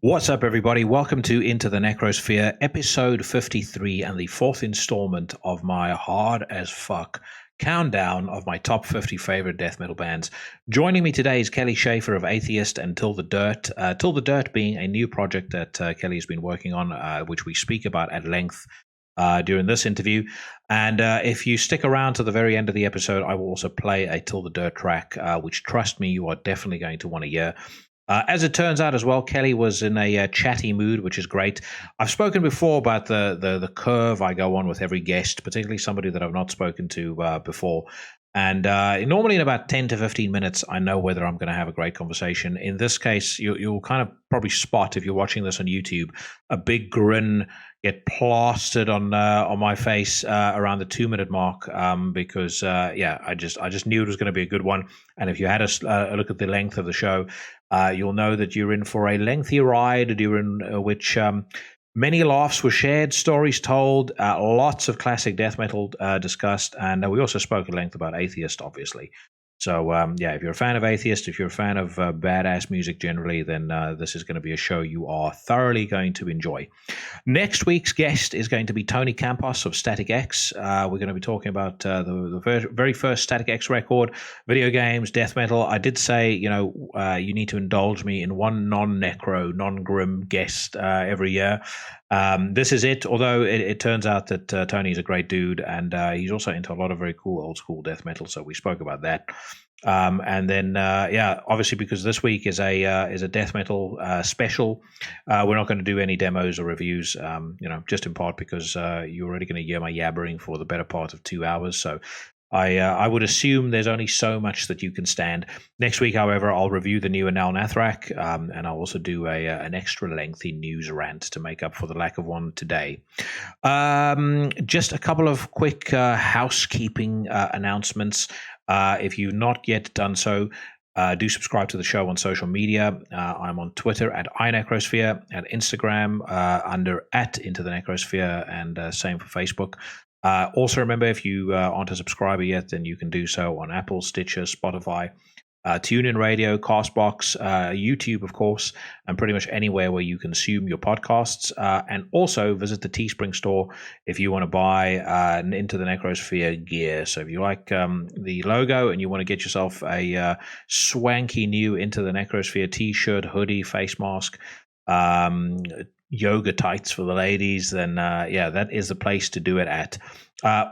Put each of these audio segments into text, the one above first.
What's up, everybody? Welcome to Into the Necrosphere, episode 53, and the fourth installment of my hard as fuck countdown of my top 50 favorite death metal bands. Joining me today is Kelly Shaefer of Atheist and Till the Dirt. Till the Dirt being a new project that Kelly has been working on, which we speak about at length during this interview. And if you stick around to the very end of the episode, I will also play a Till the Dirt track, which, trust me, you are definitely going to want to hear. As it turns out as well, Kelly was in a chatty mood, which is great. I've spoken before about the curve I go on with every guest, particularly somebody that I've not spoken to before. And normally in about 10 to 15 minutes, I know whether I'm going to have a great conversation. In this case, you'll kind of probably spot, if you're watching this on YouTube, a big grin get plastered on my face around the 2-minute mark because I just knew it was going to be a good one. And if you had a look at the length of the show, you'll know that you're in for a lengthy ride during which many laughs were shared, stories told, lots of classic death metal discussed, and we also spoke at length about Atheist, obviously. So, if you're a fan of Atheist, if you're a fan of badass music generally, then this is going to be a show you are thoroughly going to enjoy. Next week's guest is going to be Tony Campos of Static X. We're going to be talking about the very first Static X record, video games, death metal. I did say, you need to indulge me in one non-necro, non-grim guest every year. This is it, although it turns out that Tony's a great dude, and he's also into a lot of very cool old school death metal, so we spoke about that. And then obviously, because this week is a death metal special, we're not going to do any demos or reviews, just in part because you're already going to hear my yabbering for the better part of 2 hours, so I would assume there's only so much that you can stand. Next week, however, I'll review the new Anal Nathrak, and I'll also do an extra lengthy news rant to make up for the lack of one today. Just a couple of quick housekeeping announcements. If you've not yet done so, do subscribe to the show on social media. I'm on Twitter at iNecrosphere, at Instagram under @Into the Necrosphere, and same for Facebook. Also, remember, if you aren't a subscriber yet, then you can do so on Apple, Stitcher, Spotify, TuneIn Radio, Castbox, YouTube, of course, and pretty much anywhere where you consume your podcasts. And also visit the Teespring store if you want to buy Into the Necrosphere gear. So if you like the logo and you want to get yourself a swanky new Into the Necrosphere t-shirt, hoodie, face mask, yoga tights for the ladies, then that is the place to do it at.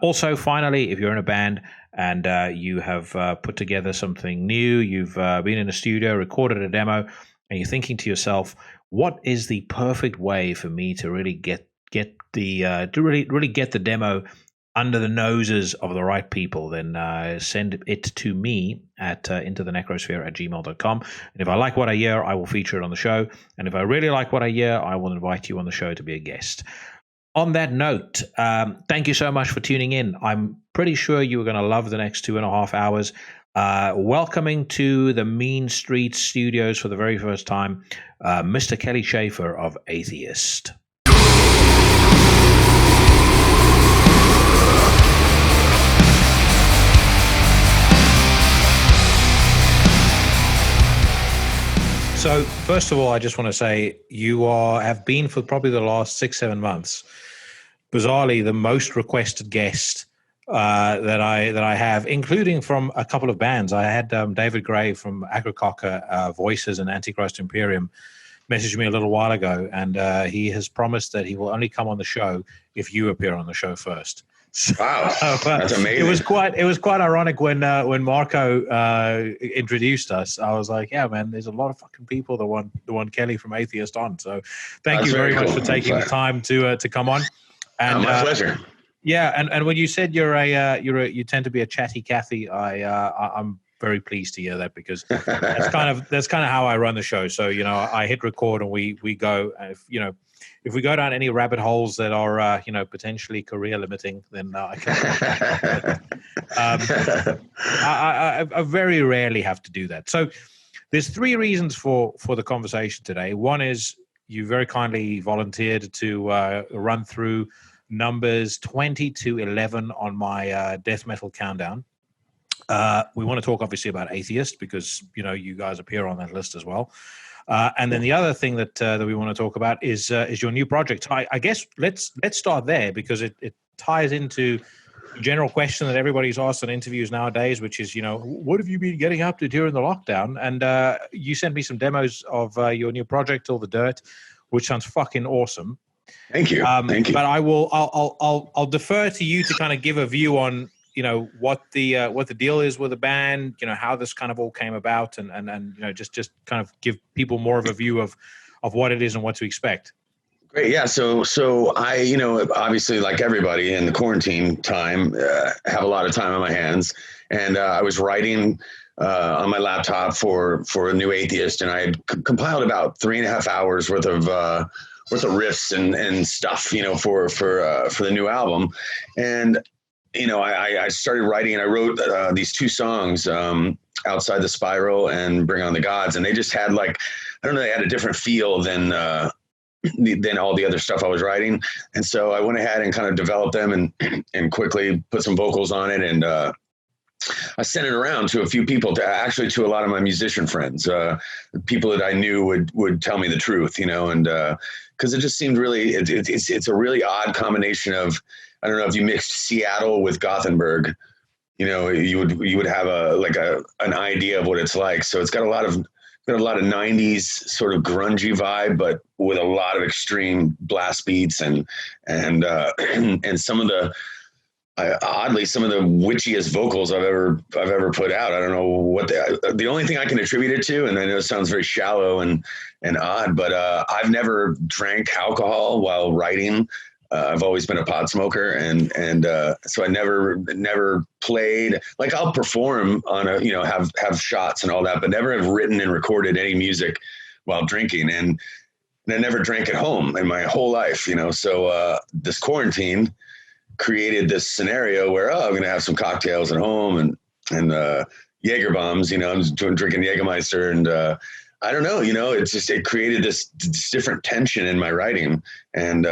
Also, finally, if you're in a band and you have put together something new, you've been in a studio, recorded a demo, and you're thinking to yourself, what is the perfect way for me to really get the demo under the noses of the right people, then send it to me at intothenecrosphere@gmail.com. And if I like what I hear, I will feature it on the show. And if I really like what I hear, I will invite you on the show to be a guest. On that note, thank you so much for tuning in. I'm pretty sure you are going to love the next 2.5 hours. Welcoming to the Mean Street Studios for the very first time, Mr. Kelly Shaefer of Atheist. So, first of all, I just want to say you have been for probably the last 6-7 months, bizarrely, the most requested guest that I have, including from a couple of bands. I had David Gray from Agricocker Voices and Antichrist Imperium message me a little while ago, and he has promised that he will only come on the show if you appear on the show first. Wow, that's amazing. It was quite ironic when Marco introduced us. I was like, yeah, man, there's a lot of fucking people that want Kelly from Atheist on. So thank you very much for taking the time to come on. And my pleasure. Yeah, and when you said you tend to be a chatty Cathy, I'm very pleased to hear that, because that's kind of how I run the show. So I hit record and we go. If we go down any rabbit holes that are potentially career limiting, then I can. I very rarely have to do that. So there's 3 reasons for the conversation today. One is you very kindly volunteered to run through numbers 20 to 11 on my death metal countdown. We want to talk obviously about Atheist, because you guys appear on that list as well. And then the other thing that we want to talk about is your new project. I guess let's start there because it ties into the general question that everybody's asked in interviews nowadays, which is, what have you been getting up to during the lockdown? And you sent me some demos of your new project, Till the Dirt, which sounds fucking awesome. Thank you. Thank you. But I'll defer to you to kind of give a view on what the deal is with the band, how this kind of all came about, and just kind of give people more of a view of what it is and what to expect. Great. Yeah. So I, obviously like everybody in the quarantine time, have a lot of time on my hands, and I was writing on my laptop for a new Atheist, and I had compiled about 3.5 hours worth of riffs and stuff, for the new album. And, I started writing, and I wrote these 2 songs, Outside the Spiral and Bring on the Gods. And they just had they had a different feel than all the other stuff I was writing. And so I went ahead and kind of developed them and quickly put some vocals on it. And I sent it around to a few people, to a lot of my musician friends, people that I knew would tell me the truth, and because it just seemed really, it's a really odd combination of, I don't know if you mixed Seattle with Gothenburg, you would have an idea of what it's like. So it's got a lot of 90s sort of grungy vibe, but with a lot of extreme blast beats and some of the, oddly, some of the witchiest vocals I've ever put out. I don't know what the only thing I can attribute it to, and I know it sounds very shallow and odd, but I've never drank alcohol while writing. I've always been a pot smoker, and so I never played. Like, I'll perform on have shots and all that, but never have written and recorded any music while drinking. And I never drank at home in my whole life, So this quarantine created this scenario where, I'm going to have some cocktails at home and Jaeger bombs, I'm drinking Jägermeister, and I don't know, it created this different tension in my writing, and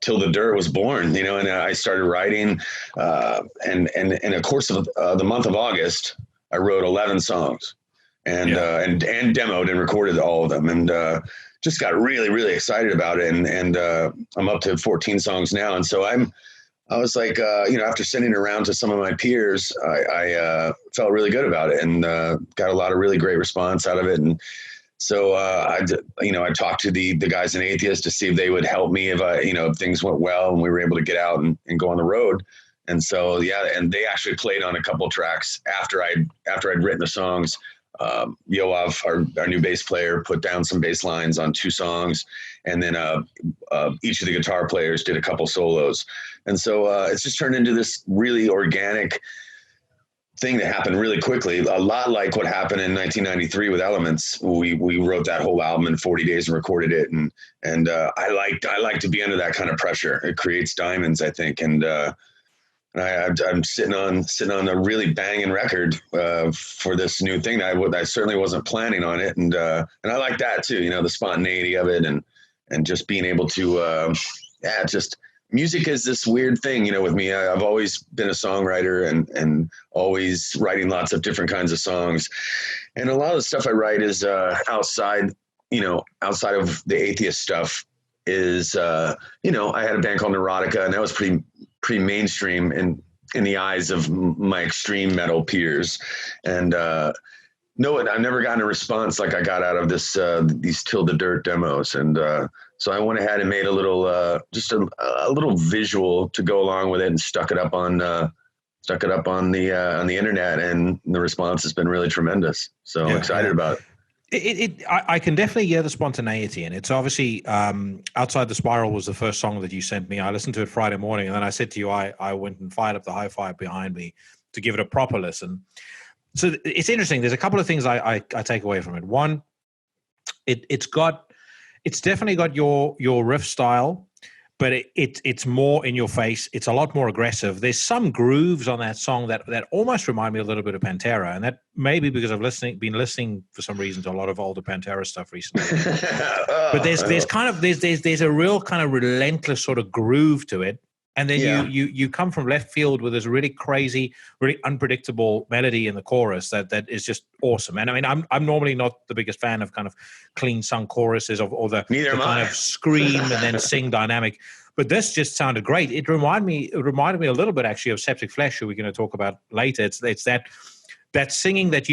Till the Dirt was born, and I started writing, and in the course of the month of August, I wrote 11 songs, and demoed and recorded all of them, and just got really, really excited about it. And I'm up to 14 songs now. And so I was like, after sending it around to some of my peers, I felt really good about it, and got a lot of really great response out of it. And so I talked to the guys in Atheist to see if they would help me if things went well and we were able to get out and go on the road. And so, and they actually played on a couple tracks after I'd written the songs. Yoav, our new bass player, put down some bass lines on 2 songs, and then each of the guitar players did a couple solos. And so it's just turned into this really organic thing that happened really quickly, a lot like what happened in 1993 with Elements. We wrote that whole album in 40 days and recorded it, and I like to be under that kind of pressure. It creates diamonds, I think, and I'm sitting on a really banging record for this new thing. I certainly wasn't planning on it, and I like that too. The spontaneity of it, and just being able to, just music is this weird thing. With me, I've always been a songwriter and always writing lots of different kinds of songs, and a lot of the stuff I write is outside of the Atheist stuff. Is I had a band called Neurotica, and that was pretty mainstream in the eyes of my extreme metal peers. And no, I've never gotten a response like I got out of these Till the Dirt demos. And so I went ahead and made a little, just a little visual to go along with it, and stuck it up on the internet, and the response has been really tremendous. So I'm excited about it. I can definitely hear the spontaneity, and it's obviously Outside the Spiral was the first song that you sent me. I listened to it Friday morning, and then I said to you, I went and fired up the hi-fi behind me to give it a proper listen. So it's interesting. There's a couple of things I take away from it. One, it's definitely got your riff style, but it's more in your face. It's a lot more aggressive. There's some grooves on that song that almost remind me a little bit of Pantera, and that may be because I've been listening for some reason to a lot of older Pantera stuff recently. But there's a real kind of relentless sort of groove to it. And then you come from left field with this really crazy, really unpredictable melody in the chorus that is just awesome. And I mean, I'm normally not the biggest fan of kind of clean sung choruses or the kind of scream and then sing dynamic. But this just sounded great. It reminded me a little bit actually of Septicflesh, who we're going to talk about later. It's that singing that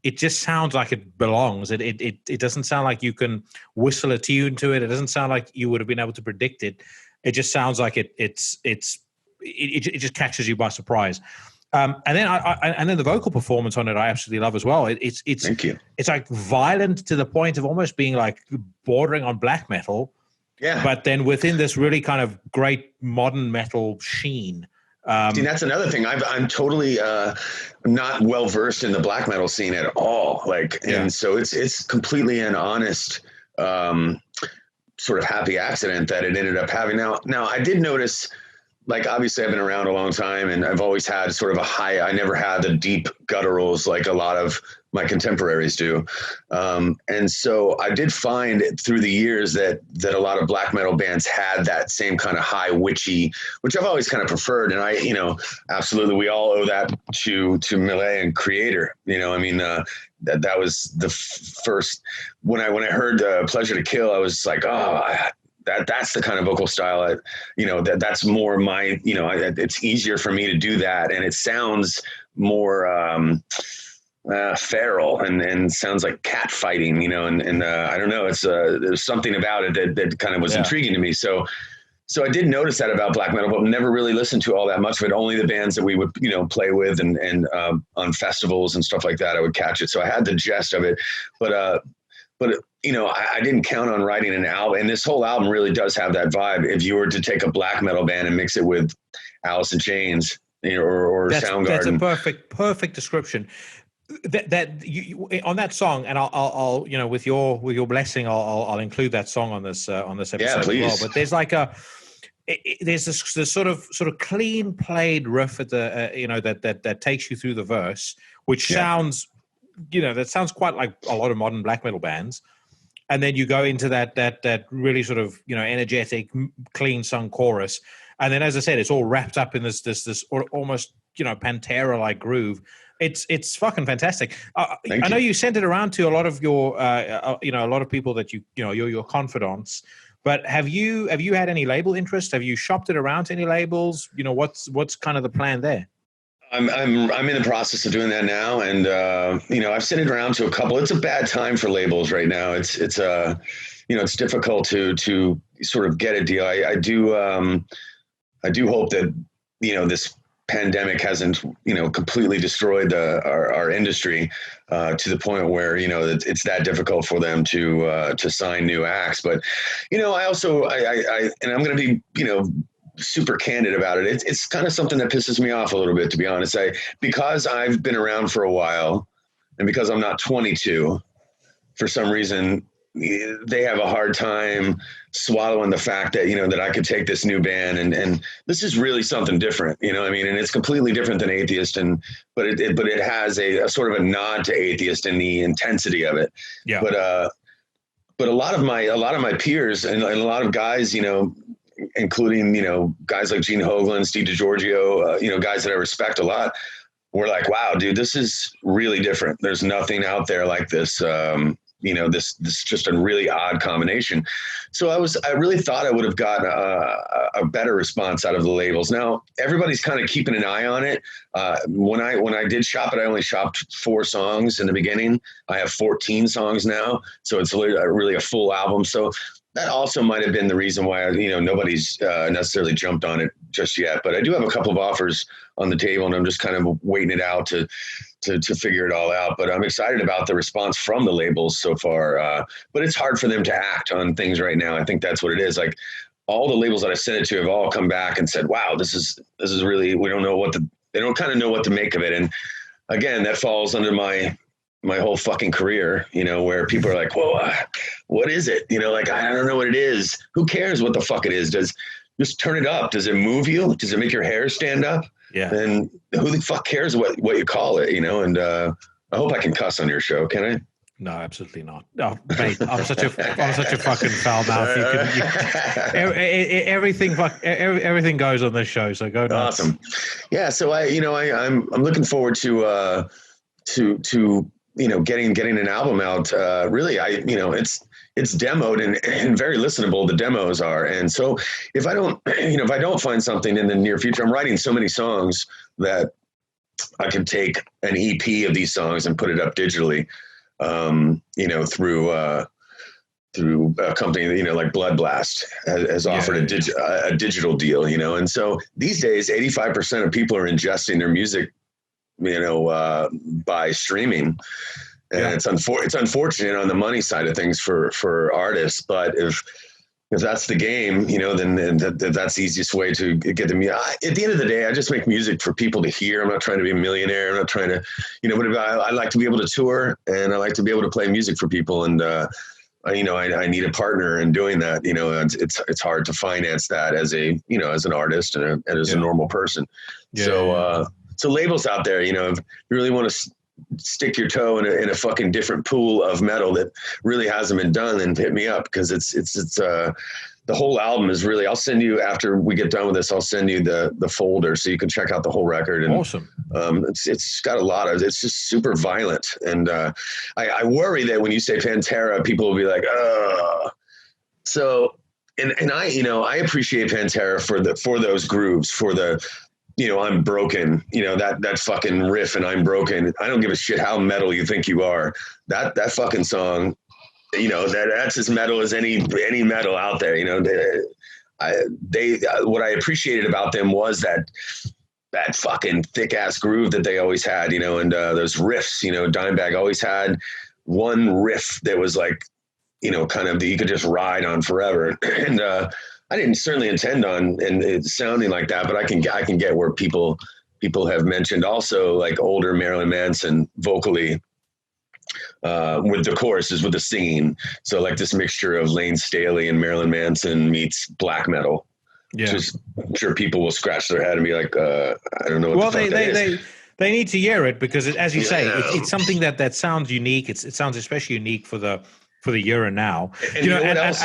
it just sounds like it belongs. It doesn't sound like you can whistle a tune to it. It doesn't sound like you would have been able to predict it. It just sounds like it just catches you by surprise. And then the vocal performance on it, I absolutely love as well. Thank you. It's like violent to the point of almost being like bordering on black metal. Yeah. But then within this really kind of great modern metal sheen. See, that's another thing. I'm totally not well versed in the black metal scene at all. And so it's completely an honest sort of happy accident that it ended up having. Now I did notice, like, obviously I've been around a long time and I've always had sort of a high, I never had the deep gutturals like a lot of my contemporaries do. And so I did find through the years that a lot of black metal bands had that same kind of high witchy, which I've always kind of preferred. And absolutely, we all owe that to Millet and Creator. I mean, that was the first, when I heard Pleasure to Kill, I was like, that's the kind of vocal style that's more my, it's easier for me to do that. And it sounds more, feral and sounds like cat fighting, and I don't know. It's there's something about it that kind of was intriguing to me. So I did notice that about black metal, but never really listened to all that much of it. Only the bands that we would, play with and on festivals and stuff like that, I would catch it. So I had the gist of it, but I didn't count on writing an album. And this whole album really does have that vibe. If you were to take a black metal band and mix it with Alice in Chains, or Soundgarden, that's a perfect description. That you on that song, and I'll with your blessing, I'll include that song on this episode as well. But there's like there's this sort of clean played riff at the that takes you through the verse, which sounds that sounds quite like a lot of modern black metal bands. And then you go into that really sort of energetic, clean sung chorus, and then, as I said, it's all wrapped up in this almost Pantera like groove. It's fucking fantastic. I know you sent it around to a lot of your a lot of people that your confidants. But have you had any label interest? Have you shopped it around to any labels? What's kind of the plan there? I'm in the process of doing that now, and I've sent it around to a couple. It's a bad time for labels right now. It's difficult to sort of get a deal. I do hope that this pandemic hasn't completely destroyed our industry to the point where it's that difficult for them to sign new acts. But I also and I'm going to be super candid about it. It's kind of something that pisses me off a little bit, to be honest. Because I've been around for a while, and because I'm not 22, for some reason they have a hard time swallowing the fact that that I could take this new band and this is really something different, and it's completely different than Atheist, but it has a sort of a nod to Atheist in the intensity of it. Yeah. But a lot of my peers and a lot of guys, including guys like Gene Hoglan, Steve DiGiorgio, guys that I respect a lot, were like, wow, dude, this is really different. There's nothing out there like this. This just a really odd combination. So I really thought I would have gotten a better response out of the labels. Now everybody's kind of keeping an eye on it. When I did shop it, I only shopped 4 songs in the beginning. I have 14 songs now, so it's really a full album. So that also might have been the reason why nobody's necessarily jumped on it just yet. But I do have a couple of offers on the table, and I'm just kind of waiting it out to figure it all out. But I'm excited about the response from the labels so far. But it's hard for them to act on things right now. I think that's what it is. Like, all the labels that I sent it to have all come back and said, wow, this is really, we don't know they don't kind of know what to make of it. And again, that falls under my whole fucking career, where people are like, whoa, what is it? I don't know what it is. Who cares what the fuck it is? Just turn it up. Does it move you? Does it make your hair stand up? Yeah. And who the fuck cares what you call it, And I hope I can cuss on your show. Can I? No, absolutely not. Oh, mate, I'm such a fucking foul mouth. Everything goes on this show, so go nuts. Awesome. Yeah. So I'm looking forward to getting an album out. Really, it's demoed and very listenable. The demos are, and so if I don't find something in the near future, I'm writing so many songs that I can take an EP of these songs and put it up digitally. Through a company, like Blood Blast has offered a digital deal, and so these days, 85% of people are ingesting their music, by streaming. And it's unfortunate on the money side of things for artists, but if that's the game, then that's the easiest way to get them. At the end of the day, I just make music for people to hear. I'm not trying to be a millionaire. I'm not trying to, but I like to be able to tour, and I like to be able to play music for people. And, I need a partner in doing that. It's hard to finance that as as an artist and as a normal person. So labels out there, if you really want to stick your toe in a fucking different pool of metal that really hasn't been done, then hit me up, because it's the whole album is really, I'll send you, after we get done with this, I'll send you the folder so you can check out the whole record. And awesome. It's got a lot of, it's just super violent. And I worry that when you say Pantera, people will be like, so, and I appreciate Pantera for those grooves, for the, I'm broken, that fucking riff, and I'm broken. I don't give a shit how metal you think you are. That fucking song, that's as metal as any metal out there. What I appreciated about them was that fucking thick ass groove that they always had, and those riffs, Dimebag always had one riff that was like, kind of that you could just ride on forever. And, I didn't certainly intend on and it sounding like that, but I can get where people have mentioned also, like older Marilyn Manson vocally, with the choruses, with the singing. So like this mixture of Lane Staley and Marilyn Manson meets black metal. Yeah. Just, I'm sure people will scratch their head and be like, I don't know what they need to hear it, because as you say, it's something that sounds unique. It sounds especially unique for the year and now. And what else?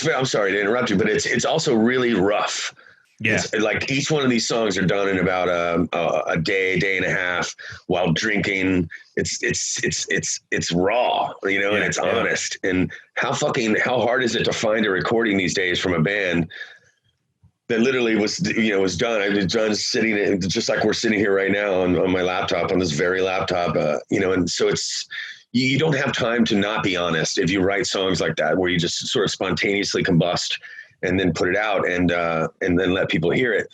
I'm sorry to interrupt you, but it's also really rough. Yeah. It's like each one of these songs are done in about a day and a half while drinking. It's raw, and it's honest. And how hard is it to find a recording these days from a band that literally was done. I was done sitting just like we're sitting here right now on my laptop, on this very laptop, and so you don't have time to not be honest if you write songs like that, where you just sort of spontaneously combust and then put it out and then let people hear it.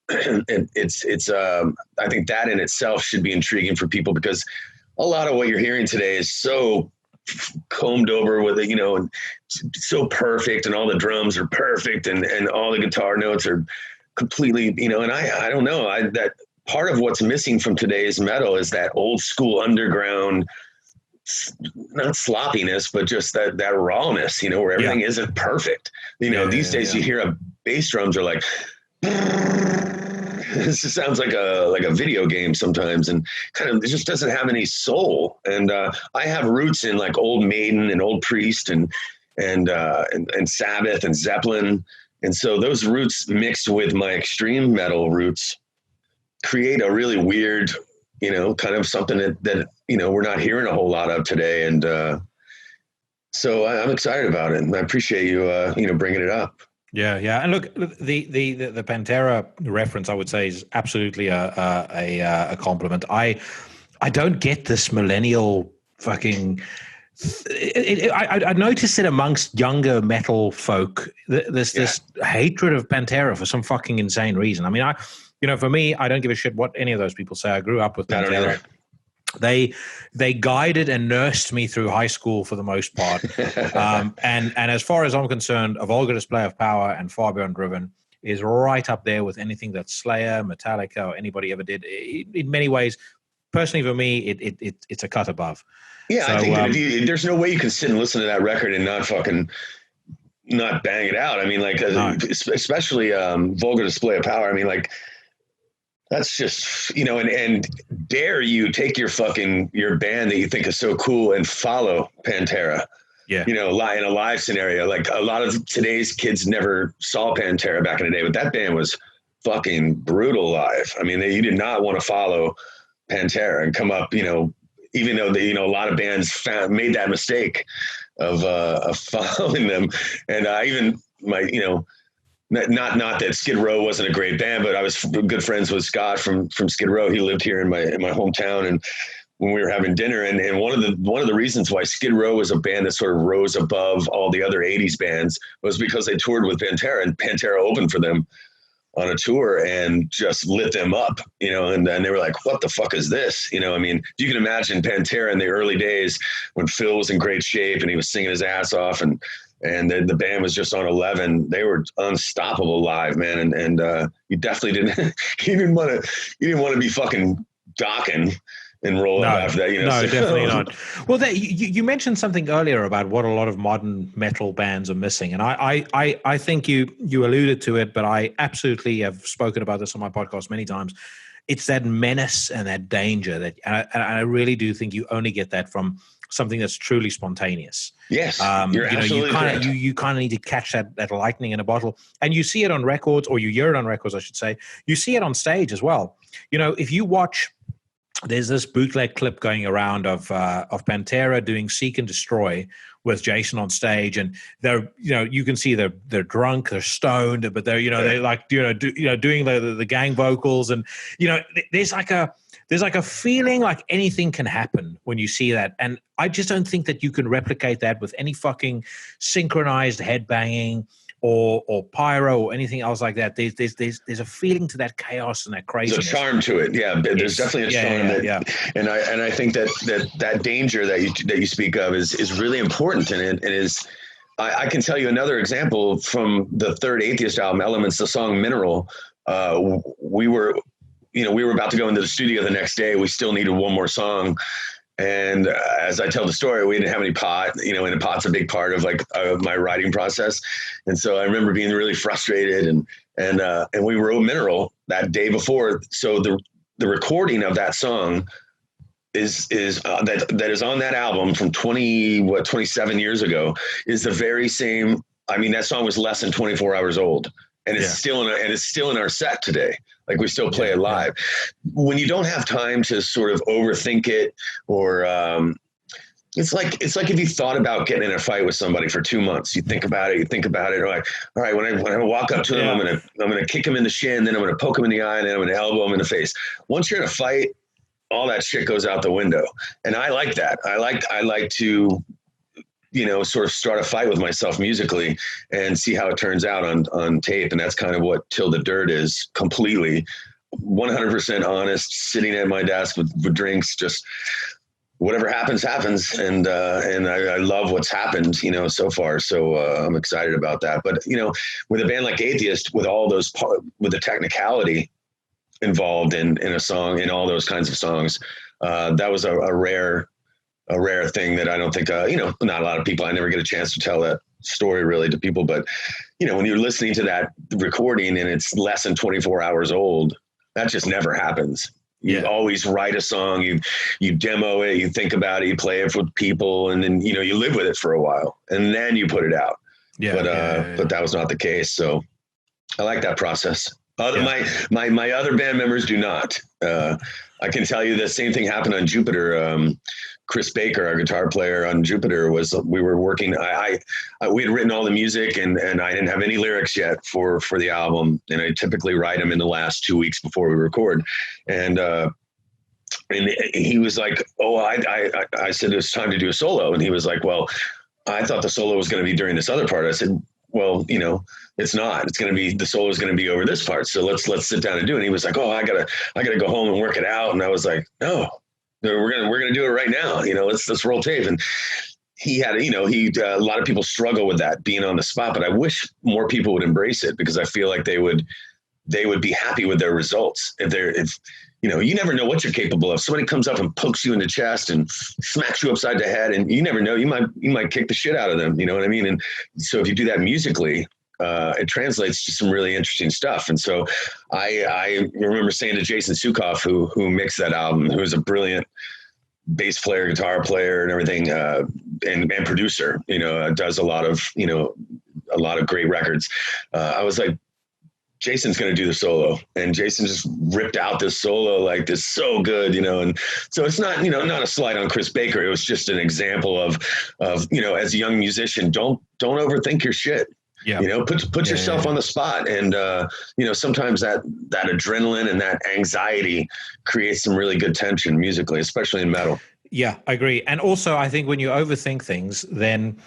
It's I think that in itself should be intriguing for people, because a lot of what you're hearing today is so combed over with it, and so perfect, and all the drums are perfect, and all the guitar notes are completely, and I don't know, that part of what's missing from today's metal is that old school underground, not sloppiness, but just that rawness, where everything isn't perfect. These days you hear a bass drums are like, this sounds like a video game sometimes, and kind of, it just doesn't have any soul. And I have roots in like old Maiden and old Priest and Sabbath and Zeppelin. And so those roots mixed with my extreme metal roots create a really weird, kind of something that we're not hearing a whole lot of today. And so I'm excited about it, and I appreciate you, bringing it up. Yeah. And look, the Pantera reference, I would say, is absolutely a compliment. I don't get this millennial fucking. I noticed it amongst younger metal folk. This hatred of Pantera for some fucking insane reason. I mean, for me, I don't give a shit what any of those people say. I grew up with Pantera. They guided and nursed me through high school for the most part. And as far as I'm concerned, A Vulgar Display of Power and Far Beyond Driven is right up there with anything that Slayer, Metallica, or anybody ever did. In many ways, personally for me, it's a cut above. Yeah, so, I think that there's no way you can sit and listen to that record and not bang it out. I mean, like, especially Vulgar Display of Power. I mean, like, That's just, and dare you take your band that you think is so cool and follow Pantera. Yeah. In a live scenario. Like a lot of today's kids never saw Pantera back in the day, but that band was fucking brutal live. I mean, you did not want to follow Pantera and come up, even though a lot of bands made that mistake of following them. And even not that Skid Row wasn't a great band, but I was good friends with Scott from Skid Row. He lived here in my hometown, and when we were having dinner, and one of the reasons why Skid Row was a band that sort of rose above all the other 80s bands was because they toured with Pantera, and Pantera opened for them on a tour and just lit them up, and then they were like, what the fuck is this? I mean, you can imagine Pantera in the early days when Phil was in great shape and he was singing his ass off, and the band was just on 11. They were unstoppable live, man. And you definitely didn't, you didn't want to be fucking docking and roll up after that, No, definitely not. Well, you mentioned something earlier about what a lot of modern metal bands are missing, and I think you alluded to it, but I absolutely have spoken about this on my podcast many times. It's that menace and that danger that, and I really do think you only get that from something that's truly spontaneous. Yes, you're absolutely correct. You kind of need to catch that lightning in a bottle, and you see it on records, or you hear it on records, I should say. You see it on stage as well. If you watch. There's this bootleg clip going around of Pantera doing "Seek and Destroy" with Jason on stage, and they're you can see they're drunk, they're stoned, but they're they're like doing the gang vocals, and there's like a feeling like anything can happen when you see that, and I just don't think that you can replicate that with any fucking synchronized headbanging or pyro or anything else like that. There's a feeling to that chaos and that craziness. There's a charm to it. Yeah, there's definitely a charm. And I think that danger that you speak of is really important, and it is. I can tell you another example from the third Atheist album, Elements, the song Mineral. We were about to go into the studio the next day. We still needed one more song. And as I tell the story, we didn't have any pot, and a pot's a big part of my writing process. And so I remember being really frustrated, and we wrote Mineral that day before. So the recording of that song is that is on that album from 27 years ago is the very same. I mean, that song was less than 24 hours old, and it's still in our set today. Like we still play it live. When you don't have time to sort of overthink it, or it's like if you thought about getting in a fight with somebody for 2 months, you think about it, or like, all right, when I walk up to them, I'm gonna kick him in the shin, then I'm gonna poke him in the eye, and then I'm gonna elbow him in the face. Once you're in a fight, all that shit goes out the window. And I like that. I like to sort of start a fight with myself musically and see how it turns out on tape. And that's kind of what Till the Dirt is, completely 100% honest, sitting at my desk with drinks, just whatever happens. And I love what's happened, so far. So I'm excited about that. But, with a band like Atheist, with all those with the technicality involved in a song, in all those kinds of songs, that was a rare thing that I don't think, not a lot of people, I never get a chance to tell that story really to people, but when you're listening to that recording and it's less than 24 hours old, that just never happens. You always write a song, you demo it, you think about it, you play it with people, and then, you live with it for a while and then you put it out. But that was not the case. So I like that process. My other band members do not. I can tell you the same thing happened on Jupiter. Chris Baker, our guitar player on Jupiter, we were working. We had written all the music and I didn't have any lyrics yet for the album. And I typically write them in the last 2 weeks before we record. And he was like, "Oh, I said it's time to do a solo." And he was like, "Well, I thought the solo was going to be during this other part." I said, "Well, it's not. It's going to be, the solo is going to be over this part. So let's sit down and do it." And he was like, "Oh, I gotta go home and work it out." And I was like, "No, we're gonna do it right now. Let's roll tape." And he had, a lot of people struggle with that, being on the spot, but I wish more people would embrace it, because I feel like they would be happy with their results. If you never know what you're capable of. Somebody comes up and pokes you in the chest and smacks you upside the head, and you never know, you might kick the shit out of them. You know what I mean? And so if you do that musically, it translates to some really interesting stuff. And so I remember saying to Jason Sukoff, who mixed that album, who is a brilliant bass player, guitar player, and everything, and producer, does a lot of great records. I was like, Jason's going to do the solo, and Jason just ripped out this solo like this so good, and so it's not, not a slight on Chris Baker. It was just an example of, as a young musician, don't overthink your shit. Yeah. Put yourself on the spot. And, sometimes that adrenaline and that anxiety creates some really good tension musically, especially in metal. Yeah, I agree. And also I think when you overthink things, then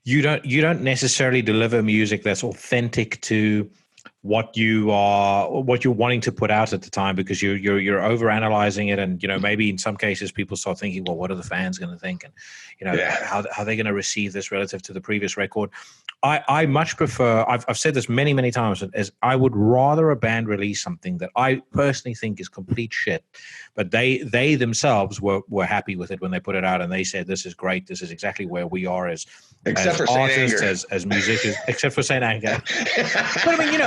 you don't necessarily deliver music that's authentic to what you're wanting to put out at the time, because you're over analyzing it. And, maybe in some cases people start thinking, well, what are the fans going to think? And, how are they going to receive this relative to the previous record? I much prefer, I've said this many, many times, is I would rather a band release something that I personally think is complete shit, but they themselves were happy with it when they put it out, and they said, this is great, this is exactly where we are as artists, as musicians, except for Saint Anger. But I mean,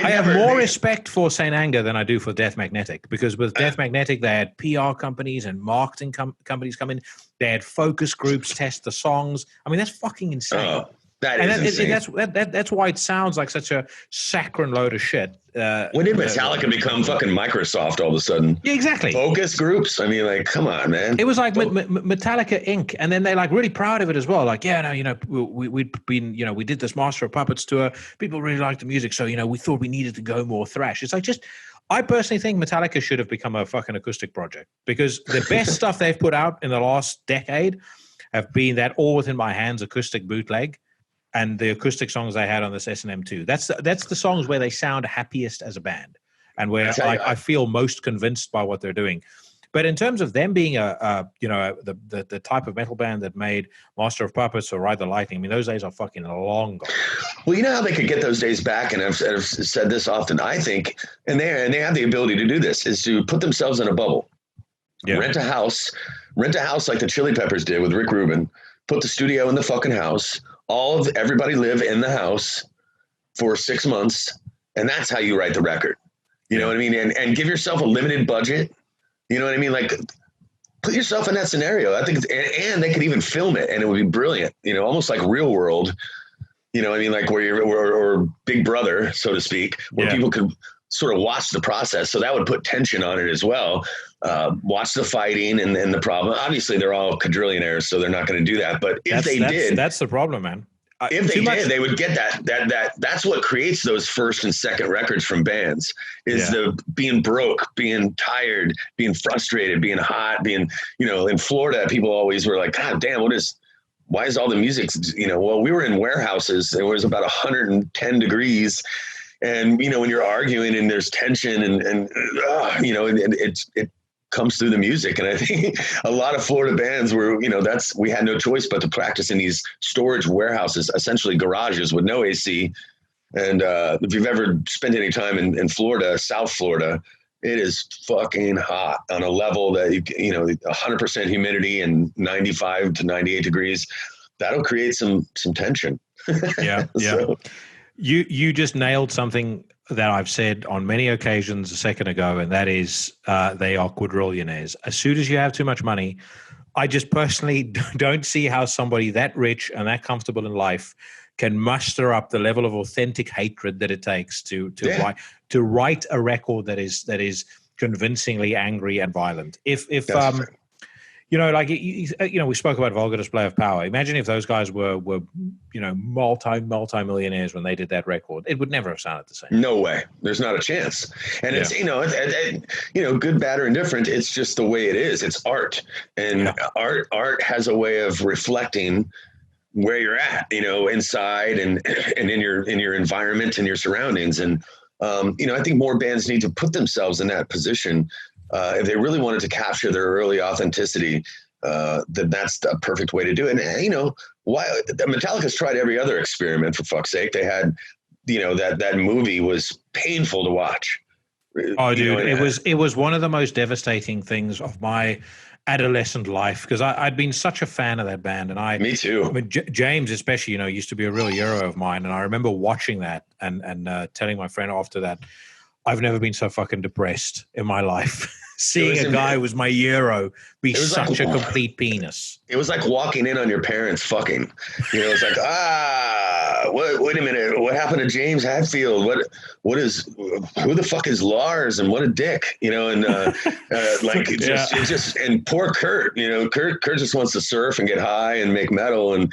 I have more respect for Saint Anger than I do for Death Magnetic, because with Death Magnetic, they had PR companies and marketing companies come in. They had focus groups test the songs. I mean, that's fucking insane. Oh, that is insane. That's why it sounds like such a saccharine load of shit. When did Metallica become fucking Microsoft all of a sudden? Yeah, exactly. Focus groups? I mean, like, come on, man. It was like Metallica Inc. And then they're like really proud of it as well. Like, we'd been, we did this Master of Puppets tour. People really liked the music. So, we thought we needed to go more thrash. It's like I personally think Metallica should have become a fucking acoustic project, because the best stuff they've put out in the last decade have been that All Within My Hands acoustic bootleg and the acoustic songs they had on this S&M2. That's the songs where they sound happiest as a band and where I feel most convinced by what they're doing. But in terms of them being the type of metal band that made Master of Puppets or Ride the Lightning, I mean, those days are fucking long gone. Well, you know how they could get those days back, and I've said this often, I think, and they have the ability to do this, is to put themselves in a bubble. Yeah. Rent a house like the Chili Peppers did with Rick Rubin, put the studio in the fucking house, everybody live in the house for 6 months, and that's how you write the record. You know what I mean? And give yourself a limited budget. You know what I mean? Like, put yourself in that scenario. I think, and they could even film it, and it would be brilliant. Almost like Real World. You know what I mean? Like or Big Brother, so to speak, where people could sort of watch the process. So that would put tension on it as well. Watch the fighting and the problem. Obviously, they're all quadrillionaires, so they're not going to do that. But if they did, that's the problem, man. If they did, they would get that's what creates those first and second records from bands, is the being broke, being tired, being frustrated, being hot, being, in Florida, people always were like, God damn, why is all the music, well, we were in warehouses. It was about 110 degrees. And, when you're arguing and there's tension and it comes through the music. And I think a lot of Florida bands were, we had no choice but to practice in these storage warehouses, essentially garages with no AC. And if you've ever spent any time in Florida, South Florida, it is fucking hot on a level that, 100% humidity and 95 to 98 degrees. That'll create some tension. Yeah. Yeah. So, You just nailed something that I've said on many occasions a second ago, and that is they are quadrillionaires. As soon as you have too much money, I just personally don't see how somebody that rich and that comfortable in life can muster up the level of authentic hatred that it takes to write a record that is convincingly angry and violent. If we spoke about Vulgar Display of Power. Imagine if those guys were multi-millionaires when they did that record. It would never have sounded the same. No way. There's not a chance. And it's, good, bad, or indifferent. It's just the way it is. It's art. And art has a way of reflecting where you're at, inside and in your environment and your surroundings. And, I think more bands need to put themselves in that position. If they really wanted to capture their early authenticity, then that's the perfect way to do it. And, why Metallica's tried every other experiment, for fuck's sake. They had, that movie was painful to watch. Oh, dude, it was one of the most devastating things of my adolescent life, because I'd been such a fan of that band, and Me too. I mean, James especially, used to be a real hero of mine, and I remember watching that and telling my friend after that, I've never been so fucking depressed in my life. Seeing a guy who was my hero be such a complete penis. It was like walking in on your parents fucking. It's like, wait a minute, what happened to James Hetfield? Who the fuck is Lars? And what a dick, and and poor Kurt, Kurt just wants to surf and get high and make metal, and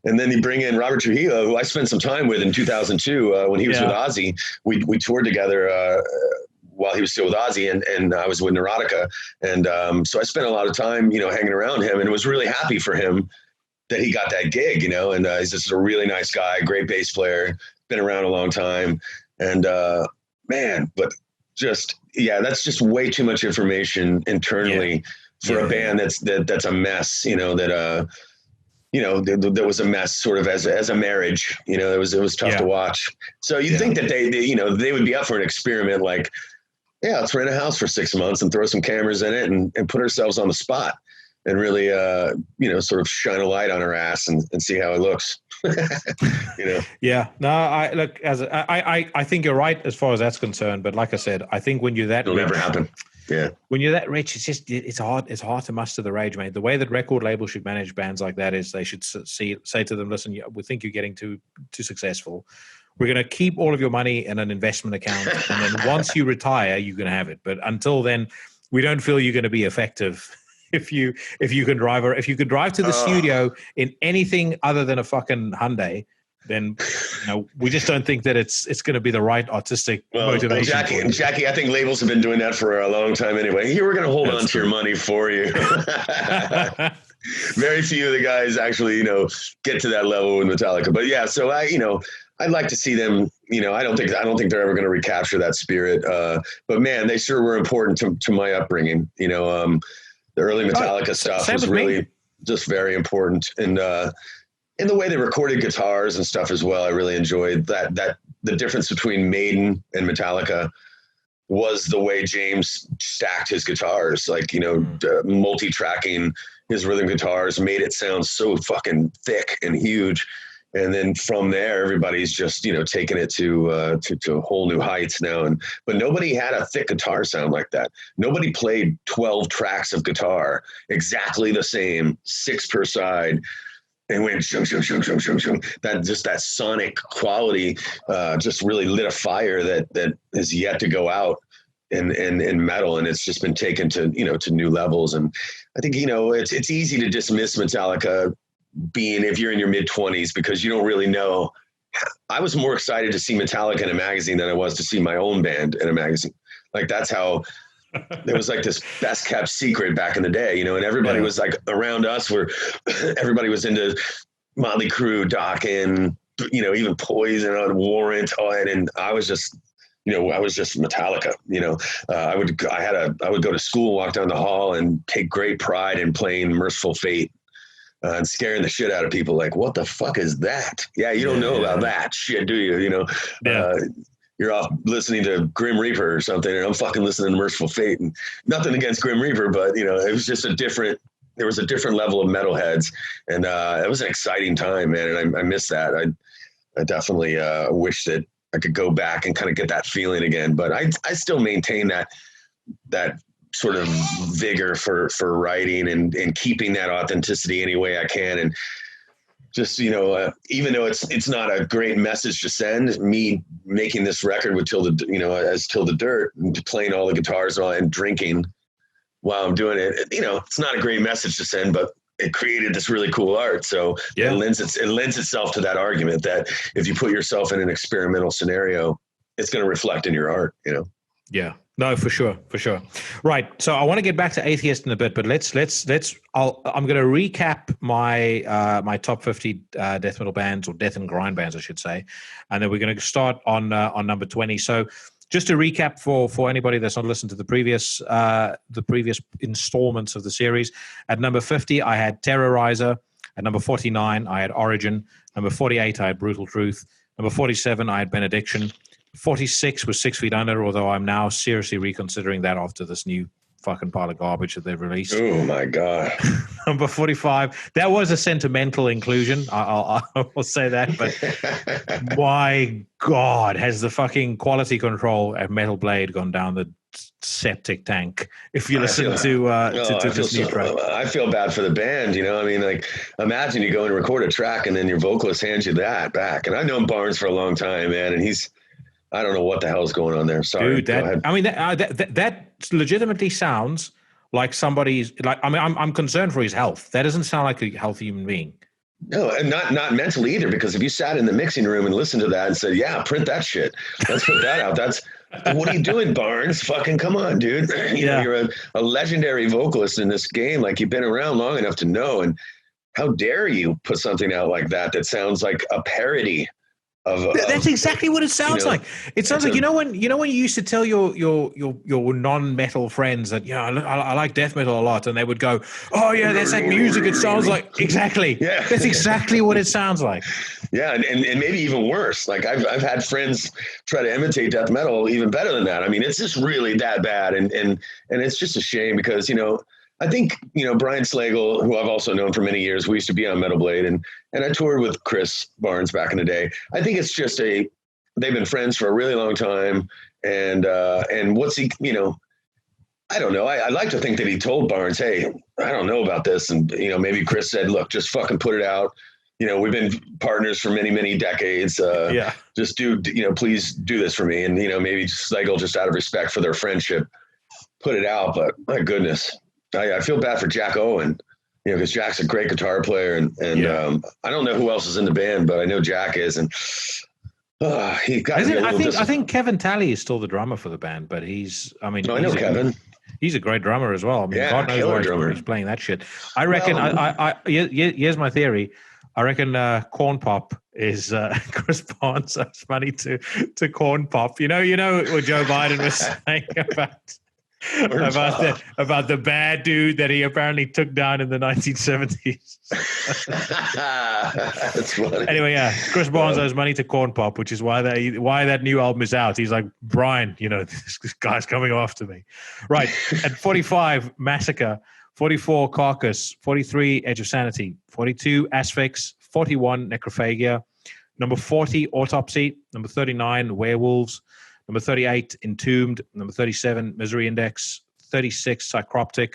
then you bring in Robert Trujillo, who I spent some time with in 2002 when he was with Ozzy. We toured together while he was still with Ozzy, and I was with Neurotica. And so I spent a lot of time, hanging around him, and was really happy for him that he got that gig, and he's just a really nice guy, great bass player, been around a long time. And but that's just way too much information internally for a band that's a mess, that was a mess sort of as a marriage, it was tough to watch. So you'd think that they would be up for an experiment, like, let's rent a house for 6 months and throw some cameras in it and put ourselves on the spot and really, sort of shine a light on our ass and see how it looks. Yeah. No, I think you're right as far as that's concerned. But like I said, I think when you're that, it'll never happen. Yeah. When you're that rich, it's hard to muster the rage, mate. The way that record labels should manage bands like that is they should say to them, listen, we think you're getting too successful. We're going to keep all of your money in an investment account, and then once you retire, you can have it. But until then, we don't feel you're going to be effective if you can drive to the studio in anything other than a fucking Hyundai. Then we just don't think that it's going to be the right artistic motivation. Jackie, I think labels have been doing that for a long time anyway. Here, we're going to hold on to your money for you. Very few of the guys actually, get to that level with Metallica. But yeah, so I'd like to see them. I don't think they're ever going to recapture that spirit. But man, they sure were important to my upbringing. The early Metallica stuff was really just very important, and in the way they recorded guitars and stuff as well. I really enjoyed that the difference between Maiden and Metallica was the way James stacked his guitars, like, multi-tracking his rhythm guitars made it sound so fucking thick and huge. And then from there, everybody's just, taking it to whole new heights now. But nobody had a thick guitar sound like that. Nobody played 12 tracks of guitar exactly the same, 6 per side. And went shung, shung, shung, shung, shung, shung. That sonic quality just really lit a fire that is yet to go out in metal, and it's just been taken to new levels. And I think it's easy to dismiss Metallica if you're in your mid-20s, because you don't really know. I was more excited to see Metallica in a magazine than I was to see my own band in a magazine. Like, that's how. There was like this best kept secret back in the day, and everybody was like around us, where everybody was into Motley Crue, Dokken, even Poison on Warrant, and I was just, Metallica. I would go to school, walk down the hall, and take great pride in playing Merciful Fate. And scaring the shit out of people, like, what the fuck is that? Yeah, you don't know about that shit, do you? You're off listening to Grim Reaper or something, and I'm fucking listening to Merciful Fate. And nothing against Grim Reaper, but it was just there was a different level of metalheads, and it was an exciting time, man. And I miss that. I definitely wish that I could go back and kind of get that feeling again. But I still maintain that sort of vigor for writing and keeping that authenticity any way I can. And just, even though it's not a great message to send, me making this record with Till the Dirt, and playing all the guitars and drinking while I'm doing it, it's not a great message to send, but it created this really cool art. So it lends itself to that argument that if you put yourself in an experimental scenario, it's going to reflect in your art, Yeah. No, for sure. Right. So I want to get back to Atheist in a bit, but I'm going to recap my top 50 death metal bands, or death and grind bands, I should say, and then we're going to start on number 20. So just to recap for anybody that's not listened to the previous installments of the series, at number 50 I had Terrorizer. At number 49 I had Origin. Number 48 I had Brutal Truth. Number 47 I had Benediction. 46 was 6 Feet Under, although I'm now seriously reconsidering that after this new fucking pile of garbage that they've released. Oh my God. Number 45. That was a sentimental inclusion. I'll say that, but my God, has the fucking quality control at Metal Blade gone down the septic tank? If you listen to this new track, I feel bad for the band. I mean, like, imagine you go and record a track and then your vocalist hands you that back. And I've known Barnes for a long time, man, and I don't know what the hell's going on there. Sorry. Dude, that legitimately sounds like somebody's like. I mean, I'm concerned for his health. That doesn't sound like a healthy human being. No, and not mentally either. Because if you sat in the mixing room and listened to that and said, "Yeah, print that shit. Let's put that out." What are you doing, Barnes? Fucking come on, dude. You're a legendary vocalist in this game. Like, you've been around long enough to know. And how dare you put something out like that sounds like a parody. That's exactly what it sounds like. It sounds like when you used to tell your non-metal friends that I like death metal a lot, and they would go, "Oh yeah, that's like music." It sounds like exactly. Yeah, that's exactly what it sounds like. Yeah, and maybe even worse. Like I've had friends try to imitate death metal even better than that. I mean, it's just really that bad, and it's just a shame because I think, Brian Slagle, who I've also known for many years, we used to be on Metal Blade, and I toured with Chris Barnes back in the day. I think it's just they've been friends for a really long time. And what's he, I don't know. I like to think that he told Barnes, "Hey, I don't know about this." And, maybe Chris said, "Look, just fucking put it out. We've been partners for many, many decades. Just please do this for me." And, maybe Slagle, just out of respect for their friendship, put it out. But my goodness. I feel bad for Jack Owen, because Jack's a great guitar player, and I don't know who else is in the band, but I know Jack is, and he got. I think Kevin Talley is still the drummer for the band, but I know Kevin. He's a great drummer as well. I mean, God knows why he's playing that shit. I reckon. Here's my theory. I reckon Corn Pop is Chris Barnes owes money to Corn Pop. You know what Joe Biden was saying about the bad dude that he apparently took down in the 1970s. That's funny. Anyway, Chris Barnes owes money to Corn Pop, which is why that new album is out. He's like, "Brian, this guy's coming after me." Right. At 45, Massacre. 44, Carcass. 43, Edge of Sanity. 42, Asphyx. 41, Necrophagia. Number 40, Autopsy. Number 39, Werewolves. Number 38, Entombed. Number 37, Misery Index. 36, Psychroptic.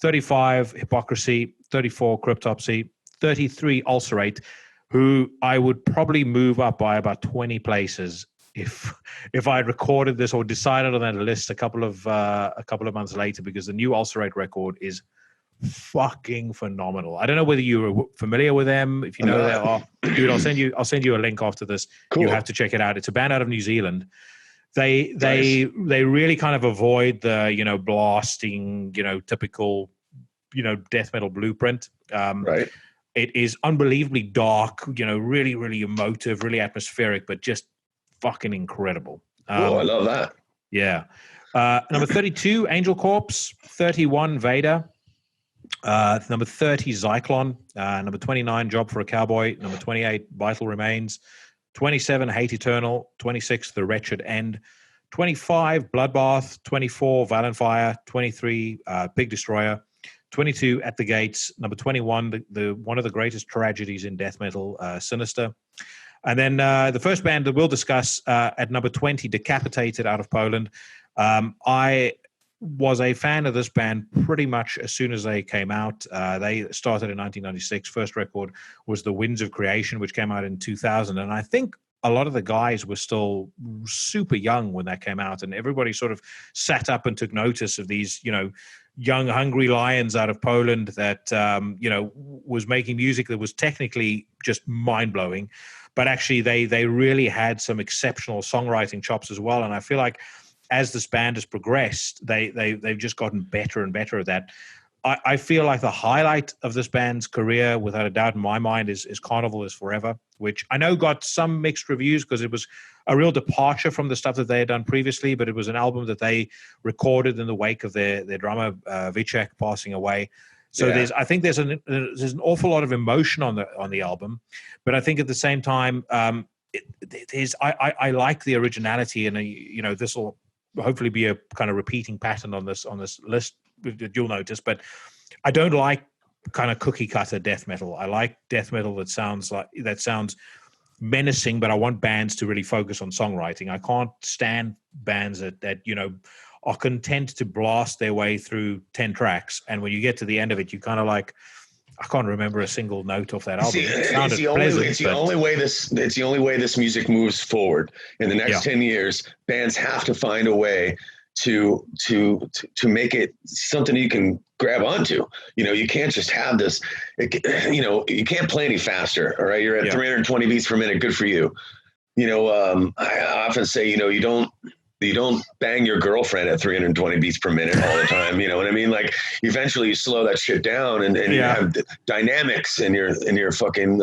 35, Hypocrisy. 34, Cryptopsy. 33, Ulcerate, who I would probably move up by about 20 places if I had recorded this or decided on that list a couple of months later, because the new Ulcerate record is fucking phenomenal. I don't know whether you were familiar with them. If you know that, dude, I'll send you a link after this. Cool. You have to check it out. It's a band out of New Zealand. They really kind of avoid the blasting typical death metal blueprint. Right. It is unbelievably dark, really, really emotive, really atmospheric, but just fucking incredible. I love that. Yeah. Number 32, Angel Corpse. 31, Vader. Number 30, Zyklon. Number 29, Job for a Cowboy. Number 28, Vital Remains. 27, Hate Eternal. 26, The Wretched End. 25, Bloodbath. 24, Violent Fire. 23, Big Destroyer. 22, At the Gates. Number 21, the one of the greatest tragedies in death metal, Sinister. And then the first band that we'll discuss at number 20, Decapitated, out of Poland. I was a fan of this band pretty much as soon as they came out. They started in 1996. First record was The Winds of Creation, which came out in 2000. And I think a lot of the guys were still super young when that came out. And everybody sort of sat up and took notice of these, young, hungry lions out of Poland that, was making music that was technically just mind-blowing. But actually, they really had some exceptional songwriting chops as well. And I feel like as this band has progressed, they've just gotten better and better at that. I feel like the highlight of this band's career, without a doubt in my mind, is Carnival is Forever, which I know got some mixed reviews because it was a real departure from the stuff that they had done previously, but it was an album that they recorded in the wake of their drummer, Vicek, passing away. So I think there's an awful lot of emotion on the album, but I think at the same time, I like the originality, and this will hopefully be a kind of repeating pattern on this list that you'll notice. But I don't like kind of cookie cutter death metal. I like death metal that sounds menacing, but I want bands to really focus on songwriting. I can't stand bands that are content to blast their way through 10 tracks, and when you get to the end of it, you kind of like, I can't remember a single note off that album. It's the only way this music moves forward in the next 10 years. Bands have to find a way to make it something you can grab onto. You can't just have this. You can't play any faster. All right, you're at 320 beats per minute. Good for you. I often say, you don't bang your girlfriend at 320 beats per minute all the time. You know what I mean? Like, eventually you slow that shit down and you have dynamics in your fucking,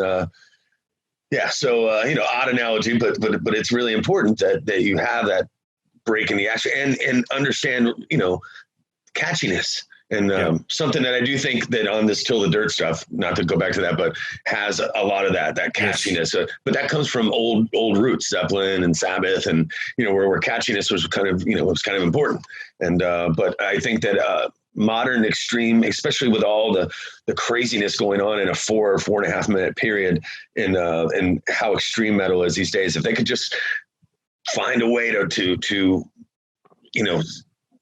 So, odd analogy, but it's really important that you have that break in the action and understand, catchiness. And something that I do think that on this Till the Dirt stuff, not to go back to that, but has a lot of that catchiness. Yes. But that comes from old roots, Zeppelin and Sabbath, and where catchiness was kind of important. And but I think that modern extreme, especially with all the craziness going on in a 4 or 4.5 minute period, in how extreme metal is these days, if they could just find a way to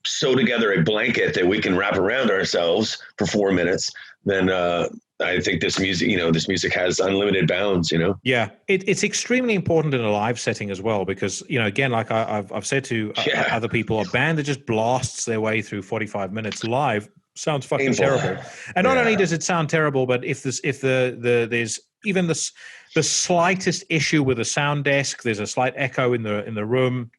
sew together a blanket that we can wrap around ourselves for 4 minutes, then I think this music has unlimited bounds. Yeah, it's extremely important in a live setting as well, because again, like I've said to other people, a band that just blasts their way through 45 minutes live sounds fucking terrible. And not only does it sound terrible, but if there's even the slightest issue with a sound desk, there's a slight echo in the room.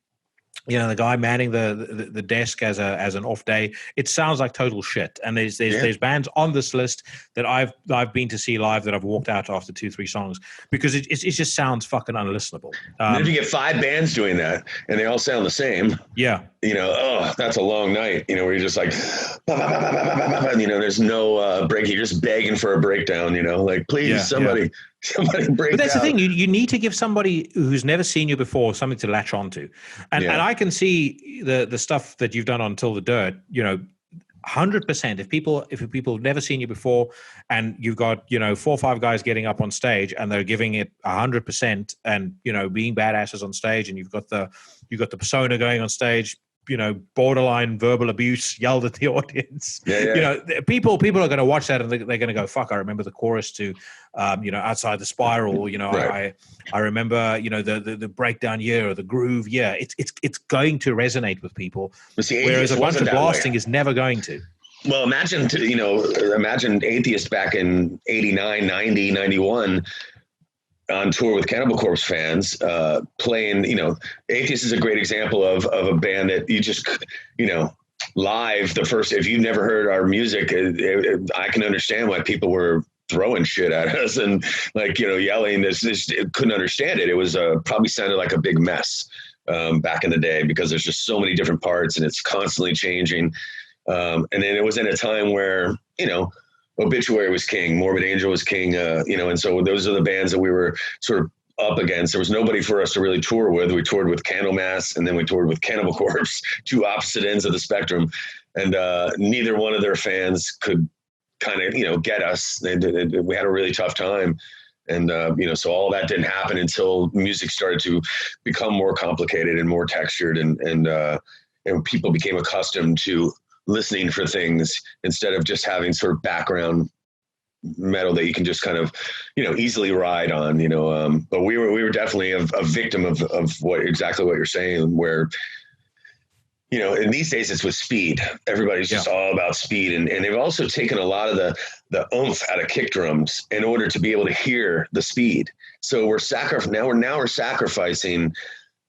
The guy manning the desk as an off day, it sounds like total shit. And there's bands on this list that I've been to see live that I've walked out after 2-3 songs because it just sounds fucking unlistenable. And if you get 5 bands doing that and they all sound the same, that's a long night. Where you're just like, there's no break. You're just begging for a breakdown. Like, please, somebody break. But that's the thing. You need to give somebody who's never seen you before something to latch onto, and I can see the stuff that you've done on Till the Dirt. 100%. If people have never seen you before, and you've got 4 or 5 guys getting up on stage and they're giving it 100%, and being badasses on stage, and you've got the persona going on stage. Borderline verbal abuse yelled at the audience. People are going to watch that and they're going to go, fuck, I remember the chorus to, Outside the Spiral. Right. I remember, the breakdown year or the groove. Yeah, it's going to resonate with people. Whereas a bunch of blasting is never going to. Well, imagine Atheist back in 89, 90, 91. On tour with Cannibal Corpse fans, playing, Atheist is a great example of a band that you just, live if you've never heard our music, I can understand why people were throwing shit at us and yelling this couldn't understand it. It was probably sounded like a big mess back in the day because there's just so many different parts and it's constantly changing. And then it was in a time where, Obituary was king, Morbid Angel was king, and so those are the bands that we were sort of up against. There was nobody for us to really tour with. We toured with Candlemass and then we toured with Cannibal Corpse, 2 opposite ends of the spectrum. And neither one of their fans could kind of, get us. We had a really tough time. And, so all that didn't happen until music started to become more complicated and more textured and people became accustomed to listening for things instead of just having sort of background metal that you can just kind of, easily ride on, but we were definitely a victim of exactly what you're saying, where, in these days it's with speed. Everybody's just all about speed. And they've also taken a lot of the oomph out of kick drums in order to be able to hear the speed. So we're sacrificing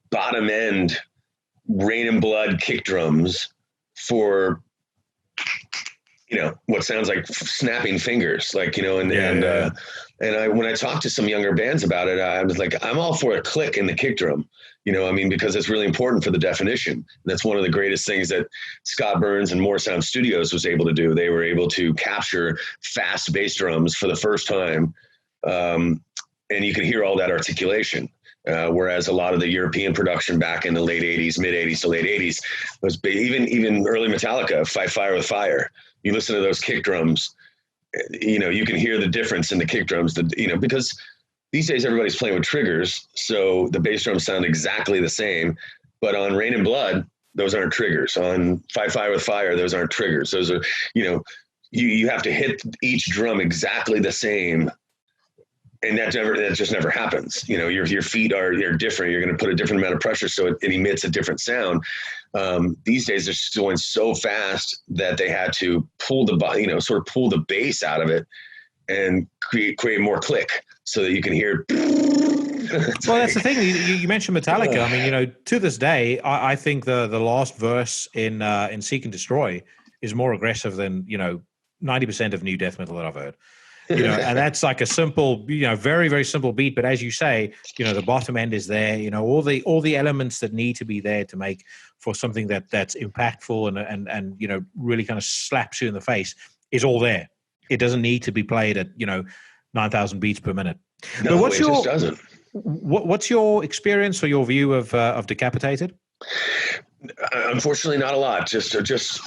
bottom end Rain and Blood kick drums for what sounds like snapping fingers, when I talked to some younger bands about it, I was like, I'm all for a click in the kick drum, because it's really important for the definition. And that's one of the greatest things that Scott Burns and More Sound Studios was able to do. They were able to capture fast bass drums for the first time. And you could hear all that articulation. Whereas a lot of the European production back in the late 80s, mid 80s to late 80s was even early Metallica, Fight Fire with Fire. You listen to those kick drums, you can hear the difference in the kick drums, because these days everybody's playing with triggers. So the bass drums sound exactly the same, but on Rain and Blood, those aren't triggers. On Fight Fire with Fire, those aren't triggers. Those are, you have to hit each drum exactly the same. And that just never happens. Your feet are different. You're going to put a different amount of pressure, so it emits a different sound. These days, they're just going so fast that they had to pull sort of pull the bass out of it and create more click so that you can hear. That's the thing. You mentioned Metallica. I mean, to this day, I think the last verse in Seek and Destroy is more aggressive than 90% of new death metal that I've heard. And that's like a simple, very, very simple beat. But as you say, the bottom end is there, all the elements that need to be there to make for something that's impactful and really kind of slaps you in the face is all there. It doesn't need to be played at, 9,000 beats per minute. No, but just doesn't. What's your experience or your view of Decapitated? Unfortunately, not a lot. Just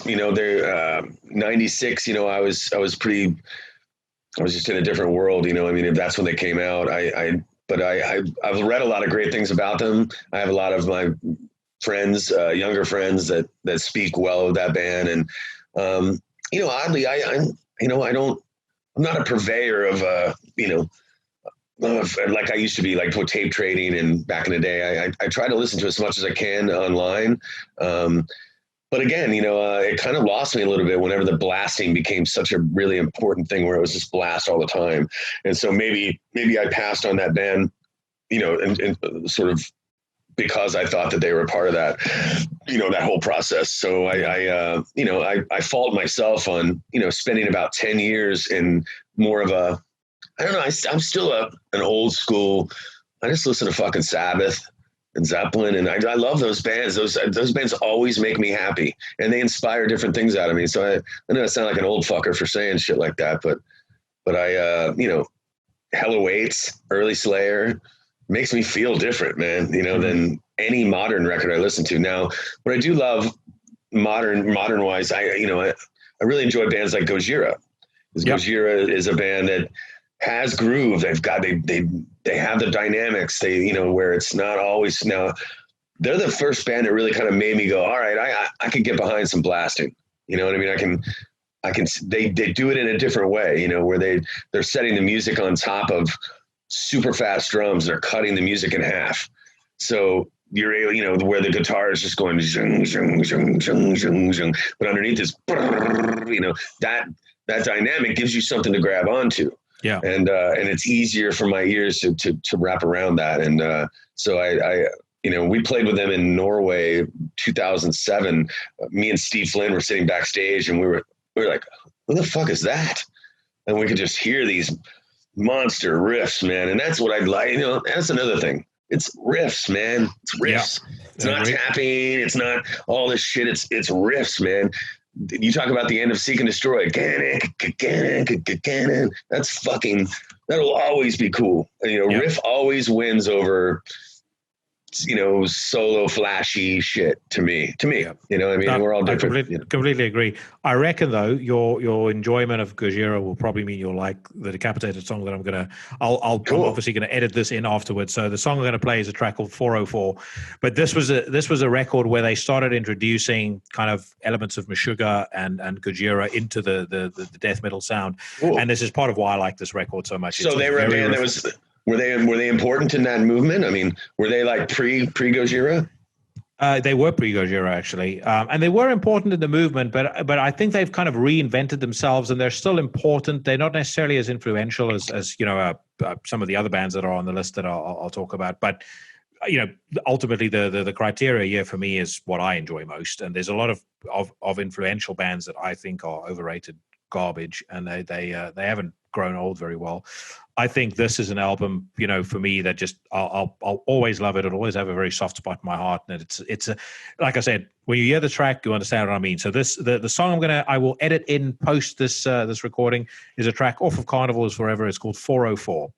they're 96. I was just in a different world. If that's when they came out, I've read a lot of great things about them. I have a lot of my friends, younger friends that speak well of that band. And, oddly, I'm not a purveyor of, like I used to be, like with tape trading and back in the day. I try to listen to as much as I can online. But again, it kind of lost me a little bit whenever the blasting became such a really important thing where it was just blast all the time. And so maybe I passed on that band, and sort of because I thought that they were a part of that, that whole process. So I fault myself on, spending about 10 years in more of a, I don't know, I'm still an old school. I just listen to fucking Sabbath and Zeppelin, and I love those bands. Those bands always make me happy, and they inspire different things out of me. So I know I sound like an old fucker for saying shit like that, but I Hell Awaits, Early Slayer makes me feel different, man. Than any modern record I listen to now. What I do love modern wise, I really enjoy bands like Gojira. Yep. Gojira is a band that has groove. They have the dynamics. Where it's not always now. They're the first band that really kind of made me go, all right, I could get behind some blasting. You know what I mean? I can. They do it in a different way. Where they're setting the music on top of super fast drums. They're cutting the music in half. So you're able, where the guitar is just going zhung, zhung, zhung, zhung, zhung, zhung, but underneath is, that dynamic gives you something to grab onto. Yeah. And it's easier for my ears to wrap around that. And so I we played with them in Norway, 2007. Me and Steve Flynn were sitting backstage, and we were like, "Who the fuck is that?" And we could just hear these monster riffs, man. And that's what I like. That's another thing. It's riffs, man. It's riffs. Yeah. It's not tapping. It's not all this shit. It's riffs, man. You talk about the end of Seek and Destroy. That's fucking, that'll always be cool. Riff always wins over, solo flashy shit to me. We're all different. I completely agree. I reckon though, your enjoyment of Gojira will probably mean you'll like the Decapitated song that I'm obviously gonna edit this in afterwards. So the song I'm gonna play is a track called 404. But this was a record where they started introducing kind of elements of Meshuggah and Gojira into the death metal sound. Cool. And this is part of why I like this record so much. So they were a band that was. Were they important in that movement? I mean, were they like pre Gojira? They were pre Gojira actually, and they were important in the movement. But I think they've kind of reinvented themselves, and they're still important. They're not necessarily as influential as some of the other bands that are on the list that I'll talk about. But ultimately, the criteria here for me is what I enjoy most. And there's a lot of influential bands that I think are overrated garbage, and they haven't grown old very well. I think this is an album, for me that just I'll always love it. It'll always have a very soft spot in my heart, and it's like I said, when you hear the track, you understand what I mean. So the song I will edit in post this recording is a track off of Carnival is Forever. It's called 404.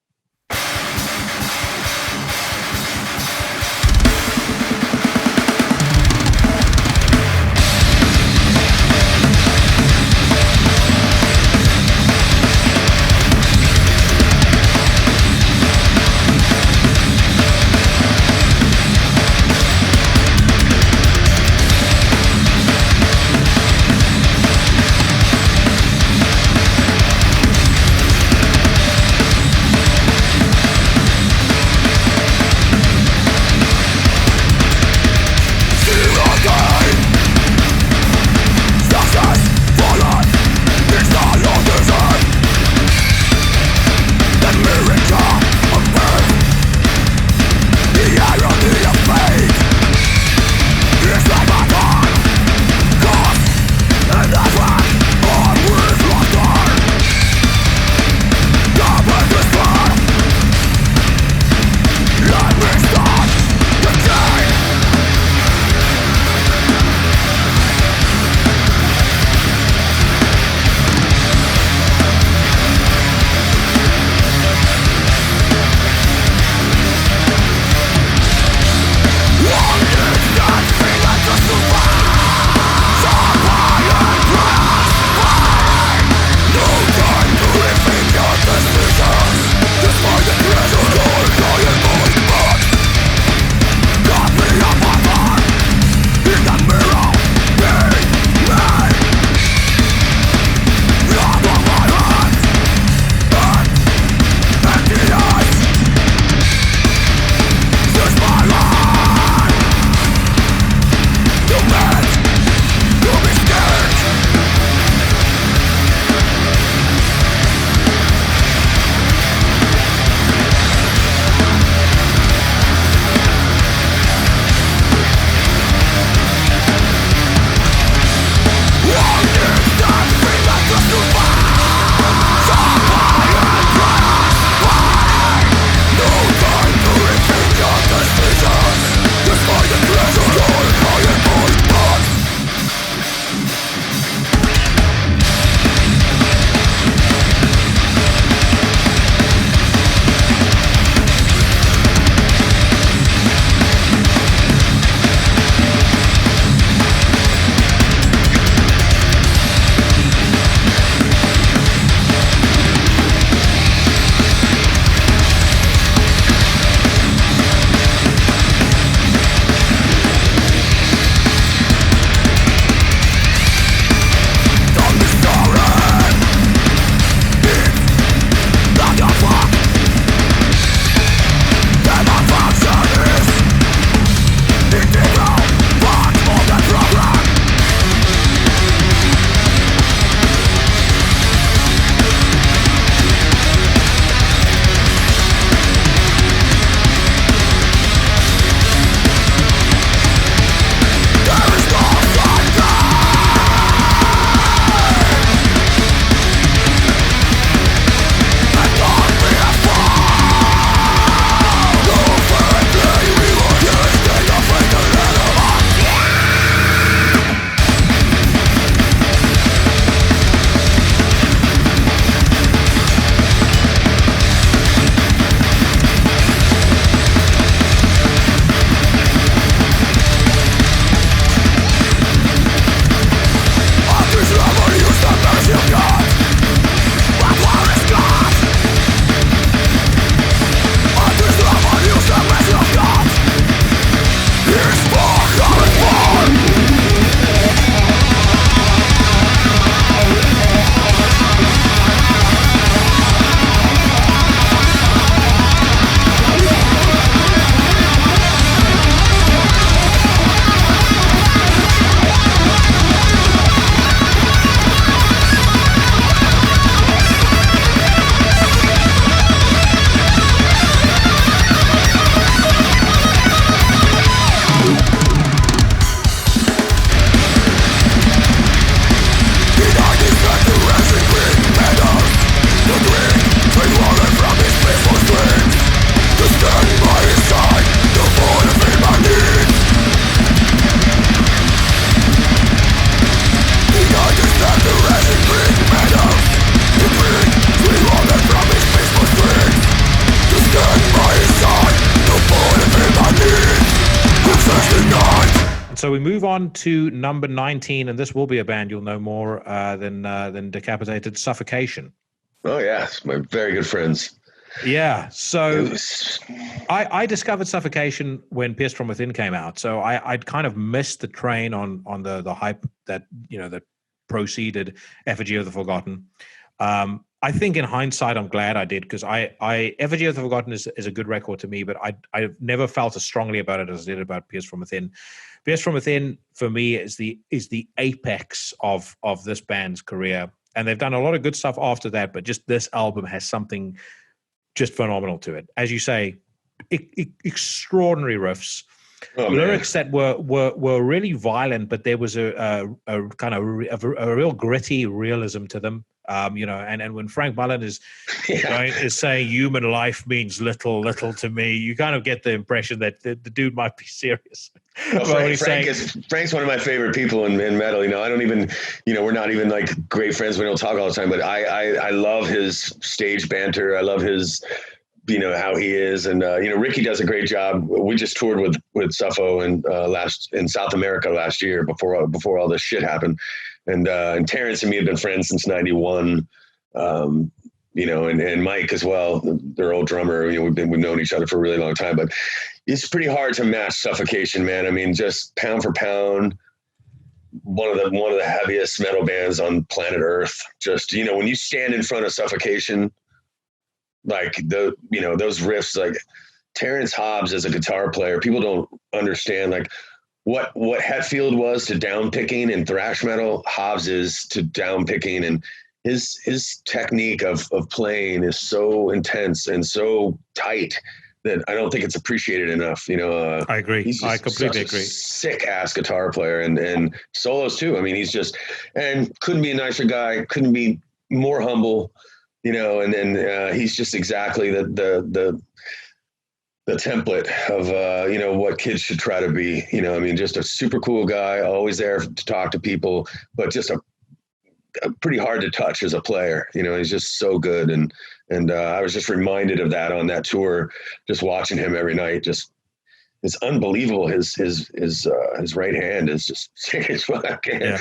So we move on to number 19, and this will be a band you'll know more than Decapitated, Suffocation. Oh yeah, my very good friends. Yeah, so I discovered Suffocation when Pierced from Within came out. So I'd kind of missed the train on the hype that that preceded Effigy of the Forgotten. I think in hindsight, I'm glad I did, because Effigy of the Forgotten is a good record to me, but I've never felt as strongly about it as I did about Pierced from Within. Pierced from Within for me is the apex of this band's career, and they've done a lot of good stuff after that. But just this album has something just phenomenal to it, as you say, extraordinary riffs. Lyrics that were really violent, but there was a kind of a real gritty realism to them. And when Frank Mullen is saying human life means little to me, you kind of get the impression that the dude might be serious. Well, Frank's one of my favorite people in metal. I don't even, we're not even like great friends. We don't talk all the time, but I love his stage banter. I love his, how he is. And, Ricky does a great job. We just toured with Suffo in South America last year before all this shit happened. And Terrence and me have been friends since 91, and Mike as well, their old drummer. We've known each other for a really long time, but it's pretty hard to match Suffocation, man. I mean, just pound for pound, one of the heaviest metal bands on planet Earth. Just, when you stand in front of Suffocation, like those riffs, like Terrence Hobbs as a guitar player, people don't understand like what Hetfield was to downpicking and thrash metal, Hobbs is to downpicking, and his technique of playing is so intense and so tight that I don't think it's appreciated enough. I agree. I completely agree. Sick ass guitar player and solos too. I mean, he's just, and couldn't be a nicer guy. Couldn't be more humble. And then he's just exactly the template of, what kids should try to be, just a super cool guy, always there to talk to people, but just a pretty hard to touch as a player. He's just so good. And I was just reminded of that on that tour, just watching him every night. Just, it's unbelievable. His right hand is just sick as fuck. Yeah.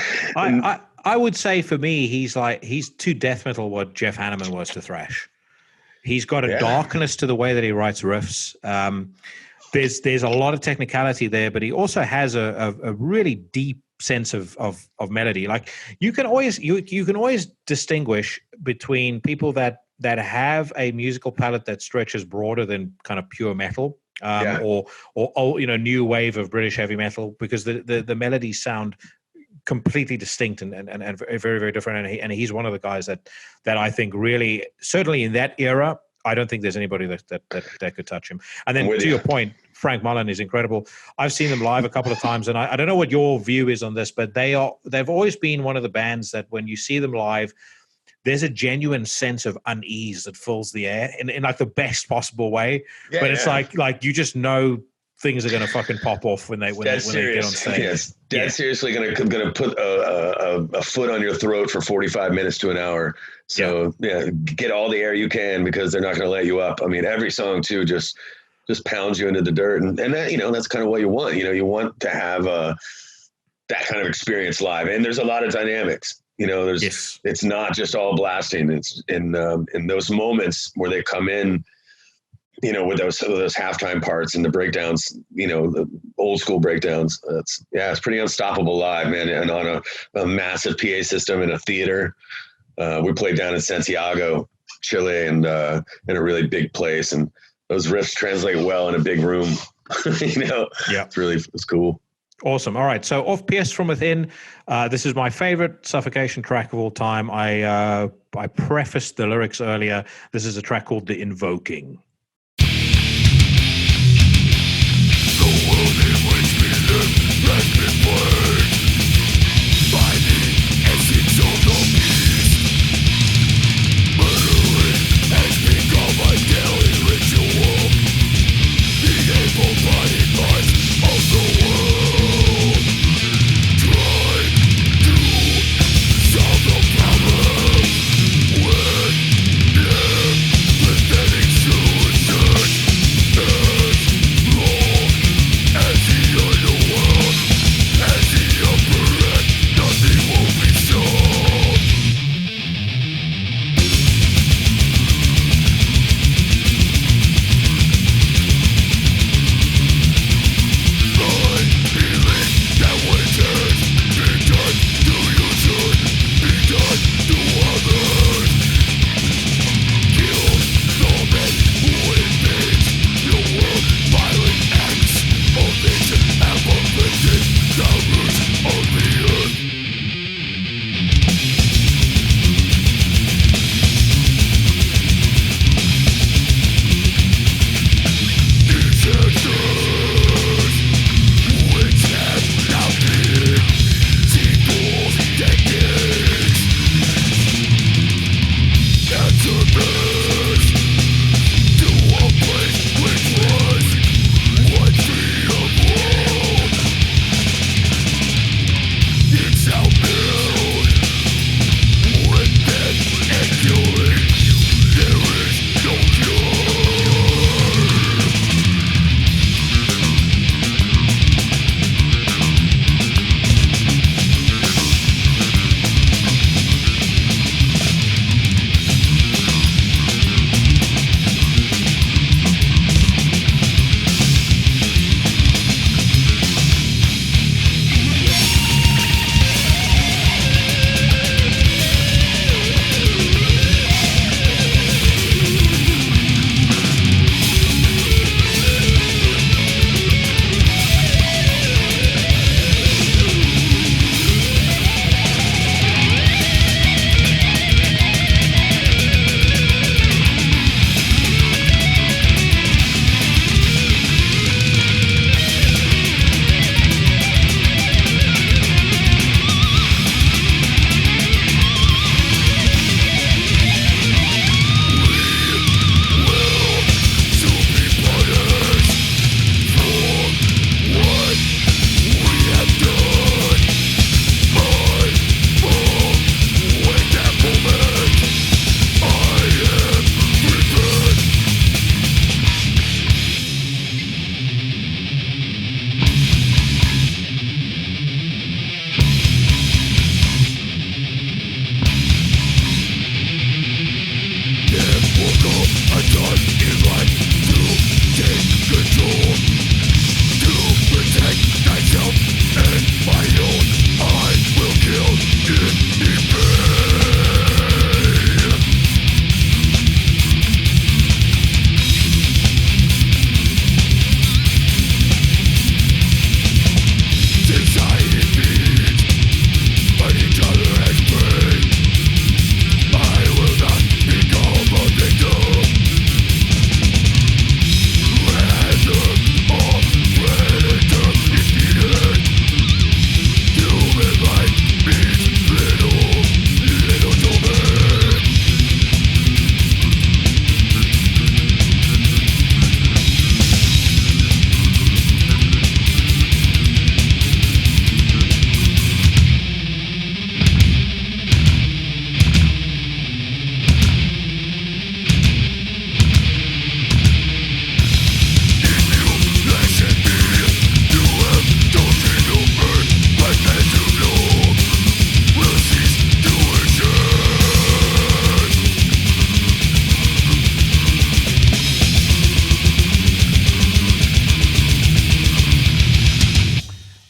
I would say for me, he's to death metal what Jeff Hanneman was to thrash. He's got a darkness to the way that he writes riffs. There's a lot of technicality there, but he also has a really deep sense of melody. Like you can always distinguish between people that have a musical palette that stretches broader than kind of pure metal, or new wave of British heavy metal, because the melodies sound completely distinct and very, very different. And he's one of the guys that I think really, certainly in that era, I don't think there's anybody that could touch him. And then to your point, Frank Mullen is incredible. I've seen them live a couple of times, and I don't know what your view is on this, but they've always been one of the bands that when you see them live, there's a genuine sense of unease that fills the air in like the best possible way. Yeah, but it's like you just know things are going to fucking pop off when they get on stage. Yes, seriously going to put a foot on your throat for 45 minutes to an hour. So get all the air you can, because they're not going to let you up. I mean, every song too just pounds you into the dirt, and that, that's kind of what you want. You want to have that kind of experience live, and there's a lot of dynamics. It's not just all blasting. It's in those moments where they come in, with those halftime parts and the breakdowns, the old school breakdowns. It's pretty unstoppable live, man. And on a massive PA system in a theater. We played down in Santiago, Chile, and in a really big place. And those riffs translate well in a big room. It's cool. Awesome. All right. So off Pierced from Within, this is my favorite Suffocation track of all time. I prefaced the lyrics earlier. This is a track called The Invoking.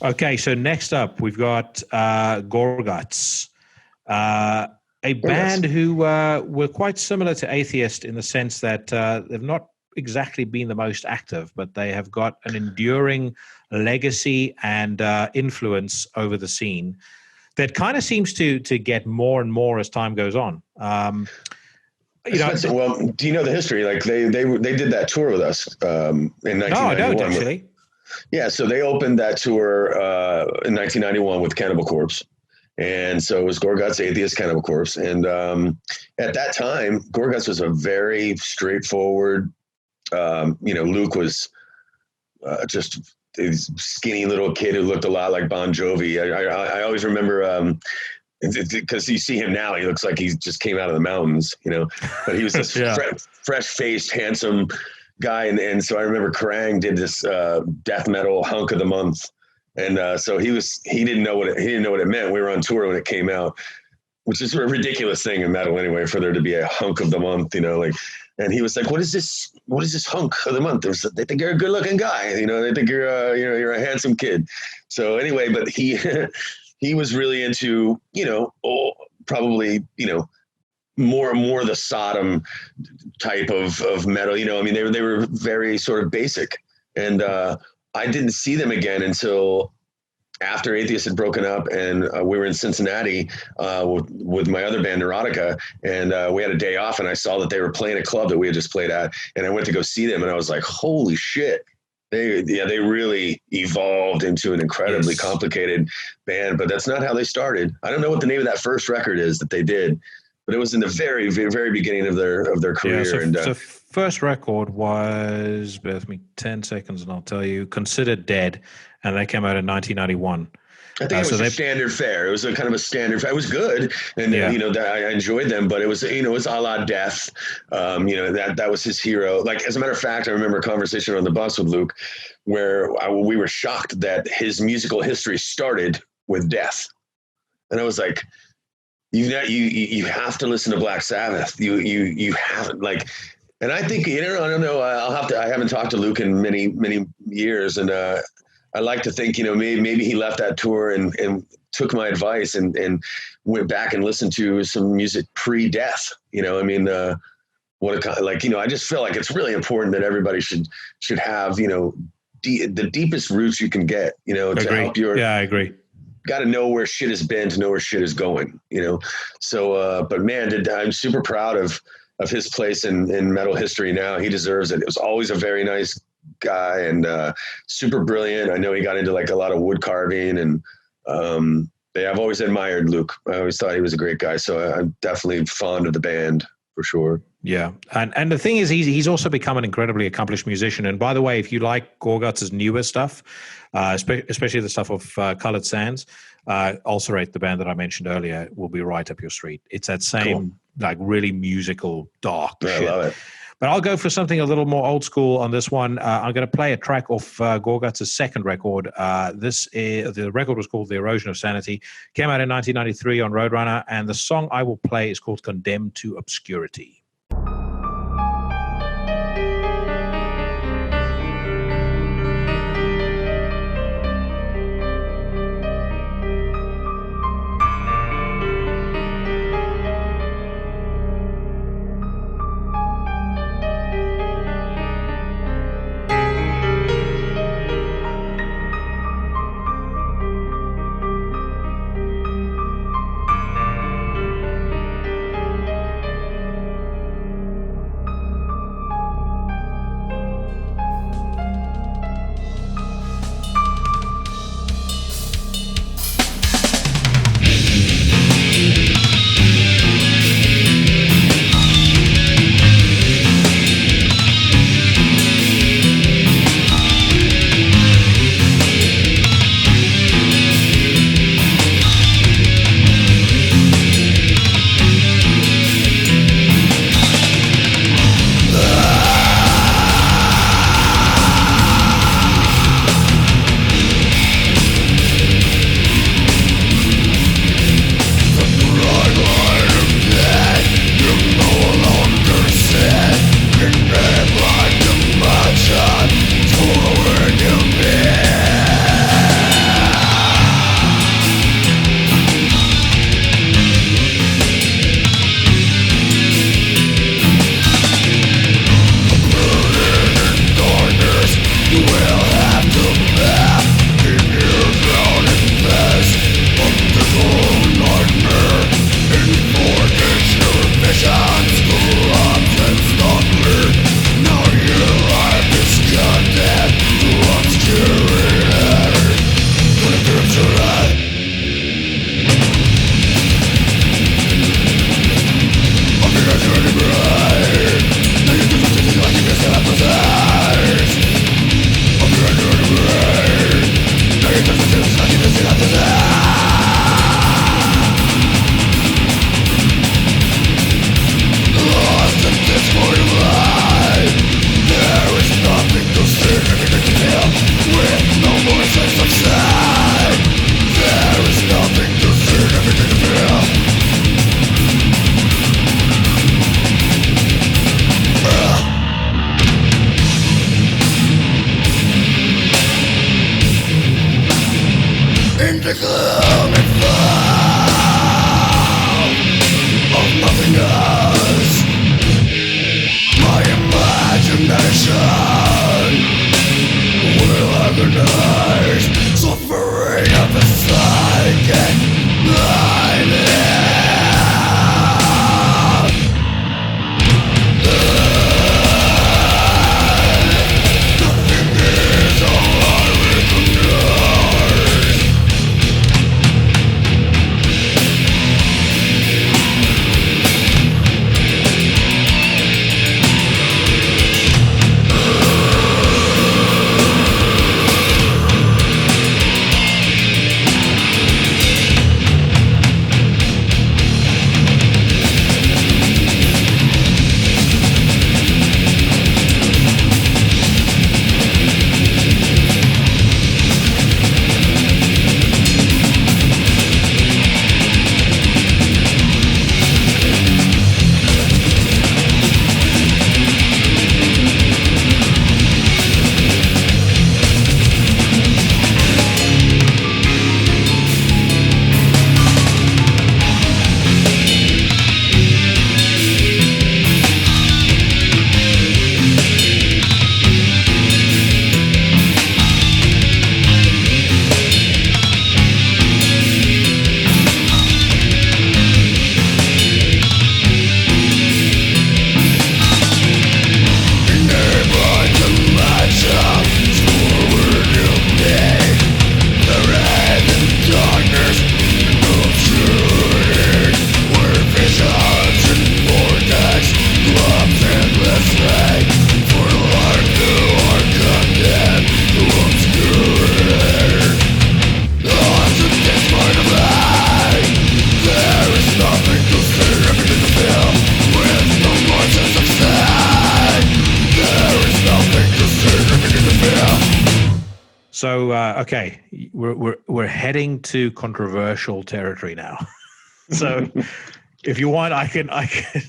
Okay, so next up we've got Gorguts, a band who were quite similar to Atheist in the sense that they've not exactly been the most active, but they have got an enduring legacy and influence over the scene that kind of seems to get more and more as time goes on. Well, do you know the history? Like they did that tour with us in 1991. No, I don't actually. Yeah, so they opened that tour in 1991 with Cannibal Corpse. And so it was Gorguts, Atheist, Cannibal Corpse. And at that time, Gorguts was a very straightforward, Luke was just a skinny little kid who looked a lot like Bon Jovi. I always remember, because you see him now, he looks like he just came out of the mountains, but he was this fresh-faced, handsome guy. And so I remember Kerrang did this death metal hunk of the month. And so he didn't know what it meant. We were on tour when it came out, which is a ridiculous thing in metal anyway, for there to be a hunk of the month, and he was like, what is this hunk of the month? They think you're a good looking guy. They think you're a handsome kid. So anyway, but he was really into, probably, more the Sodom type of metal, they were very sort of basic. And I didn't see them again until after Atheist had broken up, and we were in Cincinnati with my other band, Neurotica, and we had a day off, and I saw that they were playing a club that we had just played at, and I went to go see them, and I was like, holy shit. They really evolved into an incredibly complicated band, but that's not how they started. I don't know what the name of that first record is that they did, but it was in the very, very, very beginning of their career. Yeah, so first record was, bear with me 10 seconds and I'll tell you, Considered Dead, and they came out in 1991. I think it was a standard fare. It was a kind of a standard fare. It was good, and I enjoyed them, but it was it was a la Death. That was his hero. Like, as a matter of fact, I remember a conversation on the bus with Luke where we were shocked that his musical history started with Death, and I was like, you have to listen to Black Sabbath. You have like. And I think, I don't know, I haven't talked to Luke in many, many years. And I like to think, maybe he left that tour and took my advice and went back and listened to some music pre-Death. I just feel like it's really important that everybody should have, the deepest roots you can get, to help your. Yeah, I agree. Got to know where shit has been to know where shit is going, So, but man, I'm super proud of his place in metal history now. He deserves it. It was always a very nice guy and super brilliant. I know he got into like a lot of wood carving, and I've always admired Luke. I always thought he was a great guy. So I'm definitely fond of the band for sure. Yeah. And the thing is, he's also become an incredibly accomplished musician. And by the way, if you like Gorguts' newer stuff, especially the stuff of Colored Sands, Ulcerate, the band that I mentioned earlier, will be right up your street. It's that same like really musical, dark shit. I love it. But I'll go for something a little more old school on this one. I'm going to play a track off Gorguts' second record. The record was called The Erosion of Sanity. Came out in 1993 on Roadrunner, and the song I will play is called Condemned to Obscurity. the gloom and fall of nothingness. My imagination will agonize, suffering of the psychic nightmare. So okay, we're heading to controversial territory now. So if you want, I can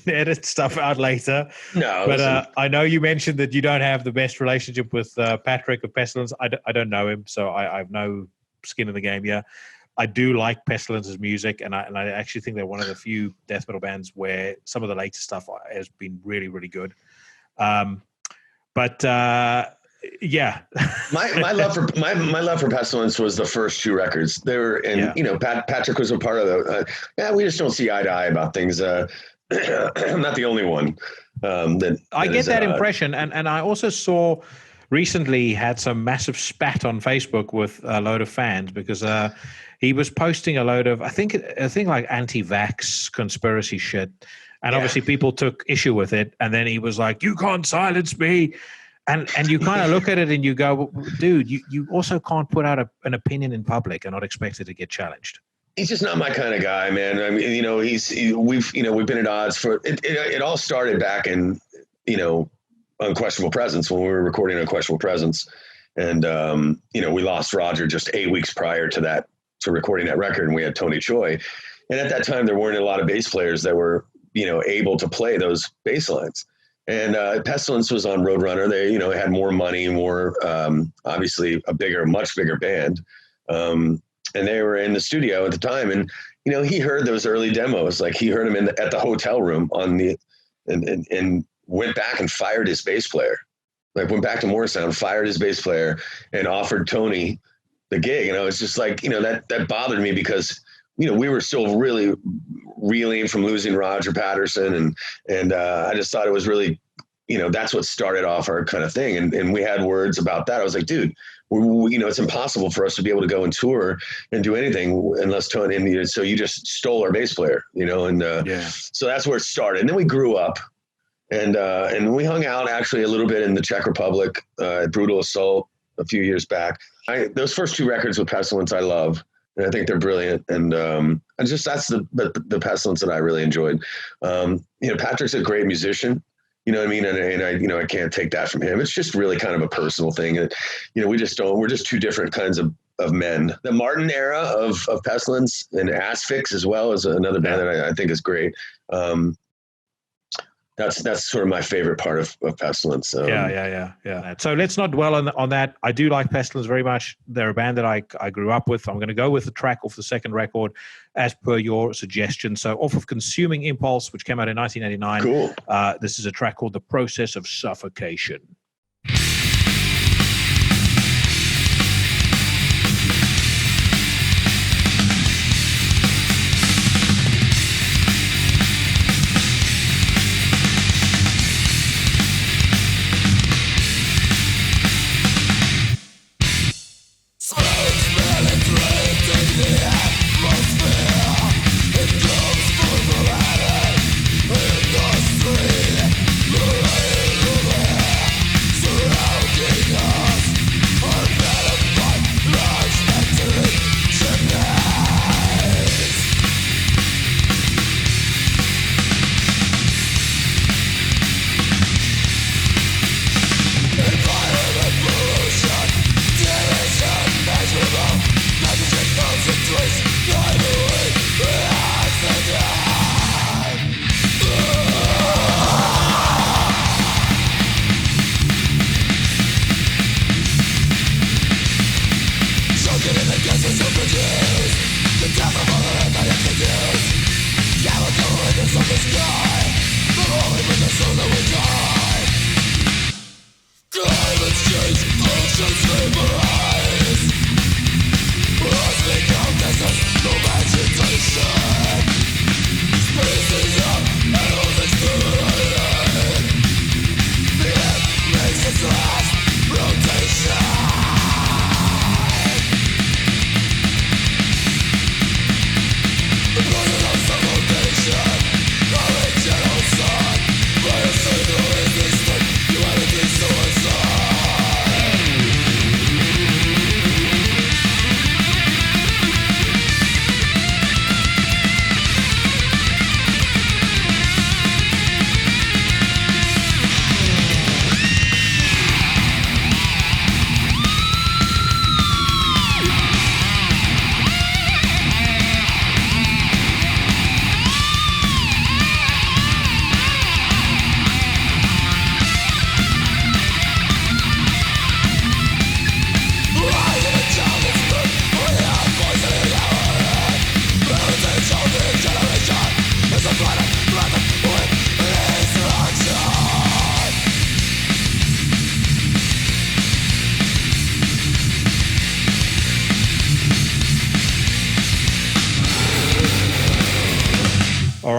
edit stuff out later. No, but I know you mentioned that you don't have the best relationship with Patrick of Pestilence. I don't know him, so I have no skin in the game here. I do like Pestilence's music, and I actually think they're one of the few death metal bands where some of the later stuff has been really, really good. Yeah. my love for Pestilence was the first two records. They were, and Patrick was a part of the. We just don't see eye to eye about things. I'm not the only one. I get that impression, and I also saw recently had some massive spat on Facebook with a load of fans because he was posting a load of I think like anti-vax conspiracy shit, and obviously people took issue with it, and then he was like, "You can't silence me." And you kind of look at it and you go, well, dude, you also can't put out an opinion in public and not expect it to get challenged. He's just not my kind of guy, man. I mean, we've been at odds for it. It all started back in, Unquestionable Presence, when we were recording Unquestionable Presence. And, we lost Roger just 8 weeks prior to that, to recording that record. And we had Tony Choi. And at that time, there weren't a lot of bass players that were, able to play those bass lines. And Pestilence was on Roadrunner. They, had more money, more obviously much bigger band. And they were in the studio at the time. And, he heard those early demos. Like he heard them at the hotel room and went back and fired his bass player. Like went back to Morrisound, fired his bass player and offered Tony the gig. And I was just like, that bothered me because, we were still really reeling from losing Roger Patterson. And I just thought it was really, that's what started off our kind of thing. And we had words about that. I was like, dude, it's impossible for us to be able to go and tour and do anything unless Tony, and so you just stole our bass player, so that's where it started. And then we grew up and we hung out actually a little bit in the Czech Republic, at Brutal Assault a few years back. Those first two records with Pestilence, I love. And I think they're brilliant. And that's the Pestilence that I really enjoyed. Patrick's a great musician, you know what I mean? And I can't take that from him. It's just really kind of a personal thing. And, we're just two different kinds of men. The Martin era of Pestilence and Asphyx as well is another band that I think is great. that's sort of my favorite part of Pestilence. Yeah. So let's not dwell on that. I do like Pestilence very much. They're a band that I grew up with. I'm going to go with the track off the second record as per your suggestion. So off of Consuming Impulse, which came out in 1989. Cool. This is a track called The Process of Suffocation.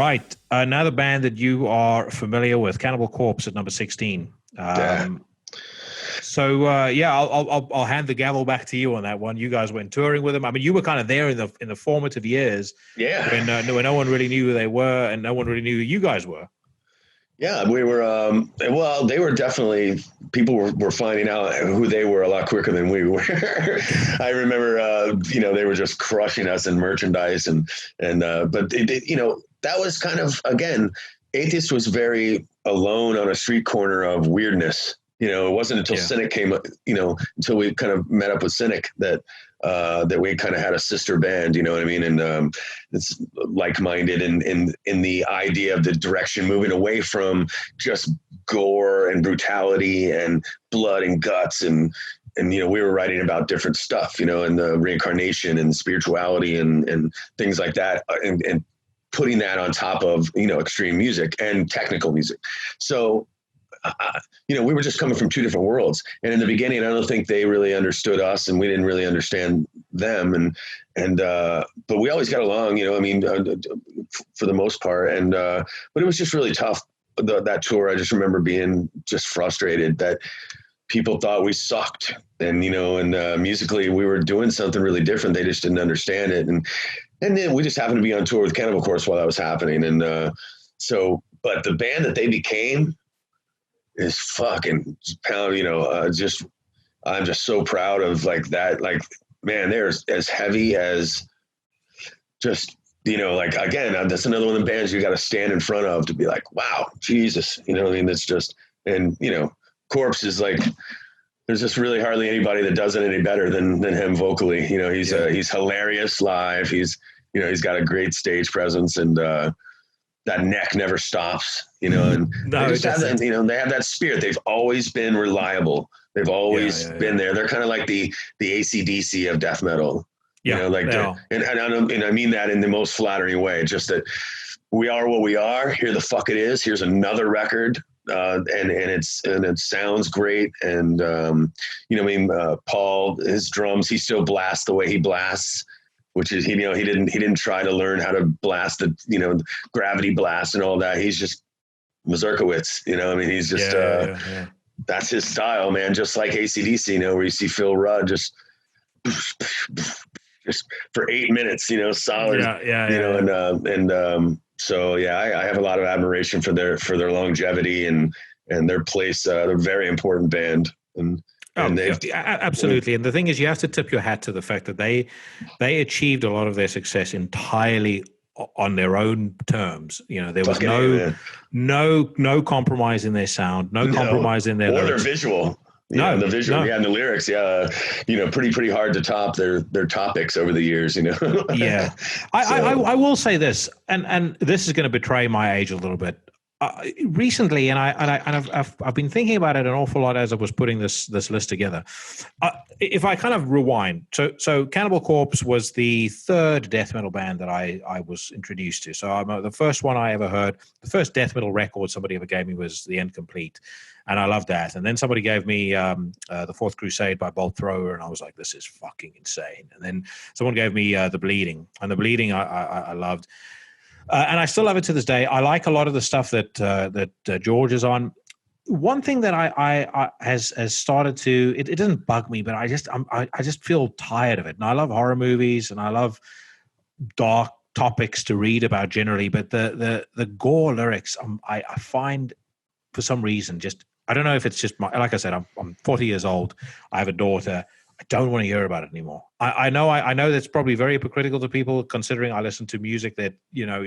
right. Another band that you are familiar with, Cannibal Corpse at number 16. So I'll hand the gavel back to you on that one. You guys went touring with them. I mean, you were kind of there in the formative years. Yeah. When no one really knew who they were, and no one really knew who you guys were. Yeah, we were. Well, they were definitely. People were finding out who they were a lot quicker than we were. I remember, they were just crushing us in merchandise, but that was kind of, again, Atheist was very alone on a street corner of weirdness. It wasn't until Cynic came, until we kind of met up with Cynic that we kind of had a sister band, you know what I mean? And it's like-minded in the idea of the direction, moving away from just gore and brutality and blood and guts. And we were writing about different stuff, and the reincarnation and spirituality and things like that. And putting that on top of, extreme music and technical music. So, we were just coming from two different worlds. And in the beginning, I don't think they really understood us, and we didn't really understand them. But we always got along, for the most part. But it was just really tough. That tour, I just remember being just frustrated that people thought we sucked. And musically we were doing something really different. They just didn't understand it. And then we just happened to be on tour with Cannibal Corpse while that was happening. But the band that they became is fucking I'm just so proud of that. Like, man, they're as heavy as just, again, that's another one of the bands you got to stand in front of to be like, wow, Jesus, it's just, and, Corpse is like, there's just really hardly anybody that does it any better than him vocally. He's hilarious live. He's got a great stage presence, and that neck never stops. you know, and No, they just have that, you know, they have that spirit. They've always been reliable. They've always been there. They're kind of like the AC/DC of death metal. You know, like, and I mean that in the most flattering way. Just that we are what we are. Here the fuck it is. Here's another record, and it sounds great. And you know, I mean, Paul, his drums, he still blasts the way he blasts, which is, you know, he didn't try to learn how to blast the, you know, gravity blast and all that. He's just Mazurkowitz. You know, I mean, he's just that's his style, man. Just like AC/DC, you know, where you see Phil Rudd just for 8 minutes, you know, solid, you know, so I have a lot of admiration for their longevity and their place. They're a very important band, and absolutely. And the thing is, you have to tip your hat to the fact that they achieved a lot of their success entirely on their own terms. You know, there was no compromise in their sound, no compromise in their lyrics. Their visual. And the visual, and the lyrics, you know, pretty hard to top their topics over the years, you know. I will say this, and this is going to betray my age a little bit. Recently, and I've been thinking about it an awful lot as I was putting this list together. If I kind of rewind, so Cannibal Corpse was the third death metal band that I was introduced to. So the first one I ever heard, the first death metal record somebody ever gave me was The End Complete. And I loved that. And then somebody gave me The Fourth Crusade by Bolt Thrower, and I was like, this is fucking insane. And then someone gave me The Bleeding, and The Bleeding I loved. And I still love it to this day. I like a lot of the stuff that George is on. One thing that I has started to, it doesn't bug me, but I just feel tired of it. And I love horror movies, and I love dark topics to read about generally, but the gore lyrics, I find for some reason just, I don't know if it's just like I said, I'm 40 years old. I have a daughter. I don't want to hear about it anymore. I know that's probably very hypocritical to people, considering I listen to music that, you know,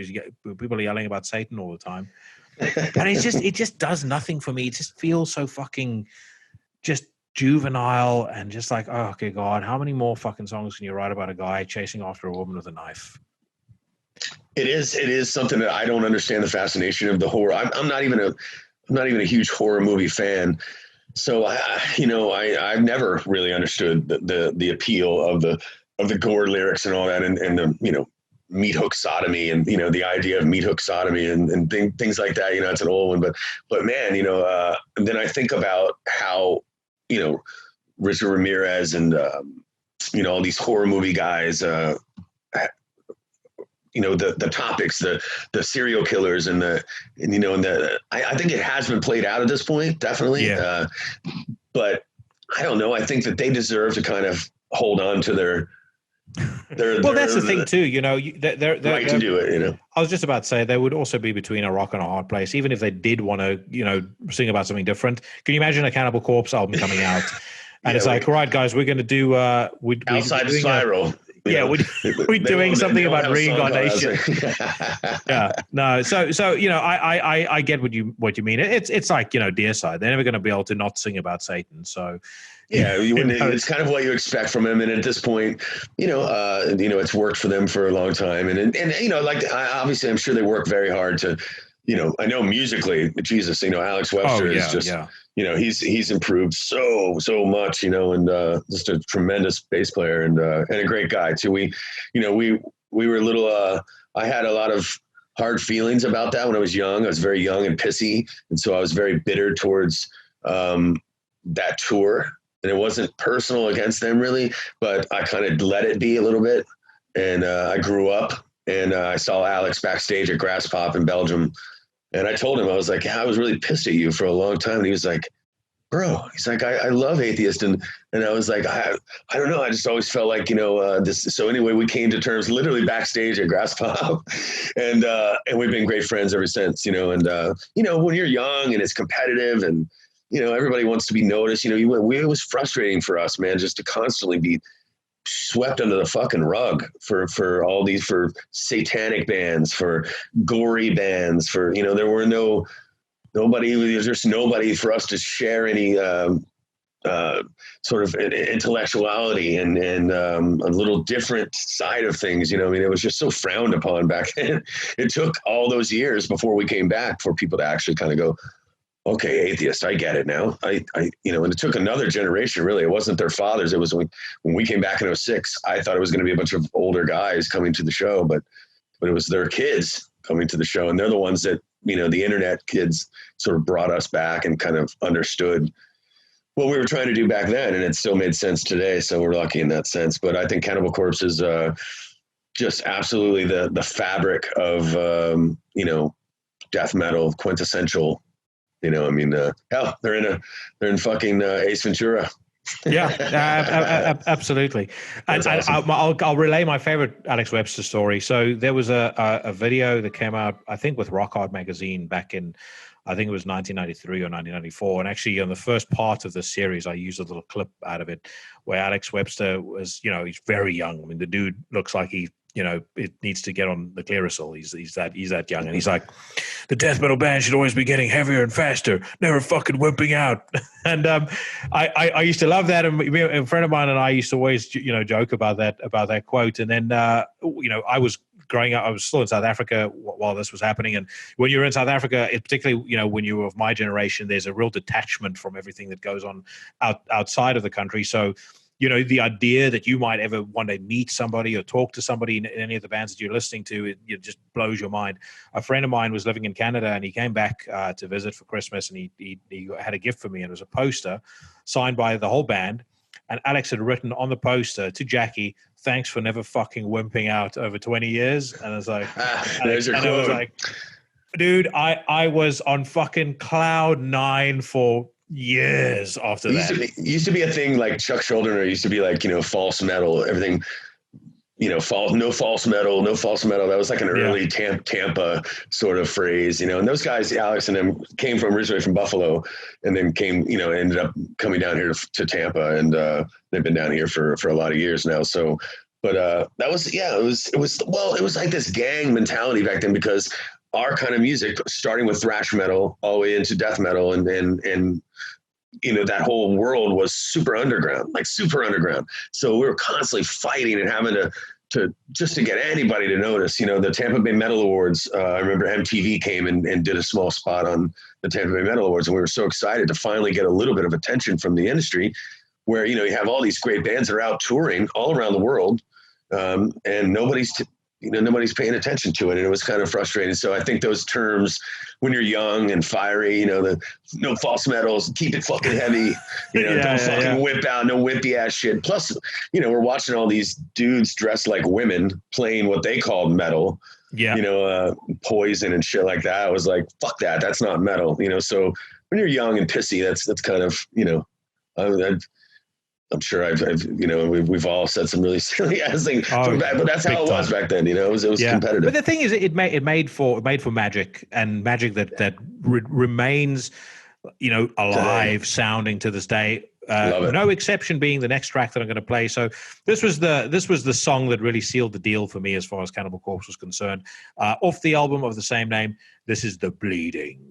people are yelling about Satan all the time. But it just does nothing for me. It just feels so fucking just juvenile and just like, oh, okay, God, how many more fucking songs can you write about a guy chasing after a woman with a knife? It is something that I don't understand, the fascination of the horror. I'm not even a huge horror movie fan. So I've never really understood the appeal of the gore lyrics and all that, and the, you know, meat hook sodomy, and, you know, the idea of meat hook sodomy and things like that. You know, it's an old one, but man, you know, and then I think about how, you know, Richard Ramirez and you know, all these horror movie guys, you know, the topics, the serial killers, and I think it has been played out at this point, definitely. Yeah. But I don't know. I think that they deserve to kind of hold on to their well, that's the thing too. You know, they're right to do it. You know, I was just about to say they would also be between a rock and a hard place, even if they did want to, you know, sing about something different. Can you imagine a Cannibal Corpse album coming out? And it's like, all right, guys, we're going to do Outside the Spiral. We're doing something about reincarnation. Yeah, no. So you know, I get what you mean. It's like, you know, Deicide. They're never going to be able to not sing about Satan. So yeah, it's kind of what you expect from him. And at this point, you know, it's worked for them for a long time. And you know, like, obviously, I'm sure they work very hard to, you know, I know musically, Jesus, you know, Alex Webster is just. Yeah. You know, he's improved so much, you know, and just a tremendous bass player and a great guy too. We were a little. I had a lot of hard feelings about that when I was young. I was very young and pissy, and so I was very bitter towards that tour. And it wasn't personal against them really, but I kind of let it be a little bit. And I grew up, and I saw Alex backstage at Grass Pop in Belgium. And I told him, I was like, yeah, I was really pissed at you for a long time. And he was like, bro, he's like, I love Atheist. And I was like, I don't know. I just always felt like, you know, this. So anyway, we came to terms literally backstage at Grass Pop, and we've been great friends ever since, you know. And, you know, when you're young and it's competitive and, you know, everybody wants to be noticed, you know, it was frustrating for us, man, just to constantly be swept under the fucking rug for all these, for satanic bands, for gory bands, for, you know, there was just nobody for us to share any sort of intellectuality and a little different side of things. I mean, it was just so frowned upon back then. It took all those years before we came back for people to actually kind of go, okay, atheist, I get it now. And it took another generation, really. It wasn't their fathers. It was when we came back in 2006, I thought it was going to be a bunch of older guys coming to the show, but it was their kids coming to the show. And they're the ones that, the internet kids sort of brought us back and kind of understood what we were trying to do back then. And it still made sense today. So we're lucky in that sense. But I think Cannibal Corpse is just absolutely the fabric of, death metal, quintessential. Hell, they're in fucking Ace Ventura. Yeah, absolutely. And awesome. I'll relay my favorite Alex Webster story. So there was a video that came out, I think, with Rock Hard magazine back in, I think it was 1993 or 1994. And actually, on the first part of the series, I used a little clip out of it where Alex Webster was, he's very young. I mean, the dude looks like it needs to get on the Clearasil. He's that young, and he's like, the death metal band should always be getting heavier and faster, never fucking wimping out. And I used to love that, and a friend of mine and I used to always joke about that quote. And then I was growing up, I was still in South Africa while this was happening, and when you're in South Africa, particularly when you were of my generation, there's a real detachment from everything that goes on outside of the country. So the idea that you might ever one day meet somebody or talk to somebody in any of the bands that you're listening to, it just blows your mind. A friend of mine was living in Canada, and he came back to visit for Christmas, and he had a gift for me, and it was a poster signed by the whole band. And Alex had written on the poster to Jackie, "Thanks for never fucking wimping out over 20 years." And I was like, there's your quote. I was like, dude, I was on fucking cloud 9 for years after that. It used to be a thing like Chuck Schuldiner used to be like, false metal, everything, no false metal. That was like an early Tampa sort of phrase, and those guys, Alex and them, came originally from Buffalo, and then ended up coming down here to Tampa, and they've been down here for a lot of years now. So, but that was, it was like this gang mentality back then, because our kind of music, starting with thrash metal all the way into death metal, and that whole world was super underground. So we were constantly fighting and having to just to get anybody to notice. The Tampa Bay Metal Awards, I remember MTV came and did a small spot on the Tampa Bay Metal Awards, and we were so excited to finally get a little bit of attention from the industry, where you have all these great bands that are out touring all around the world, and nobody's paying attention to it. And it was kind of frustrating. So I think those terms, when you're young and fiery, the no false metals, keep it fucking heavy, whip out, no wimpy ass shit. Plus, we're watching all these dudes dressed like women playing what they called metal, Poison and shit like that. I was like, fuck that. That's not metal, So when you're young and pissy, that's kind of, I'm sure we've all said some really silly ass things, but that's how it was back then. It was competitive. But the thing is, it made for magic, and magic that remains, alive, sounding to this day. No exception being the next track that I'm going to play. So this was the song that really sealed the deal for me as far as Cannibal Corpse was concerned. Off the album of the same name, this is The Bleeding.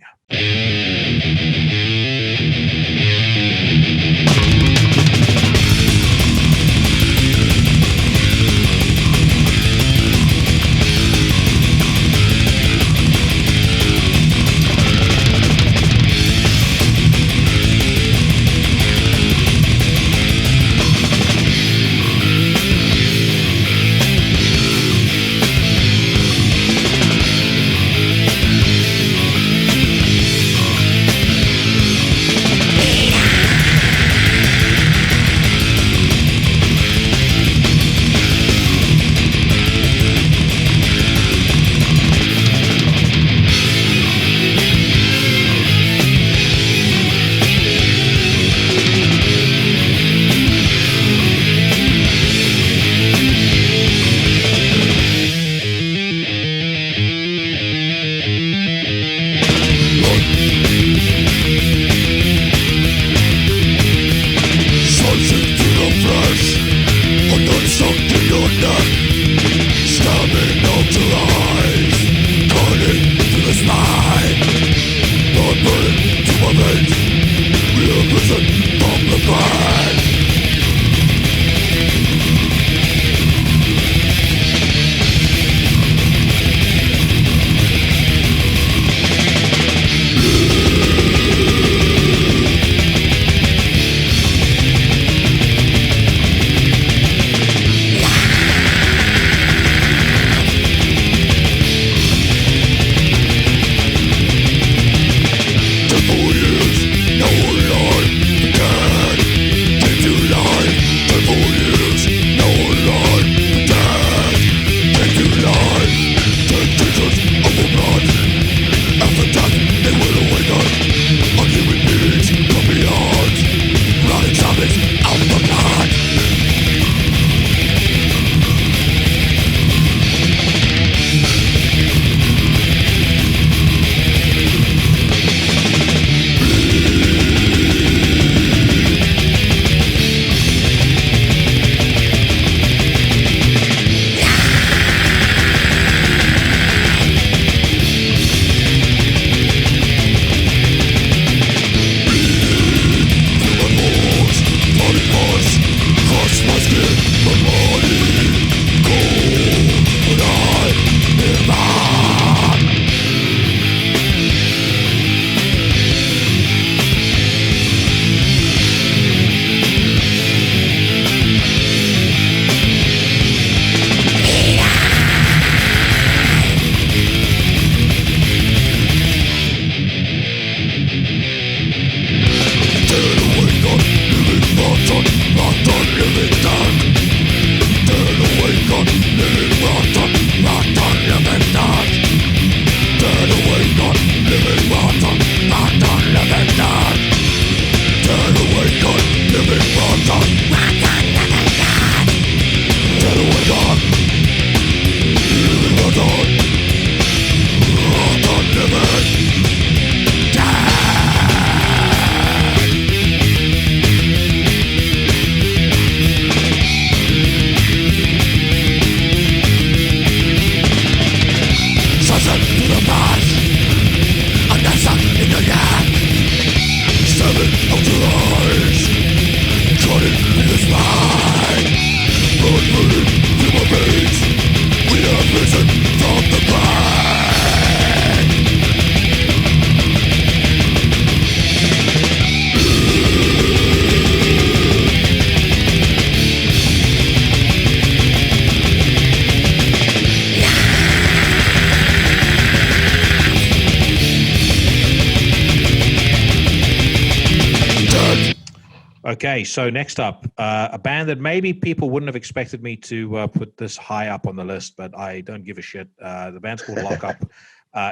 Okay, so next up, a band that maybe people wouldn't have expected me to put this high up on the list, but I don't give a shit. The band's called Lock Up.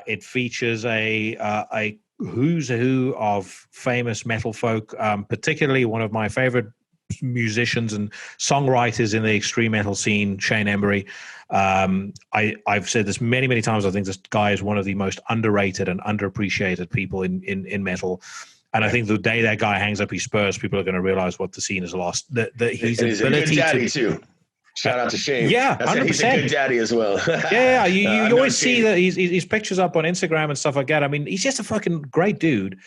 It features a who's who of famous metal folk, particularly one of my favorite musicians and songwriters in the extreme metal scene, Shane Embury. I've said this many, many times. I think this guy is one of the most underrated and underappreciated people in metal. And I think the day that guy hangs up his spurs, people are going to realize what the scene has lost. His he's ability a good daddy too. Shout out to Shane. Yeah, 100%. He's a good daddy as well. Yeah, you always see that his pictures up on Instagram and stuff like that. I mean, he's just a fucking great dude.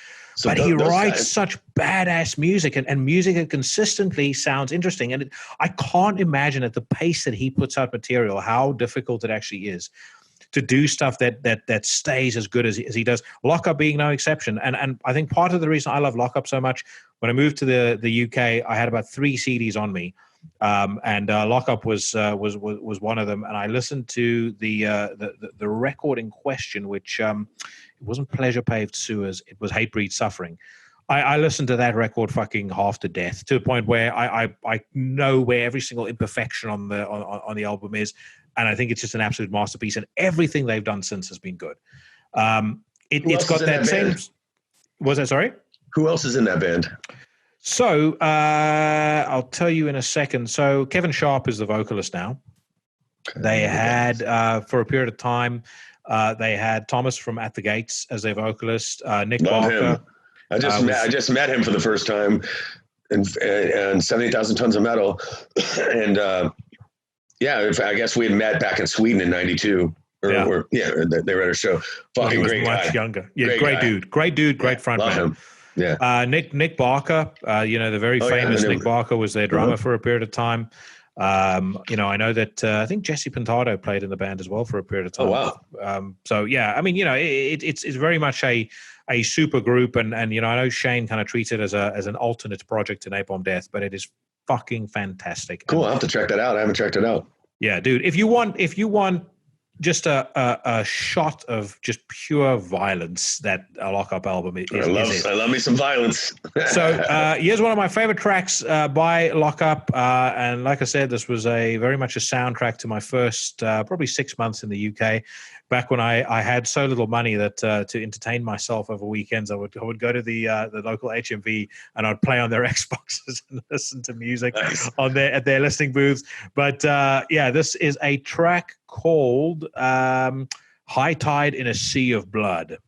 But he writes such badass music and music that consistently sounds interesting. And I can't imagine at the pace that he puts out material, how difficult it actually is to do stuff that stays as good as he does. Lock Up being no exception. And I think part of the reason I love Lock Up so much, when I moved to the UK, I had about 3 CDs on me. And Lock Up was one of them. And I listened to the record in question, which it wasn't Pleasure Paved Sewers, it was Hatebreed Suffering. I listened to that record fucking half to death, to the point where I know where every single imperfection on the album is. And I think it's just an absolute masterpiece. And everything they've done since has been good. It's got that same... Was that, sorry? Who else is in that band? So I'll tell you in a second. So Kevin Sharp is the vocalist now. Okay. They had, for a period of time, they had Thomas from At the Gates as their vocalist. Nick Barker. Him. I just met him for the first time in 70,000 Tons of Metal. And I guess we had met back in Sweden in 92. They were at a show. Fucking great guy. Much younger. Yeah, great dude. Great front man. Him. Yeah. Nick Barker, the very famous Nick Barker was their drummer for a period of time. I know that I think Jesse Pintado played in the band as well for a period of time. Oh, wow. It's very much a super group, and I know Shane kind of treats it as an alternate project to Napalm Death, but it is fucking fantastic. Cool. I'll have to check that out. I haven't checked it out. Yeah, dude. If you want just a shot of just pure violence, that Lock Up album is I love me some violence. So here's one of my favorite tracks by Lock Up. And like I said, this was very much a soundtrack to my first probably 6 months in the UK. Back when I had so little money that to entertain myself over weekends, I would go to the local HMV and I'd play on their Xboxes and listen to music at their listening booths. But this is a track called High Tide in a Sea of Blood.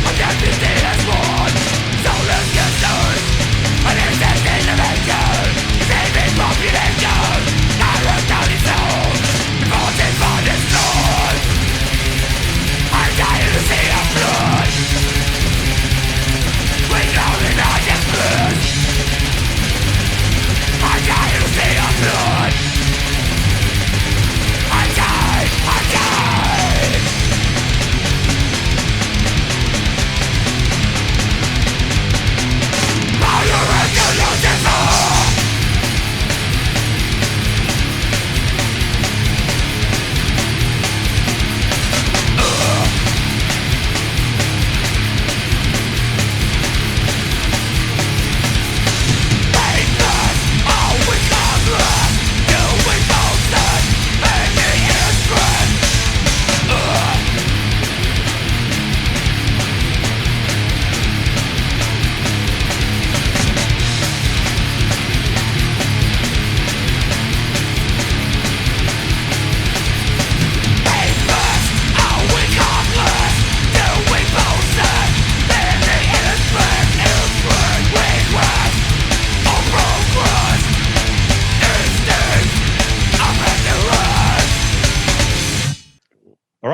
I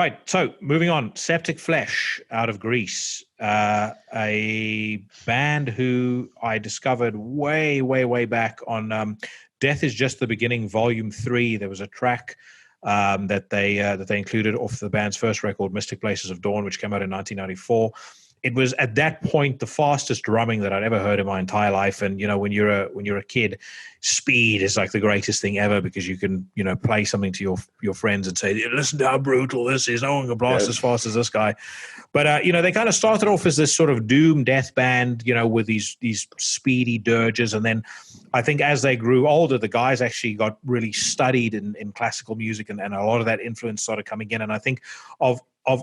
right, so moving on, Septicflesh out of Greece, a band who I discovered way back on Death Is Just the Beginning, Volume 3. There was a track that they included off the band's first record, Mystic Places of Dawn, which came out in 1994. It was at that point the fastest drumming that I'd ever heard in my entire life. And when you're a kid, speed is like the greatest thing ever, because you can play something to your friends and say, listen to how brutal this is. No one can blast as fast as this guy. But they kind of started off as this sort of doom death band, with these speedy dirges, and then I think as they grew older, the guys actually got really studied in classical music, and a lot of that influence started coming in. And I think of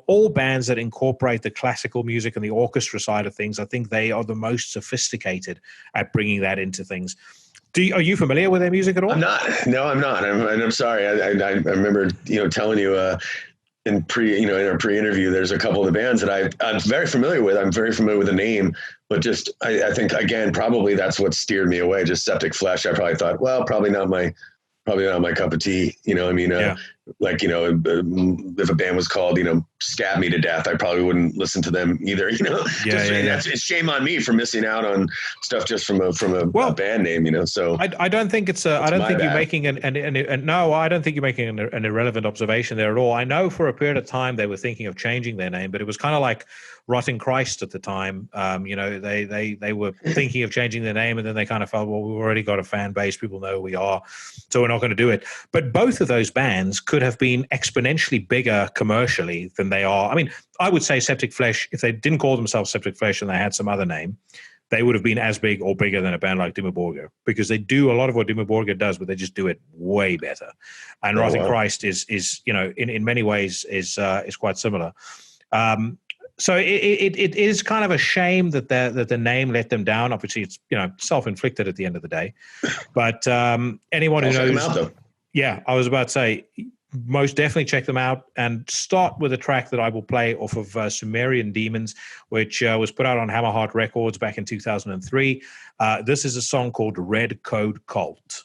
all bands that incorporate the classical music and the orchestra side of things, I think they are the most sophisticated at bringing that into things. Are you familiar with their music at all? I'm not. No, I'm not. I'm sorry. I remember telling you in our pre-interview, there's a couple of the bands that I'm very familiar with. I'm very familiar with the name, but just I think again probably that's what steered me away. Just Septicflesh. I probably thought, well, probably not my cup of tea. If a band was called, Scab Me to Death, I probably wouldn't listen to them either. It's shame on me for missing out on stuff just from a band name. So I don't think it's I don't think you're making I don't think you're making an irrelevant observation there at all. I know for a period of time they were thinking of changing their name, but it was kind of like Rotting Christ at the time. They were thinking of changing their name, and then they kind of felt, well, we've already got a fan base, people know who we are, so we're not going to do it. But both of those bands could have been exponentially bigger commercially than they are. I mean, I would say Septicflesh, if they didn't call themselves Septicflesh and they had some other name, they would have been as big or bigger than a band like Dimmu Borgir, because they do a lot of what Dimmu Borgir does, but they just do it way better. And Rotting Christ is in many ways is quite similar. So it is kind of a shame that the name let them down. Obviously, it's self-inflicted at the end of the day. But anyone who knows, check them out, though. I was about to say, most definitely check them out, and start with a track that I will play off of Sumerian Demons, which was put out on Hammerheart Records back in 2003. This is a song called Red Code Cult.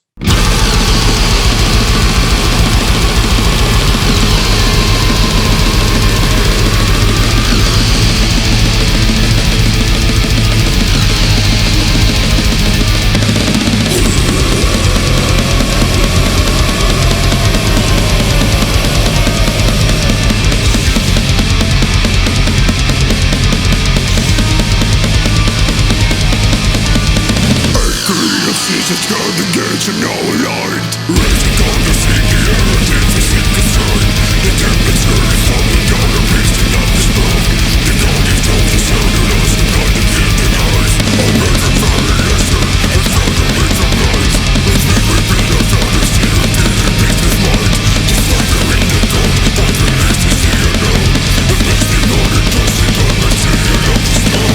It's got the gates and all aligned. Racing on the sea, the air and it's a secret sign. The temperature is falling down, the beasting of the smoke. The god is told to sound us, and not to get denied. I'll make a variation, and found a way from life. Let's make we be our founders here, and beat this mind. Just like they're in the dawn, but the least is the unknown. The best in order, tossing on the sea of the snow.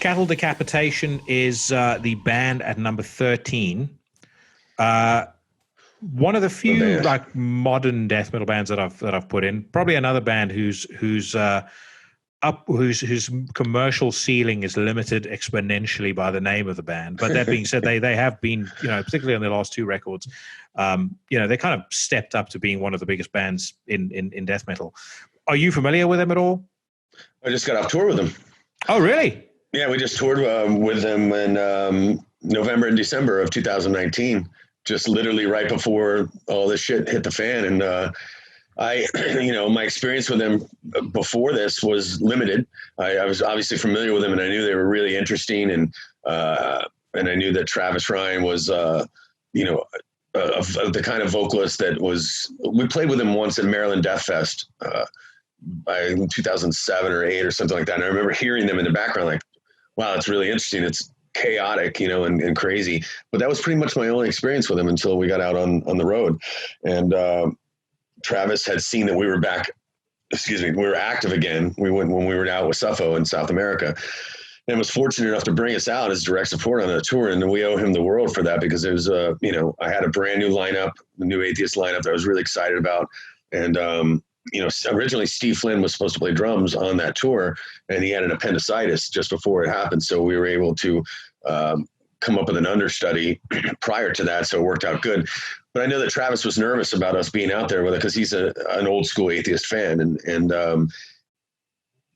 Cattle Decapitation is the band at number 13. One of the few like modern death metal bands that I've put in. Probably another band whose commercial ceiling is limited exponentially by the name of the band. But that being said, they have been, particularly on their last two records, they kind of stepped up to being one of the biggest bands in death metal. Are you familiar with them at all? I just got off tour with them. Oh, really? Yeah, we just toured with them in November and December of 2019, just literally right before all this shit hit the fan. And my experience with them before this was limited. I was obviously familiar with them, and I knew they were really interesting, and I knew that Travis Ryan was, the kind of vocalist that was. We played with him once at Maryland Death Fest in 2007 or 8 or something like that. And I remember hearing them in the background, like, wow, it's really interesting. It's chaotic, and crazy. But that was pretty much my only experience with them until we got out on the road. And Travis had seen that we were back. We were active again. We went when we were out with Suffo in South America, and was fortunate enough to bring us out as direct support on the tour. And we owe him the world for that, because it was, I had a brand new lineup, the new Atheist lineup that I was really excited about. And, originally Steve Flynn was supposed to play drums on that tour, and he had an appendicitis just before it happened. So we were able to come up with an understudy prior to that. So it worked out good. But I know that Travis was nervous about us being out there with it, because he's an old school Atheist fan. And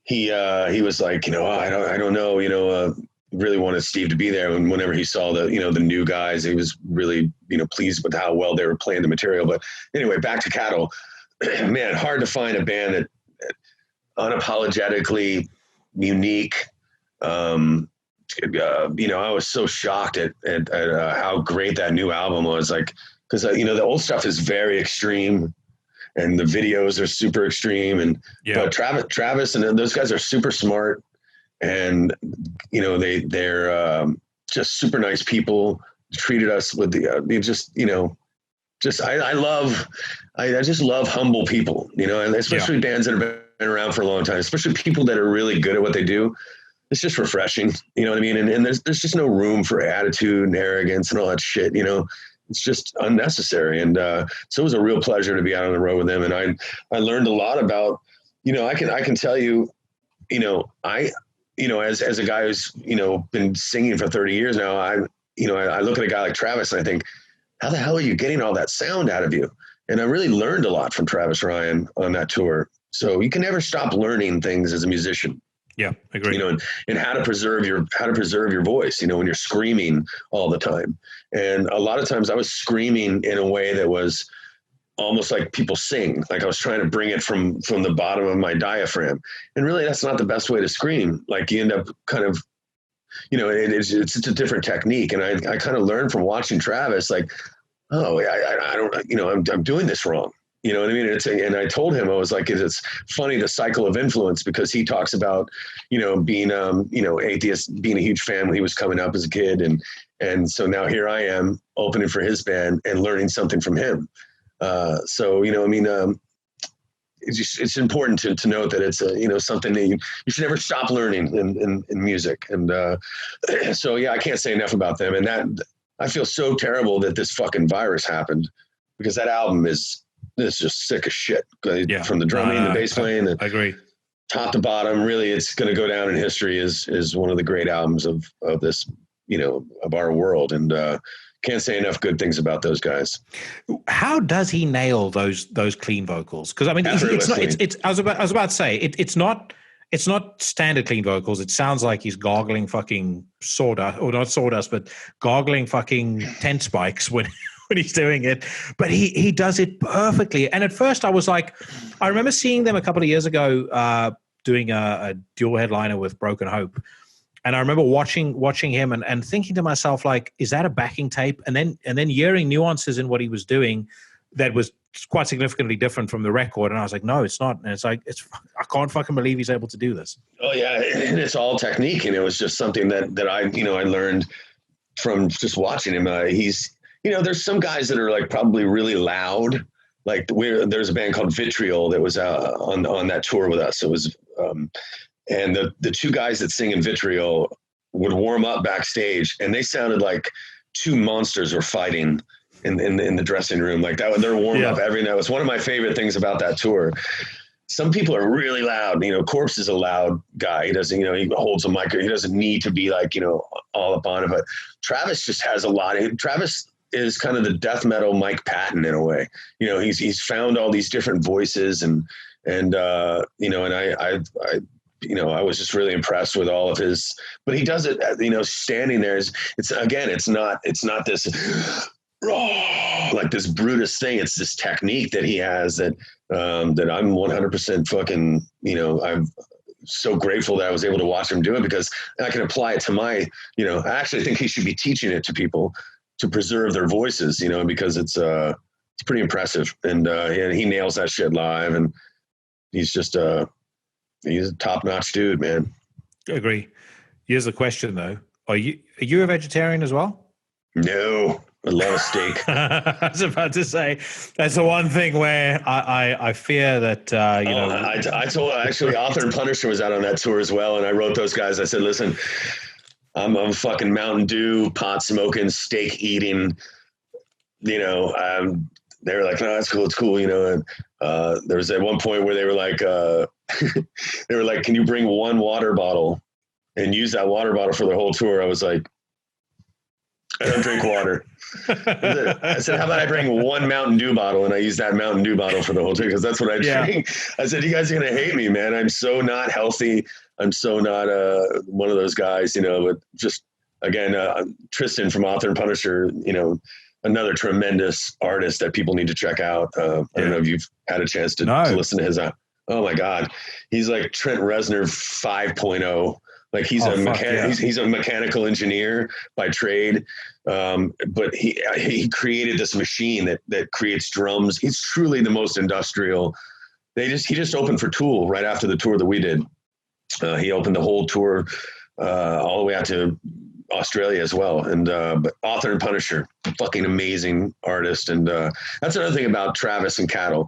he was like, I don't know, really wanted Steve to be there. And whenever he saw the new guys, he was really, pleased with how well they were playing the material. But anyway, back to Cattle. Man, hard to find a band that unapologetically unique. I was so shocked at how great that new album was. Like, because the old stuff is very extreme, and the videos are super extreme. And but Travis and those guys are super smart, and they're just super nice people. Treated us with I just love humble people, and especially bands that have been around for a long time, especially people that are really good at what they do. It's just refreshing, you know what I mean? And there's just no room for attitude and arrogance and all that shit, it's just unnecessary. And so it was a real pleasure to be out on the road with them. And I learned a lot about, I can tell you, as a guy who's, been singing for 30 years now, I look at a guy like Travis and I think, how the hell are you getting all that sound out of you? And I really learned a lot from Travis Ryan on that tour. So you can never stop learning things as a musician. Yeah, I agree. And how to preserve your voice, when you're screaming all the time. And a lot of times I was screaming in a way that was almost like people sing, like I was trying to bring it from the bottom of my diaphragm. And really that's not the best way to scream. Like you end up kind of, it's a different technique. And I kind of learned from watching Travis, like, oh, I don't, I'm doing this wrong. You know what I mean? And I told him, I was like, it's funny, the cycle of influence, because he talks about, being, atheist, being a huge fan when he was coming up as a kid. And so now here I am opening for his band and learning something from him. It's important to note that it's something that you should never stop learning in music. And so, yeah, I can't say enough about them. And that I feel so terrible that this fucking virus happened, because that album is just sick as shit. From the drumming, the bass playing, I agree. Top to bottom, really, it's going to go down in history as one of the great albums of this, of our world. And can't say enough good things about those guys. How does he nail those clean vocals? Because I mean, it's not. I was about to say it's not standard clean vocals. It sounds like he's gargling fucking sawdust, or not sawdust, but gargling fucking tent spikes when he's doing it. But he does it perfectly. And at first I was like, I remember seeing them a couple of years ago doing a dual headliner with Broken Hope. And I remember watching him and thinking to myself, like, is that a backing tape? And then hearing nuances in what he was doing that was quite significantly different from the record. And I was like, no, it's not. And it's like, I can't fucking believe he's able to do this. Oh yeah. And it's all technique. And it was just something that I learned from just watching him. He's, there's some guys that are like probably really loud. Like there's a band called Vitriol that was on that tour with us. It was, and the two guys that sing in Vitriol would warm up backstage, and they sounded like two monsters were fighting in the dressing room. Like that, they're warm up every night. It was one of my favorite things about that tour. Some people are really loud. Corpse is a loud guy. He doesn't, he holds a mic. He doesn't need to be like, all up on it. But Travis just has a lot. Travis is kind of the death metal Mike Patton in a way. He's found all these different voices and I was just really impressed with all of his, but he does it, standing there it's not this like this Brutus thing. It's this technique that he has that I'm 100% fucking, I'm so grateful that I was able to watch him do it, because I can apply it to my, I actually think he should be teaching it to people to preserve their voices, because it's pretty impressive. And he nails that shit live, and he's just he's a top-notch dude, man. I agree. Here's the question though. Are you a vegetarian as well? No. I love a steak. I was about to say, that's the one thing where I fear that, I told, actually, Author and Punisher was out on that tour as well. And I wrote those guys, I said, listen, I'm fucking Mountain Dew, pot smoking, steak eating, they were like, no, that's cool. It's cool. And there was at one point where they were like, can you bring one water bottle and use that water bottle for the whole tour? I was like, I don't drink water. I said, how about I bring one Mountain Dew bottle and I use that Mountain Dew bottle for the whole trip, because that's what I drink. I said, you guys are going to hate me, man. I'm so not healthy. I'm so not one of those guys, but just, again, Tristan from Author and Punisher, another tremendous artist that people need to check out. I don't know if you've had a chance to listen to his, oh my God. He's like Trent Reznor 5.0. Like he's he's a mechanical engineer by trade, but he created this machine that creates drums. He's truly the most industrial. He just opened for Tool right after the tour that we did. He opened the whole tour all the way out to Australia as well. And but Author and Punisher, fucking amazing artist. And that's another thing about Travis and Cattle,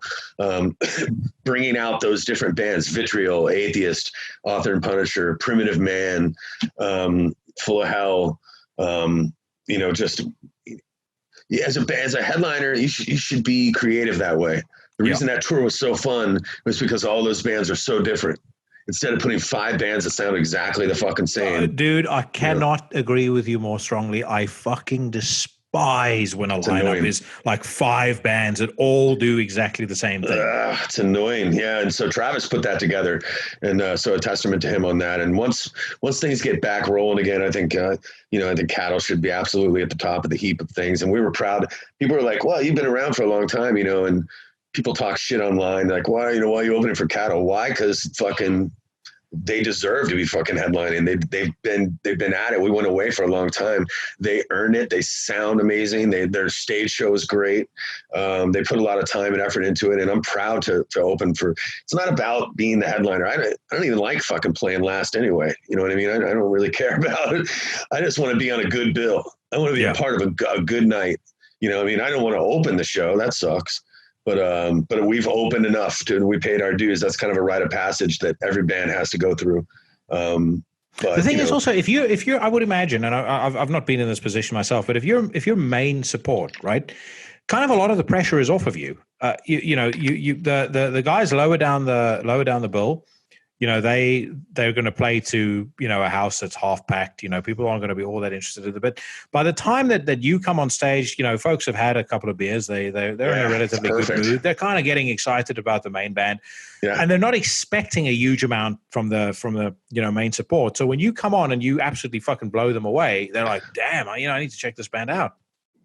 bringing out those different bands: Vitriol, Atheist, Author and Punisher, Primitive Man, Full of Hell. Just as a headliner, you should be creative that way. The reason that tour was so fun was because all those bands are so different. Instead of putting 5 bands that sound exactly the fucking same. Dude, I cannot agree with you more strongly. I fucking despise when a lineup is like 5 bands that all do exactly the same thing. It's annoying. Yeah. And so Travis put that together, and so a testament to him on that. And once things get back rolling again, I think, I think Cattle should be absolutely at the top of the heap of things. And we were proud. People were like, well, you've been around for a long time, and people talk shit online, like, why are you opening for Cattle? Why? Because fucking they deserve to be fucking headlining. They've been at it. We went away for a long time. They earn it. They sound amazing. Their stage show is great. They put a lot of time and effort into it, and I'm proud to open for. It's not about being the headliner. I don't even like fucking playing last anyway. You know what I mean? I don't really care about it. I just want to be on a good bill. I want to be a part of a good night. I don't want to open the show. That sucks. But we've opened enough we paid our dues. That's kind of a rite of passage that every band has to go through. But the thing is also, if you're, I would imagine, and I've not been in this position myself, but if you're main support, right, kind of a lot of the pressure is off of you. The guys lower down the bill, they're going to play to, a house that's half packed. People aren't going to be all that interested in it. But by the time that you come on stage, folks have had a couple of beers. They're in a relatively good mood. They're kind of getting excited about the main band, and they're not expecting a huge amount from the main support. So when you come on and you absolutely fucking blow them away, they're like, damn, I need to check this band out.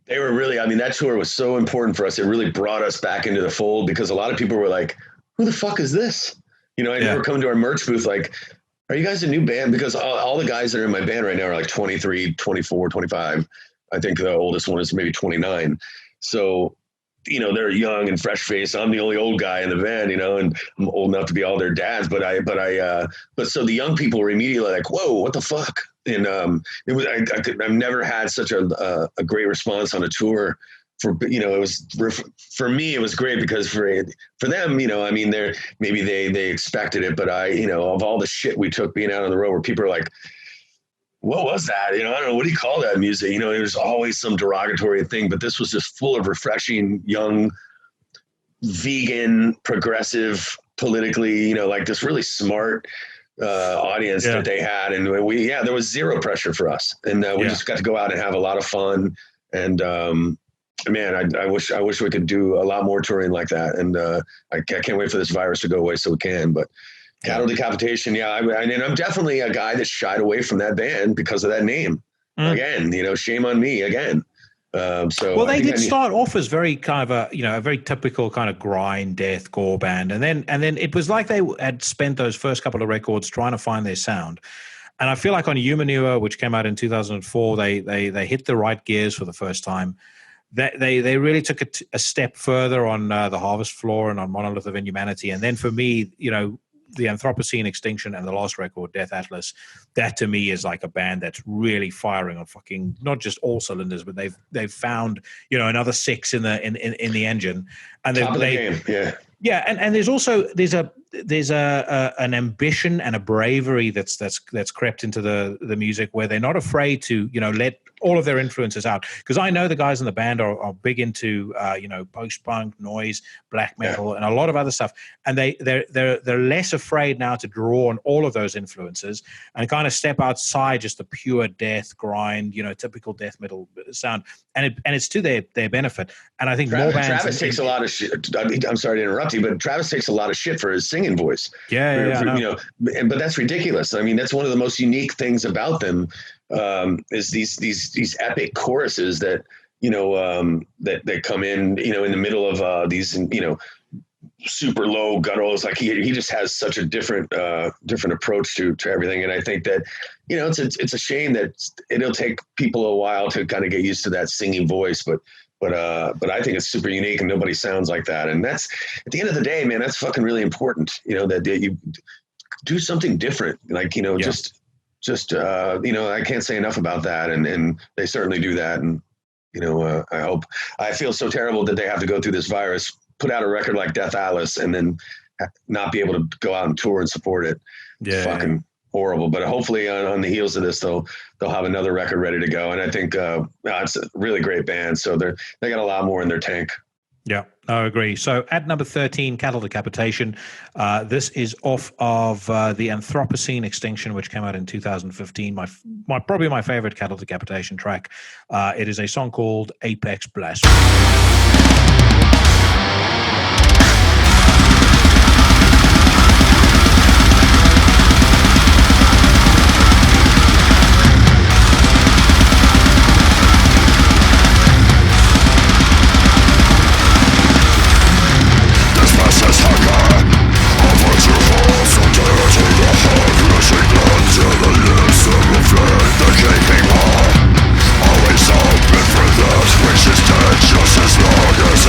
They were really, that tour was so important for us. It really brought us back into the fold, because a lot of people were like, who the fuck is this? I never come to our merch booth like, are you guys a new band? Because all the guys that are in my band right now are like 23, 24, 25. I think the oldest one is maybe 29. So, they're young and fresh faced. I'm the only old guy in the band, and I'm old enough to be all their dads. But so the young people were immediately like, whoa, what the fuck? And I've never had such a great response on a tour. It was for me, it was great, because for them, they expected it, but of all the shit we took being out on the road, where people are like, what was that? You know, I don't know. What do you call that music? You know, there's always some derogatory thing, but this was just full of refreshing, young, vegan, progressive, politically, you know, like this really smart audience that they had. And there was zero pressure for us. And we just got to go out and have a lot of fun. And, man, I wish we could do a lot more touring like that. And I can't wait for this virus to go away so we can. But Cattle Decapitation, I'm definitely a guy that shied away from that band because of that name. Again, you know, shame on me again. They did start off as very kind of a very typical kind of grind deathcore band, and then it was like they had spent those first couple of records trying to find their sound. And I feel like on Humanure, which came out in 2004, they hit the right gears for the first time. They really took a step further on the Harvest Floor and on Monolith of Inhumanity. And then for me, you know, the Anthropocene Extinction and the last record, Death Atlas, that to me is like a band that's really firing on fucking not just all cylinders, but they've found, you know, another six in the engine. And top of the game, yeah, and there's an ambition and a bravery that's crept into the music where they're not afraid to, you know, let all of their influences out. Because I know the guys in the band are big into you know, post-punk, noise, black metal, and a lot of other stuff. And they're less afraid now to draw on all of those influences and kind of step outside just the pure death grind, you know, typical death metal sound. And it's to their benefit. And I think more bands. Travis takes a lot of shit. I'm sorry to interrupt you, but Travis takes a lot of shit for his singing voice. You know, but that's ridiculous. I mean, that's one of the most unique things about them. Is these epic choruses that, you know, that come in, you know, in the middle of these, you know, super low gutturals. Like he just has such a different approach to everything. And I think that, you know, it's a shame that it'll take people a while to kind of get used to that singing voice, but I think it's super unique and nobody sounds like that. And that's, at the end of the day, man, that's fucking really important. You know, that you do something different, like, you know, just you know, I can't say enough about that. And they certainly do that. And, you know, I feel so terrible that they have to go through this virus, put out a record like Death Atlas, and then not be able to go out and tour and support it. It's fucking horrible. But hopefully on the heels of this, they'll have another record ready to go. And I think it's a really great band. So they got a lot more in their tank. Yeah, I agree. So at number 13, Cattle Decapitation. This is off of the Anthropocene Extinction, which came out in 2015. Probably my favorite Cattle Decapitation track. It is a song called Apex Blasphemy. Always open for that which is dead, just as long as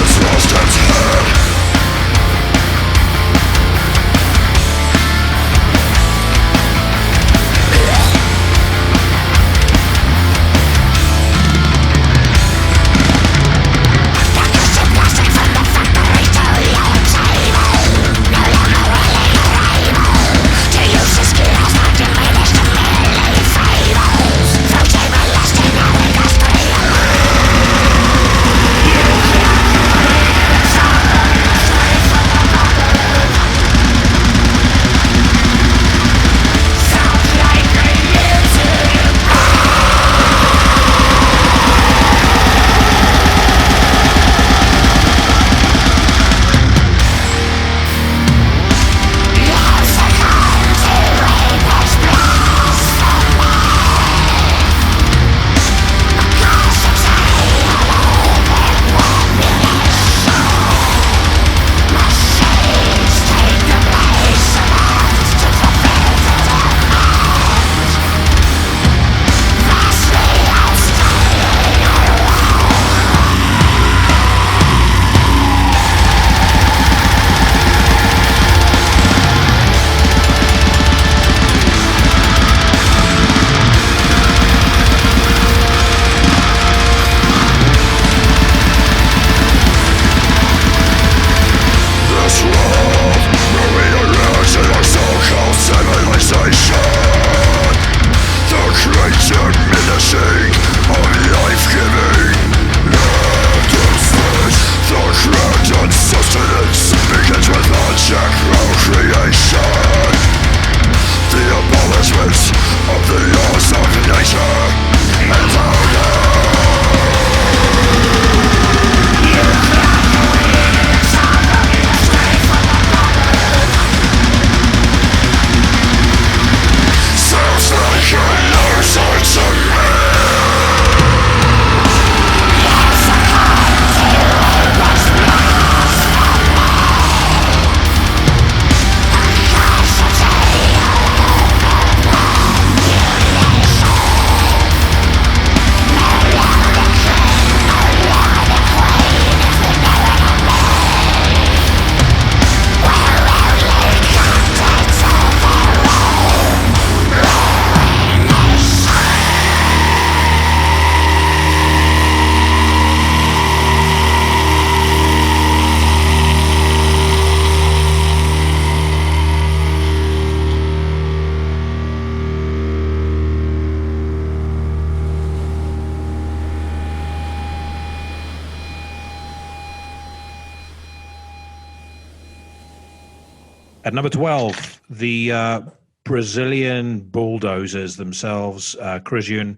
At number 12, the Brazilian Bulldozers themselves, Crisian,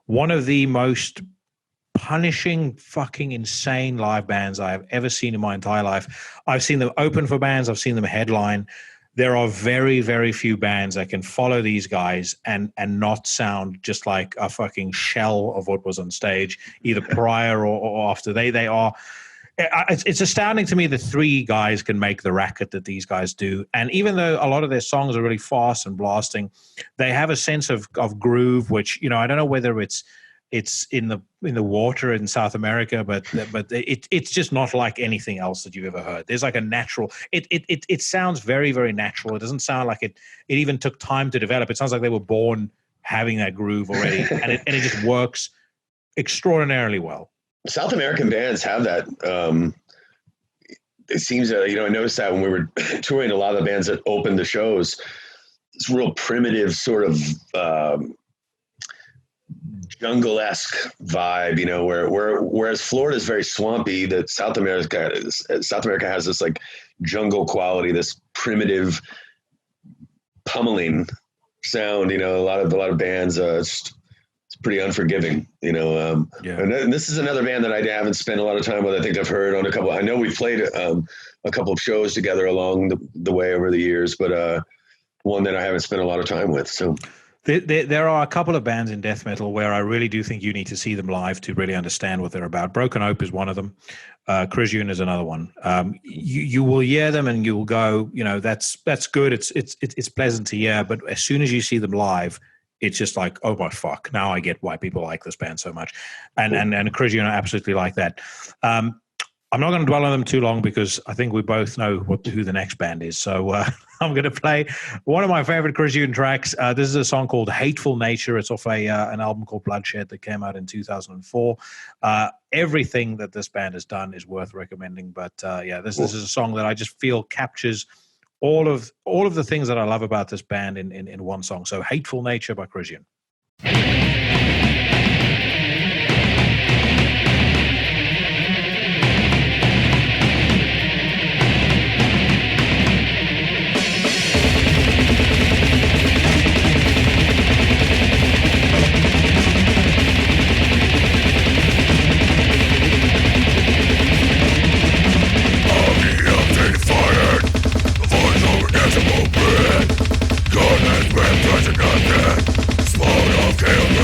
one of the most punishing, fucking insane live bands I have ever seen in my entire life. I've seen them open for bands. I've seen them headline. There are very, very few bands that can follow these guys and not sound just like a fucking shell of what was on stage, either prior or after. They are. It's astounding to me that three guys can make the racket that these guys do. And even though a lot of their songs are really fast and blasting, they have a sense of groove, which, I don't know whether it's in the water in South America, but it's just not like anything else that you've ever heard. There's like a natural. It sounds very, very natural. It doesn't sound like it even took time to develop. It sounds like they were born having that groove already, and it just works extraordinarily well. South American bands have that. It seems that, I noticed that when we were touring, a lot of the bands that opened the shows, this real primitive sort of jungle-esque vibe, whereas Florida is very swampy, that South America has this like jungle quality, this primitive pummeling sound. A lot of bands, it's pretty unforgiving, And this is another band that I haven't spent a lot of time with. I think I've heard on a couple. I know we've played a couple of shows together along the way over the years, but one that I haven't spent a lot of time with. So there are a couple of bands in death metal where I really do think you need to see them live to really understand what they're about. Broken Hope is one of them. Crisian is another one. You will hear them and you will go, that's good. It's pleasant to hear, but as soon as you see them live, it's just like, oh my fuck! Now I get why people like this band so much, and Crisian are absolutely like that. I'm not going to dwell on them too long because I think we both know who the next band is. So I'm going to play one of my favorite Crisian tracks. This is a song called "Hateful Nature." It's off an album called Bloodshed that came out in 2004. Everything that this band has done is worth recommending. But this is a song that I just feel captures all of the things that I love about this band in one song. So Hateful Nature by Crisian. God has been touching us, smoke of chaos.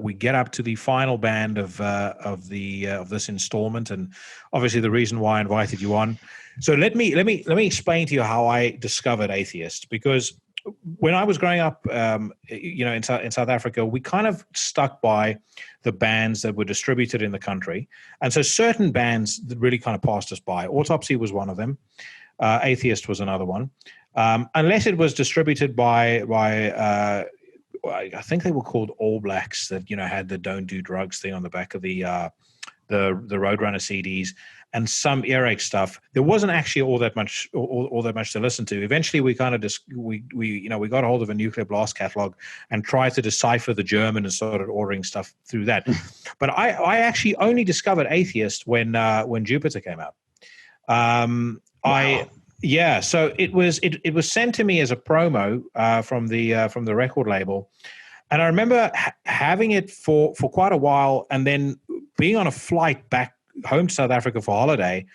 we get up to the final band of this installment, and obviously the reason why I invited you on. So let me explain to you how I discovered Atheist, because when I was growing up, in South Africa, we kind of stuck by the bands that were distributed in the country, and so certain bands that really kind of passed us by. Autopsy was one of them. Atheist was another one. Unless it was distributed by I think they were called All Blacks, that had the "Don't Do Drugs" thing on the back of the Roadrunner CDs, and some earache stuff. There wasn't actually all that much to listen to. Eventually, we kind of we got a hold of a Nuclear Blast catalog and tried to decipher the German and started ordering stuff through that. But I actually only discovered Atheist when Jupiter came out. Wow. So it was sent to me as a promo from the record label, and I remember having it for quite a while, and then being on a flight back home to South Africa for holiday,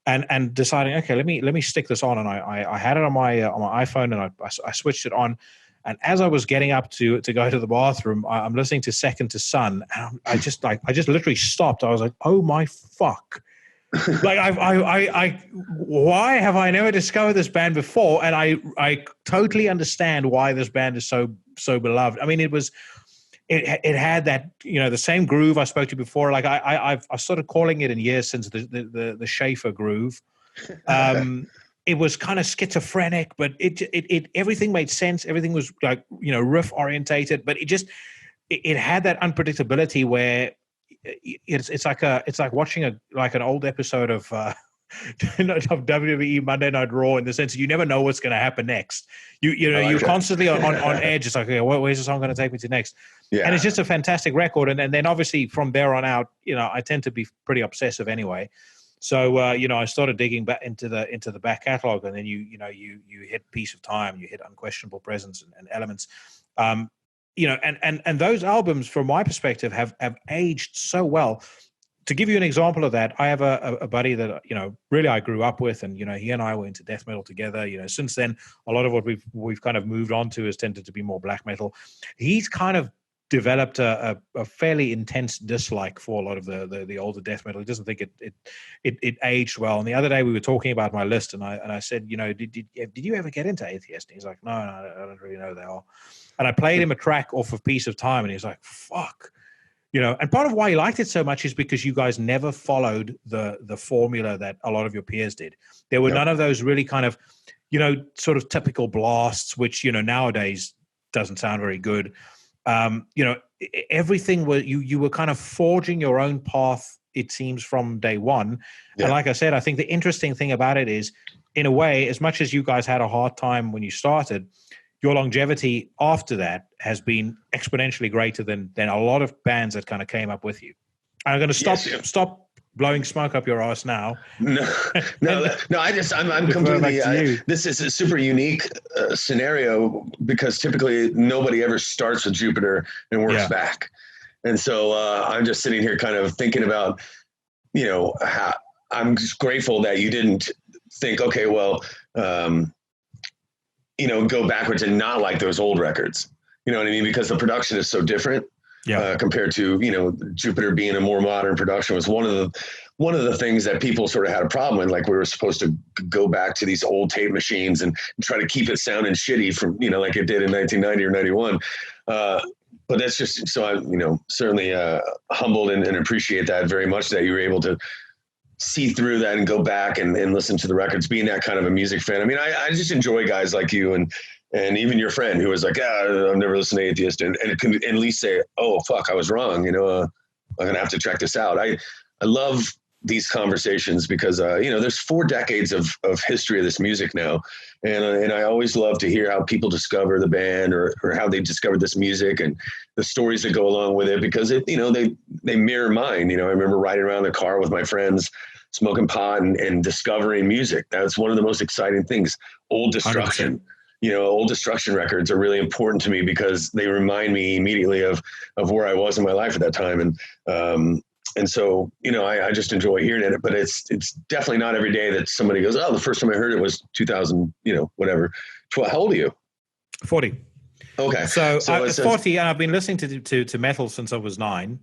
and deciding, okay, let me stick this on, and I had it on my iPhone, and I switched it on, and as I was getting up to go to the bathroom, I'm listening to Second to Sun, and I just literally stopped. I was like, oh my fuck. Like why have I never discovered this band before? And I totally understand why this band is so beloved. I mean, it had that, the same groove I spoke to before. Like I've started calling it in years since the Shaefer groove. It was kind of schizophrenic, but it everything made sense. Everything was like, riff orientated, but it had that unpredictability where it's like watching an old episode of WWE Monday Night Raw, in the sense that you never know what's going to happen next. You're constantly on edge. It's like, okay, where's the song going to take me to next? Yeah. And it's just a fantastic record. And then obviously from there on out, I tend to be pretty obsessive anyway. So I started digging back into the back catalog, and then you hit Piece of Time, you hit Unquestionable Presence and Elements. And those albums, from my perspective, have aged so well. To give you an example of that, I have a buddy that really I grew up with, and he and I were into death metal together. Since then, a lot of what we've kind of moved on to has tended to be more black metal. He's kind of developed a fairly intense dislike for a lot of the older death metal. He doesn't think it aged well. And the other day we were talking about my list, and I said, did you ever get into Atheist? And he's like, no, I don't really know who they are. And I played him a track off of Piece of Time, and he's like, fuck. And part of why he liked it so much is because you guys never followed the formula that a lot of your peers did. There were none of those really kind of, sort of typical blasts, which, nowadays doesn't sound very good. Everything was, you were kind of forging your own path, it seems, from day one. Yeah. And like I said, I think the interesting thing about it is, in a way, as much as you guys had a hard time when you started, your longevity after that has been exponentially greater than a lot of bands that kind of came up with you. I'm going to stop blowing smoke up your ass now. No. I'm completely. This is a super unique scenario, because typically nobody ever starts with Jupiter and works back, and so I'm just sitting here kind of thinking about, how I'm just grateful that you didn't think, okay, well. Go backwards and not like those old records. You know what I mean? Because the production is so different compared to, Jupiter being a more modern production. Was one of the things that people sort of had a problem with. Like, we were supposed to go back to these old tape machines and try to keep it sounding shitty from, like it did in 1990 or 91. But that's just, so I, certainly humbled and appreciate that very much, that you were able to see through that and go back and listen to the records, being that kind of a music fan. I mean, I just enjoy guys like you and even your friend who was like, I've never listened to Atheist, and it can at least say, oh, fuck, I was wrong. I'm going to have to check this out. I love these conversations because, there's 4 decades of history of this music now. And I always love to hear how people discover the band or how they discovered this music and the stories that go along with it, because they mirror mine. I remember riding around the car with my friends, smoking pot and discovering music. That's one of the most exciting things. Old Destruction. 100%. Old Destruction records are really important to me because they remind me immediately of where I was in my life at that time. And so, I just enjoy hearing it, but it's definitely not every day that somebody goes, oh, the first time I heard it was 2000, whatever. How old are you? 40. Okay. So, So at 40, and I've been listening to metal since I was 9.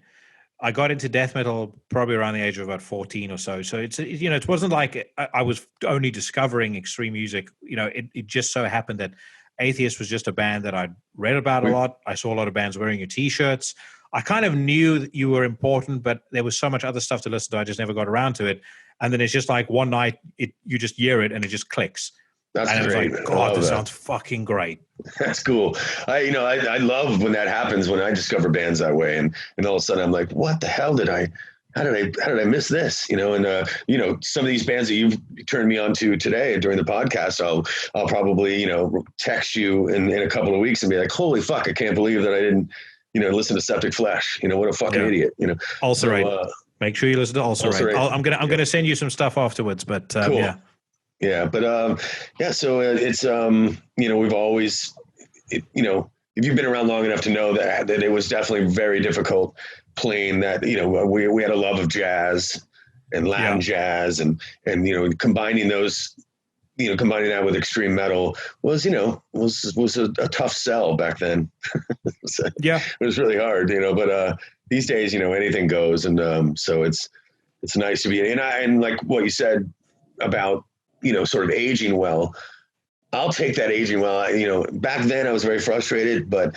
I got into death metal probably around the age of about 14 or so. So it wasn't like I was only discovering extreme music. It just so happened that Atheist was just a band that I'd read about a lot. I saw a lot of bands wearing your T-shirts. I kind of knew that you were important, but there was so much other stuff to listen to. I just never got around to it. And then it's just like one night you just hear it and it just clicks. That's and great. I was like, God, this sounds fucking great. That's cool. I love when that happens, when I discover bands that way, and all of a sudden I'm like, what the hell how did I miss this? And some of these bands that you've turned me on to today during the podcast, I'll probably, text you in a couple of weeks and be like, holy fuck, I can't believe that I didn't, listen to Septicflesh. What a fucking idiot, Also, right. Make sure you listen to Also Right. I'm gonna send you some stuff afterwards, but cool. Yeah. Yeah, but so it's we've always, if you've been around long enough to know that it was definitely very difficult playing that. We had a love of jazz and Latin jazz, and combining those, combining that with extreme metal was a tough sell back then. So it was really hard, but these days anything goes, and so it's nice to be and like what you said about sort of aging well. I'll take that aging well. Back then I was very frustrated, but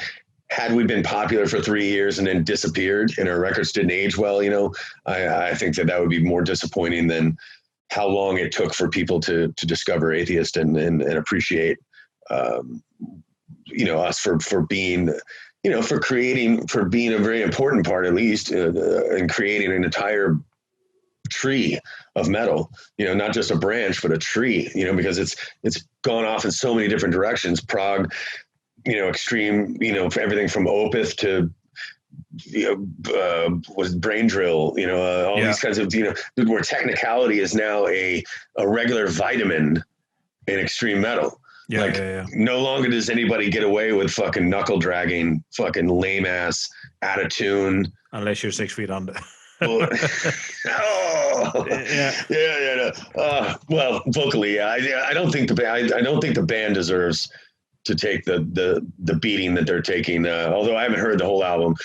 had we been popular for 3 years and then disappeared and our records didn't age well, I think that would be more disappointing than how long it took for people to discover Atheist and appreciate, us for being, for being a very important part, at least, in creating an entire tree of metal, not just a branch, but a tree, because it's gone off in so many different directions. Prog, extreme, everything from Opeth to, was Brain Drill, all these kinds of, where technicality is now a regular vitamin in extreme metal. No longer does anybody get away with fucking knuckle dragging, fucking lame ass out-of-tune. Unless you're 6 feet under. Well, vocally, I don't think the band deserves to take the beating that they're taking. Although I haven't heard the whole album,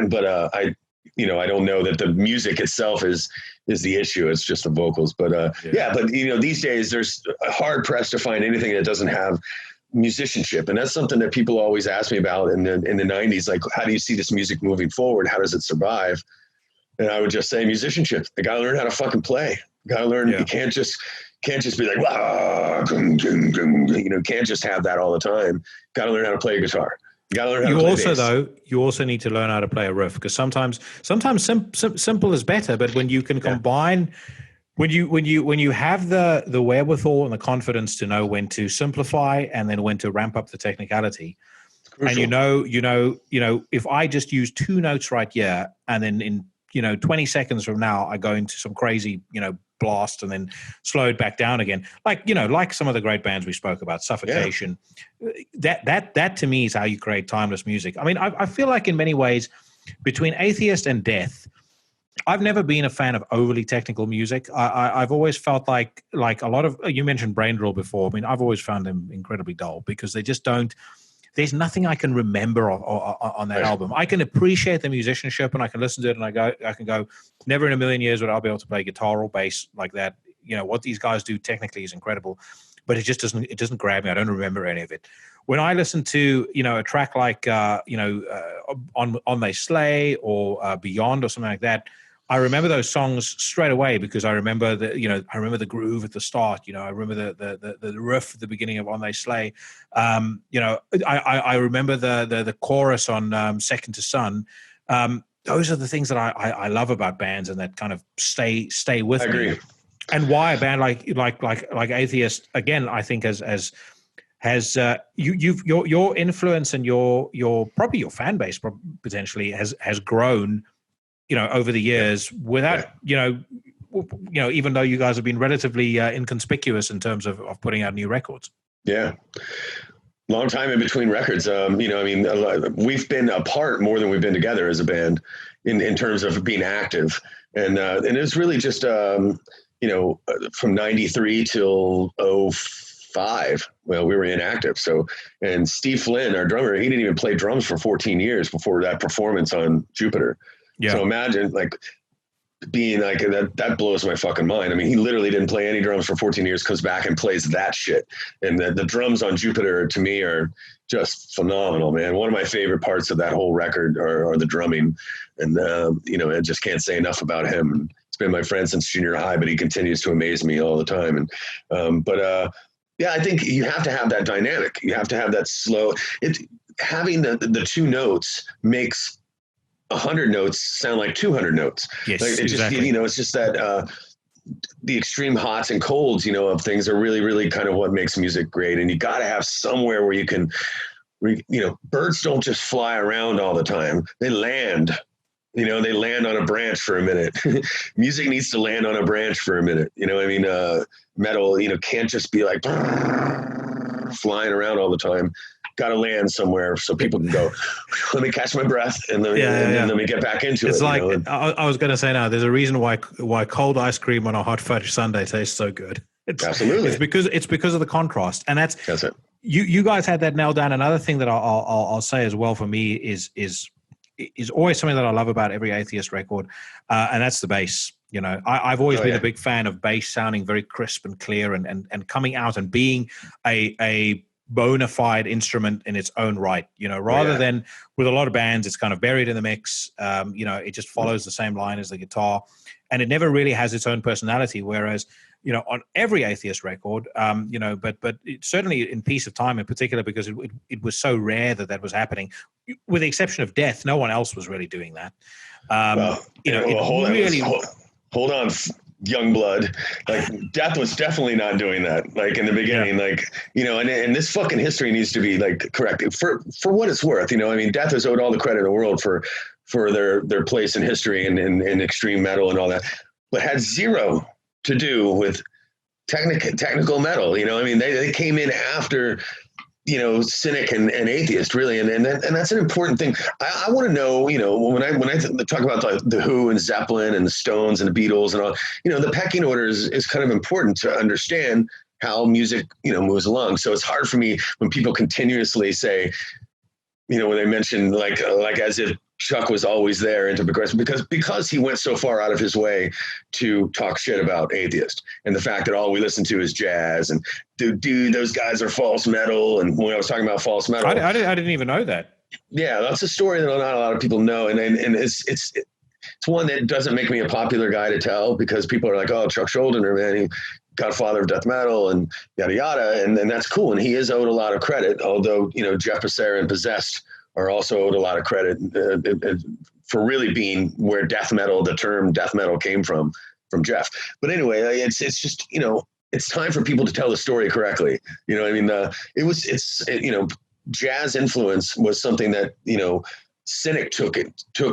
but I don't know that the music itself is the issue. It's just the vocals. But but these days there's hard pressed to find anything that doesn't have musicianship, and that's something that people always ask me about in the 90s. Like, how do you see this music moving forward? How does it survive? And I would just say musicianship. They got to learn how to fucking play. Got to learn. You can't just be like, can't just have that all the time. Got to learn how to play a guitar. You got to learn how to play bass. You also need to learn how to play a riff, because sometimes simple is better. But when you can combine, when you have the wherewithal and the confidence to know when to simplify and then when to ramp up the technicality, and if I just use 2 notes right here, and then in 20 seconds from now, I go into some crazy, blast and then slow it back down again. Like some of the great bands we spoke about, Suffocation. Yeah. That to me is how you create timeless music. I mean, I feel like in many ways between Atheist and Death, I've never been a fan of overly technical music. I've always felt like a lot of, you mentioned Brain Drill before. I mean, I've always found them incredibly dull because they just don't, there's nothing I can remember on that album. I can appreciate the musicianship and I can listen to it and I can go, never in a million years would I be able to play guitar or bass like that. What these guys do technically is incredible, but it just doesn't grab me. I don't remember any of it. When I listen to, a track like, On They Slay or Beyond or something like that, I remember those songs straight away because I remember the groove at the start. I remember the riff at the beginning of On They Slay. I remember the chorus on Second to Sun. Those are the things that I love about bands and that kind of stay with me. I agree. And why a band like Atheist, again, I think has your influence and your probably your fan base potentially has grown over the years without, even though you guys have been relatively inconspicuous in terms of putting out new records. Yeah. Long time in between records. We've been apart more than we've been together as a band in terms of being active. And it's really just, from 93 till 5. Well, we were inactive. So, and Steve Flynn, our drummer, he didn't even play drums for 14 years before that performance on Jupiter. Yeah. So imagine like being like, that blows my fucking mind. I mean, he literally didn't play any drums for 14 years, comes back and plays that shit. And the drums on Jupiter to me are just phenomenal, man. One of my favorite parts of that whole record are the drumming. And, I just can't say enough about him. He's been my friend since junior high, but he continues to amaze me all the time. And, yeah, I think you have to have that dynamic. You have to have that slow. Having the 2 notes makes 100 notes sound like 200 notes. Yes, like exactly. It's just that the extreme hots and colds, of things are really, really kind of what makes music great. And you got to have somewhere where you can, birds don't just fly around all the time. They land. They land on a branch for a minute. Music needs to land on a branch for a minute. Metal, can't just be like flying around all the time. Got to land somewhere so people can go, let me catch my breath and then let me get back into it. It's like, I was going to say now, there's a reason why cold ice cream on a hot fudge sundae tastes so good. Absolutely. It's because of the contrast. And that's it. You guys had that nailed down. Another thing that I'll say as well for me is always something that I love about every Atheist record, and that's the bass. I've always been a big fan of bass sounding very crisp and clear and coming out and being a bona fide instrument in its own right, rather than with a lot of bands, it's kind of buried in the mix. It just follows the same line as the guitar and it never really has its own personality. Whereas, on every Atheist record, but it, certainly in Piece of Time in particular, because it was so rare that was happening, with the exception of Death, no one else was really doing that. Hold on, young blood. Like Death was definitely not doing that. Like in the beginning, and this fucking history needs to be like corrected for what it's worth. Death is owed all the credit in the world for their place in history and in extreme metal and all that, but had zero to do with technical metal. They came in after, Cynic and Atheist, really, and that's an important thing. I want to know, when I talk about the Who and Zeppelin and the Stones and the Beatles and all, the pecking order is kind of important to understand how music, moves along. So it's hard for me when people continuously say, when they mention like as if Chuck was always there into progressive, because he went so far out of his way to talk shit about Atheist and the fact that all we listen to is jazz and dude, those guys are false metal. And when I was talking about false metal, I didn't even know that. Yeah, that's a story that not a lot of people know, and it's one that doesn't make me a popular guy to tell, because people are like, oh, Chuck Schuldiner, man, he godfather of death metal and yada yada, and that's cool, and he is owed a lot of credit. Although Jeff Becerra and Possessed are also owed a lot of credit for really being where death metal, the term death metal, came from Jeff. But anyway, it's just it's time for people to tell the story correctly. Jazz influence was something that Cynic took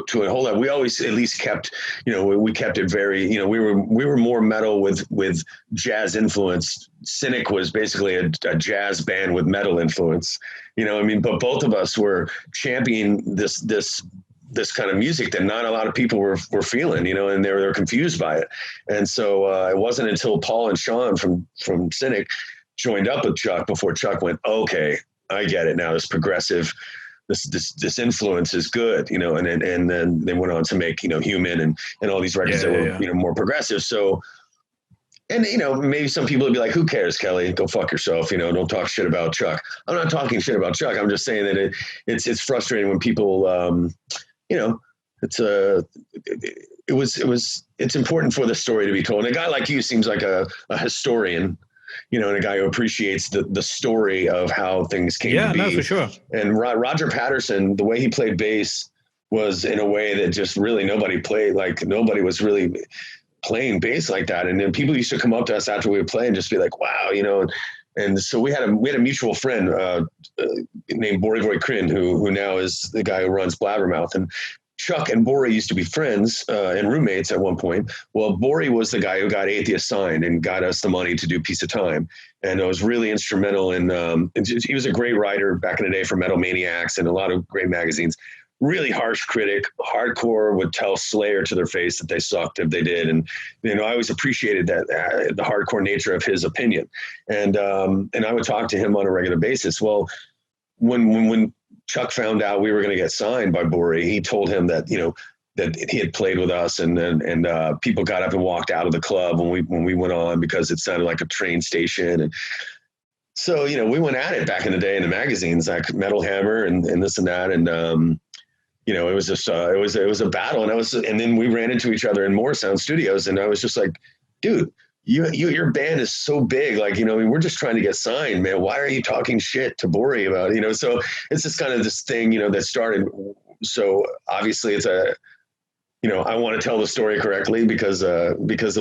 to a whole lot. We always at least kept we kept it very we were more metal with jazz influence. Cynic was basically a jazz band with metal influence. But both of us were championing this kind of music that not a lot of people were feeling, and they're confused by it. And so it wasn't until Paul and Sean from Cynic joined up with Chuck before Chuck went, okay, I get it now. This progressive, this influence is good, and then they went on to make, Human and all these records that were, more progressive. So, and, maybe some people would be like, who cares, Kelly? Go fuck yourself. Don't talk shit about Chuck. I'm not talking shit about Chuck. I'm just saying that it's frustrating when people, it's important for the story to be told. And a guy like you seems like a historian, and a guy who appreciates the story of how things came to be. Yeah, no, for sure. And Roger Patterson, the way he played bass was in a way that just really nobody was really playing bass like that. And then people used to come up to us after we would play and just be like, wow, and so we had a mutual friend named Borivoi Krin, who now is the guy who runs Blabbermouth. And Chuck and Bori used to be friends and roommates at one point. Well, Bori was the guy who got Atheist signed and got us the money to do Piece of Time. And it was really instrumental in, he was a great writer back in the day for Metal Maniacs and a lot of great magazines. really harsh critic. Hardcore would tell Slayer to their face that they sucked if they did. And, I always appreciated that, the hardcore nature of his opinion. And I would talk to him on a regular basis. Well, when Chuck found out we were going to get signed by Bori, he told him that, that he had played with us, and people got up and walked out of the club when we went on, because it sounded like a train station. And so, we went at it back in the day in the magazines, like Metal Hammer and this and that. And, it was just, it was a battle. And then we ran into each other in More Sound Studios. And I was just like, dude, your band is so big. Like, we're just trying to get signed, man. Why are you talking shit to Bori about, so it's just kind of this thing, that started. So obviously it's I want to tell the story correctly because of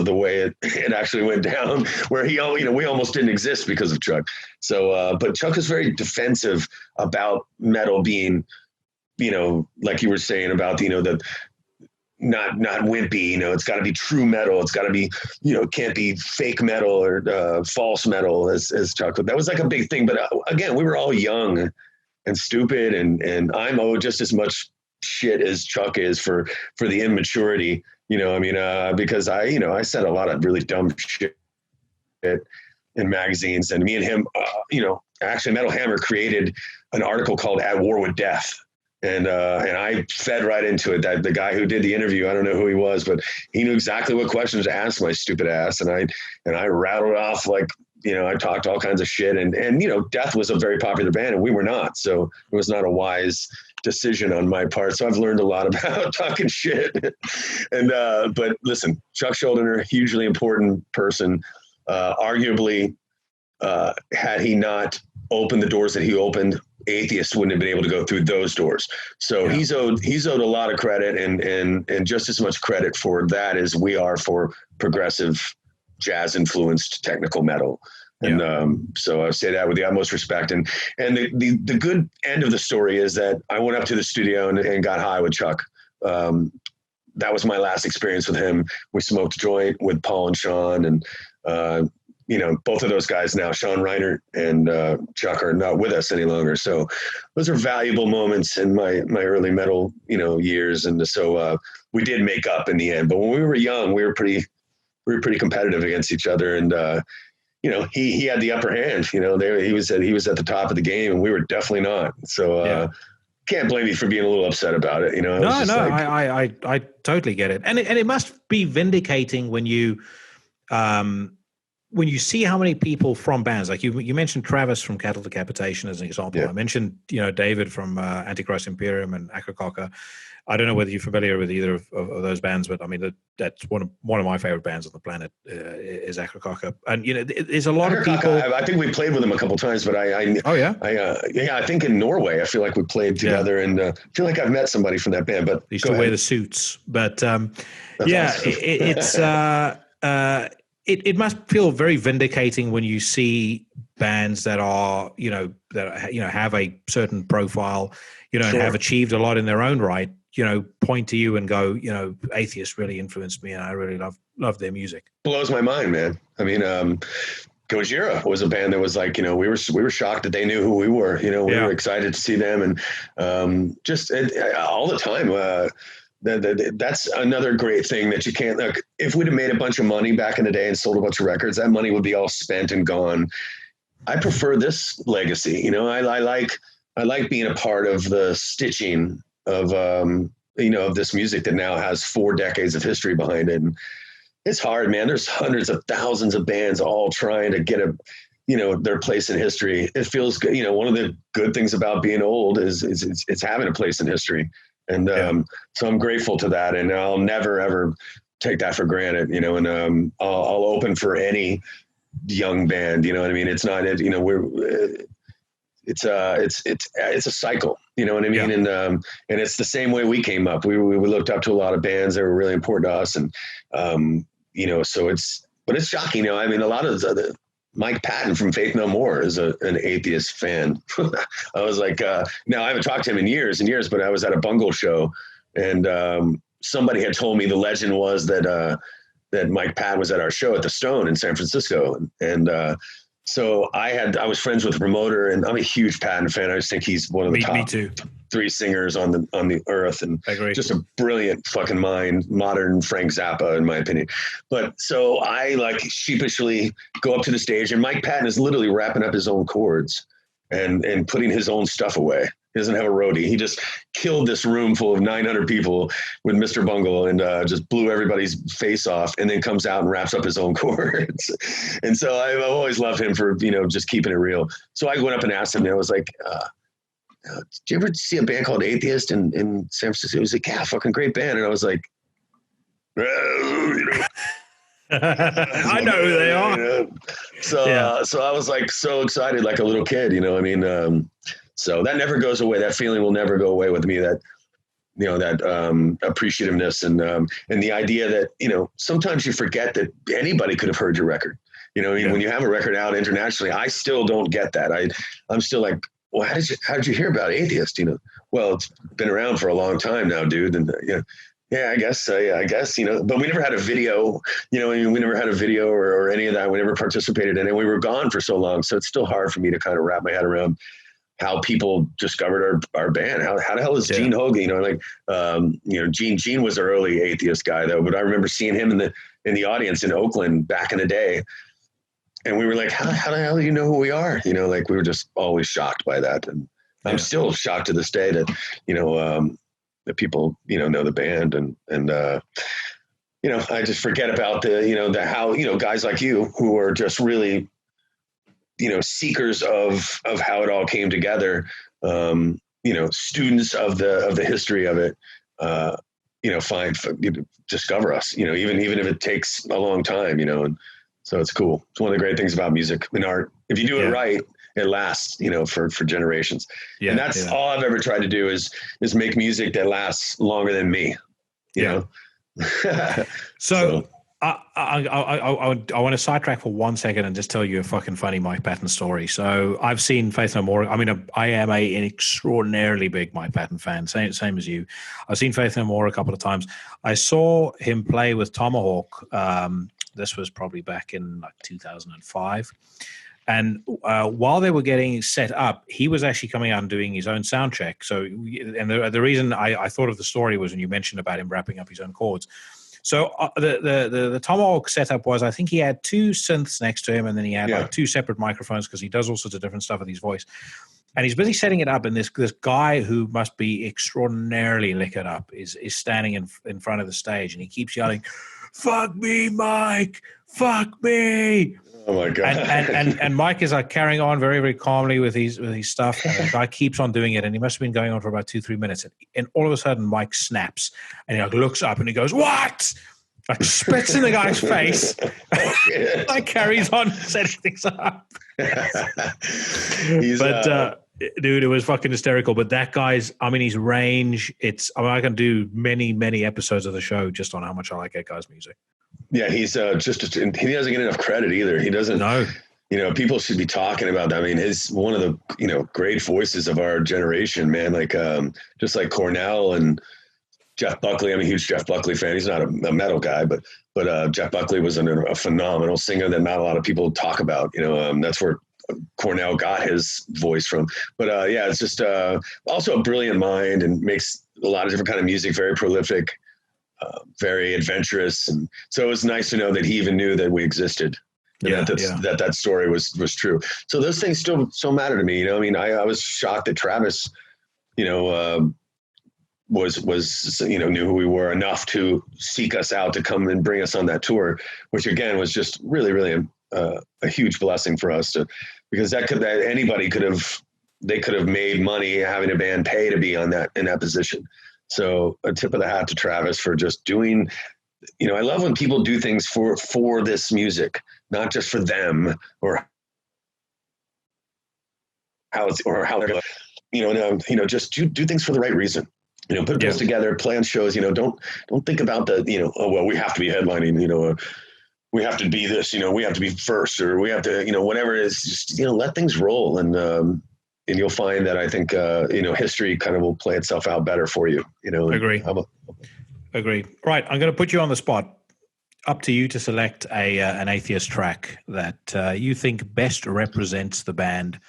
the way it actually went down, where we almost didn't exist because of Chuck. So, but Chuck is very defensive about metal being, like you were saying about, the not wimpy, it's got to be true metal. It's got to be, can't be fake metal or false metal, as Chuck. That was like a big thing. But again, we were all young and stupid, and I'm owed just as much shit as Chuck is for the immaturity, because I said a lot of really dumb shit in magazines, and me and him, actually Metal Hammer created an article called "At War with Death." And I fed right into it. That the guy who did the interview, I don't know who he was, but he knew exactly what questions to ask my stupid ass. And I rattled off like, I talked all kinds of shit, and Death was a very popular band and we were not. So it was not a wise decision on my part. So I've learned a lot about talking shit. And, but listen, Chuck Schuldiner, hugely important person, arguably, had he not opened the doors that he opened, Atheist wouldn't have been able to go through those doors. So yeah. He's owed a lot of credit, and just as much credit for that as we are for progressive jazz influenced technical metal. And so I say that with the utmost respect. And the good end of the story is that I went up to the studio and got high with Chuck. That was my last experience with him. We smoked a joint with Paul and Sean, and both of those guys now, Sean Reinert and Chuck, are not with us any longer. So those are valuable moments in my early metal, years. And so we did make up in the end. But when we were young, we were pretty competitive against each other. And he had the upper hand. He was at the top of the game, and we were definitely not. So can't blame me for being a little upset about it. I totally get it, and it must be vindicating when you see how many people from bands, like you mentioned Travis from Cattle Decapitation as an example. Yeah. I mentioned, David from Antichrist Imperium and Akakaka. I don't know whether you're familiar with either of those bands, but I mean, that's one of my favorite bands on the planet is Akakaka. And, there's a lot of people. I think we played with them a couple of times, but I think in Norway, I feel like we played together, and I feel like I've met somebody from that band, but they used to wear the suits, but awesome. It must feel very vindicating when you see bands that are, have a certain profile, and have achieved a lot in their own right, point to you and go, Atheist really influenced me, and I really love their music. Blows my mind, man. I mean, Gojira was a band that was like, we were shocked that they knew who we were. We were excited to see them, and just all the time. That's another great thing that you can't look. If we'd have made a bunch of money back in the day and sold a bunch of records, that money would be all spent and gone. I prefer this legacy. I like being a part of the stitching of of this music that now has 4 decades of history behind it. And it's hard, man. There's hundreds of thousands of bands all trying to get their place in history. It feels good. One of the good things about being old is it's having a place in history. And so I'm grateful to that, and I'll never ever take that for granted. And I'll open for any young band. You know what I mean? It's not it's a cycle. You know what I mean? Yeah. And it's the same way we came up. We looked up to a lot of bands that were really important to us, and so it's shocking. I mean, a lot of Mike Patton from Faith No More is an Atheist fan. I was like, now I haven't talked to him in years and years, but I was at a Bungle show, and somebody had told me the legend was that Mike Patton was at our show at the Stone in San Francisco, and So I was friends with the promoter, and I'm a huge Patton fan. I just think he's one of the top Me too. 3 singers on the earth, and just a brilliant fucking mind, modern Frank Zappa, in my opinion. But so I like sheepishly go up to the stage, and Mike Patton is literally wrapping up his own chords and putting his own stuff away. He doesn't have a roadie. He just killed this room full of 900 people with Mr. Bungle and just blew everybody's face off, and then comes out and wraps up his own chords. And so I've always loved him for, just keeping it real. So I went up and asked him, and I was like, did you ever see a band called Atheist in San Francisco? He was like, yeah, fucking great band. And I was like, I know who they are. So I was like so excited, like a little kid, so that never goes away. That feeling will never go away with me. That, that appreciativeness and the idea that, sometimes you forget that anybody could have heard your record. When you have a record out internationally, I still don't get that. I'm still like, well, how did you hear about Atheist? Well, it's been around for a long time now, dude. And I guess, but we never had a video, we never had a video or any of that. We never participated in it. We were gone for so long. So it's still hard for me to kind of wrap my head around how people discovered our band. How the hell is Gene Hogan? Gene was an early Atheist guy though, but I remember seeing him in the audience in Oakland back in the day. And we were like, how the hell do you know who we are? We were just always shocked by that. And I'm still shocked to this day that, that people, know the band and I just forget about the how, guys like you who are just really, seekers of how it all came together, students of the history of it, discover us, even if it takes a long time, and so it's cool. It's one of the great things about music and art. If you do it right, it lasts, for generations. And that's all I've ever tried to do is make music that lasts longer than me, you know? So I want to sidetrack for 1 second and just tell you a fucking funny Mike Patton story. So I've seen Faith No More. I mean, I am an extraordinarily big Mike Patton fan, same as you. I've seen Faith No More a couple of times. I saw him play with Tomahawk. This was probably back in like 2005. And while they were getting set up, he was actually coming out and doing his own sound check. So, and the reason I thought of the story was when you mentioned about him wrapping up his own chords. So the Tomahawk setup was, I think he had 2 synths next to him, and then he had like 2 separate microphones because he does all sorts of different stuff with his voice. And he's busy setting it up, and this guy who must be extraordinarily liquored up is standing in front of the stage, and he keeps yelling, "Fuck me, Mike! Fuck me!" Oh my god! And Mike is like carrying on very, very calmly with his stuff, and the guy keeps on doing it, and he must have been going on for about 2-3 minutes, and all of a sudden Mike snaps, and he like looks up and he goes, "What?" Like spits in the guy's face. Like carries on setting things up. Dude, it was fucking hysterical. But that guy's, his range, I can do many, many episodes of the show just on how much I like that guy's music. Yeah, he's he doesn't get enough credit either. He doesn't. No. People should be talking about that. I mean, he's one of the, great voices of our generation, man. Like, just like Cornell and Jeff Buckley. I'm a huge Jeff Buckley fan. He's not a metal guy, but Jeff Buckley was a phenomenal singer that not a lot of people talk about. That's where Cornell got his voice from. But it's just also a brilliant mind and makes a lot of different kind of music, very prolific, very adventurous. And so it was nice to know that he even knew that we existed. That story was true. So those things still matter to me. I was shocked that Travis, was knew who we were enough to seek us out to come and bring us on that tour, which again was just really, really a huge blessing for us because anybody could have made money having a band pay to be in that position. So a tip of the hat to Travis for just doing, I love when people do things for this music, not just for them or how they're, just do things for the right reason. Put bills together, play on shows, don't think about we have to be headlining, we have to be this, we have to be first, or we have to, whatever it is, just, let things roll. And you'll find that I think, history kind of will play itself out better for you, Agree. Agree. Right. I'm going to put you on the spot. up to you to select an Atheist track that you think best represents the band.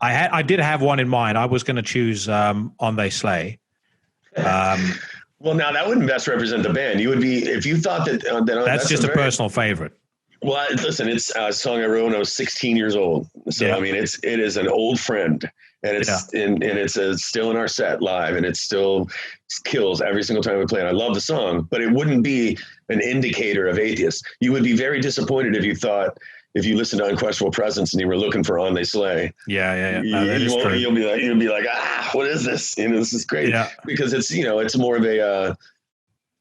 I did have one in mind. I was going to choose On They Slay. Well, now that wouldn't best represent the band. You would be, if you thought that. That's just a personal favorite. Well, listen, it's a song I wrote when I was 16 years old. So, I mean, it is an old friend, and it's still in our set live, and it still kills every single time we play it. I love the song, but it wouldn't be an indicator of atheists. You would be very disappointed if you listened to Unquestionable Presence and you were looking for On They Slay. Yeah. No, that is true. You'll be like, what is this? This is great. Yeah. Because it's more of a,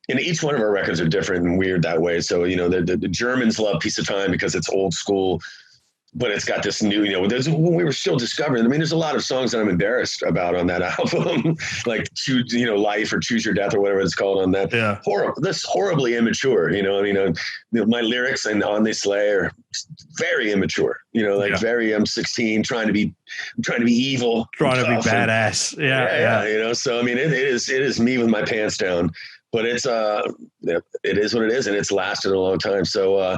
and each one of our records are different and weird that way. So, the Germans love Piece of Time because it's old school, but it's got this new, when we were still discovering, I mean, there's a lot of songs that I'm embarrassed about on that album, like Choose, Life or Choose Your Death or whatever it's called on that. Yeah. That's horribly immature, my lyrics and On They Slay are very immature, very, I'm 16 trying to be evil. Trying to be badass. Yeah. So, I mean, it is me with my pants down. But it is what it is, and it's lasted a long time. So, a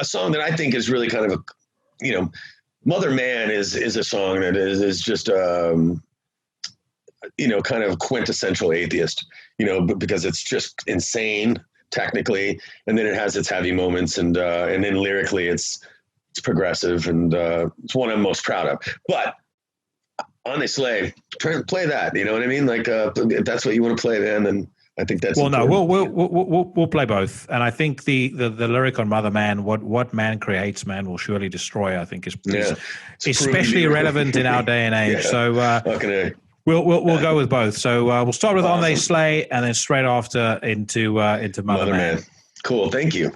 song that I think is really kind of Mother Man is a song that is just, kind of quintessential atheist, because it's just insane technically, and then it has its heavy moments, and then lyrically it's progressive, and it's one I'm most proud of. But On They Slay, try to play that. You know what I mean? Like, if that's what you want to play, then I think that's important. We'll play both. And I think the lyric on Mother Man, what man creates, man will surely destroy, I think is especially relevant in our day and age. So we'll go with both. So we'll start with On They Slay, and then straight after into Mother Man. Cool. Thank you.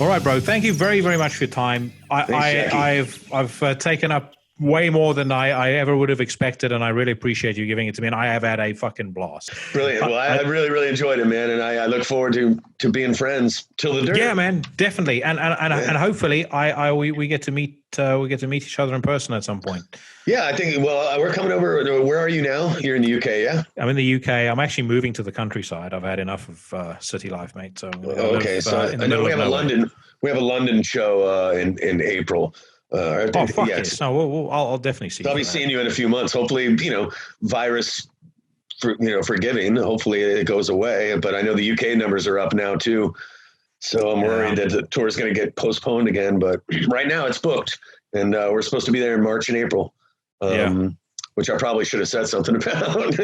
All right, bro. Thank you very, very much for your time. I've taken up way more than I ever would have expected, and I really appreciate you giving it to me, and I have had a fucking blast. Brilliant. Well, I really, really enjoyed it, man, and I look forward to being friends till the dirt. Yeah, man, definitely, and hopefully we get to meet each other in person at some point. Yeah, I think. Well, we're coming over. Where are you now? You're in the UK, yeah? I'm in the UK. I'm actually moving to the countryside. I've had enough of city life, mate. So okay. So I know we have a London show in April. Fuck yes! No, I'll definitely see. So I'll be seeing you in a few months. Hopefully, virus, forgiving. Hopefully, it goes away. But I know the UK numbers are up now too. So I'm worried that the tour is going to get postponed again. But right now, it's booked, and we're supposed to be there in March and April. Which I probably should have said something about,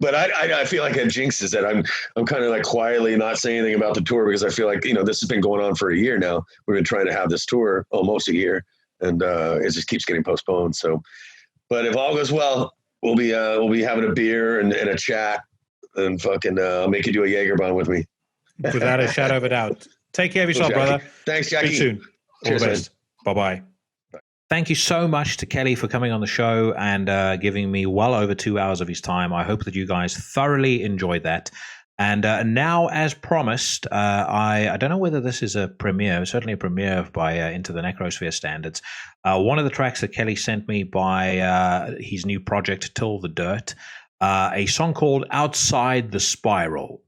but I feel like it jinxes that I'm kind of like quietly not saying anything about the tour because I feel like this has been going on for a year now. We've been trying to have this tour almost a year, and it just keeps getting postponed. So, but if all goes well, we'll be having a beer and a chat, and fucking I'll make you do a Jaeger bomb with me. Without a shadow of a doubt. Take care of yourself, brother. Thanks, Jackie. Speak soon. All the best. Bye bye. Thank you so much to Kelly for coming on the show and giving me well over 2 hours of his time. I hope that you guys thoroughly enjoyed that. And now, as promised, I don't know whether this is a premiere, certainly a premiere by Into the Necrosphere standards. One of the tracks that Kelly sent me by his new project, Till the Dirt, a song called Outside the Spiral.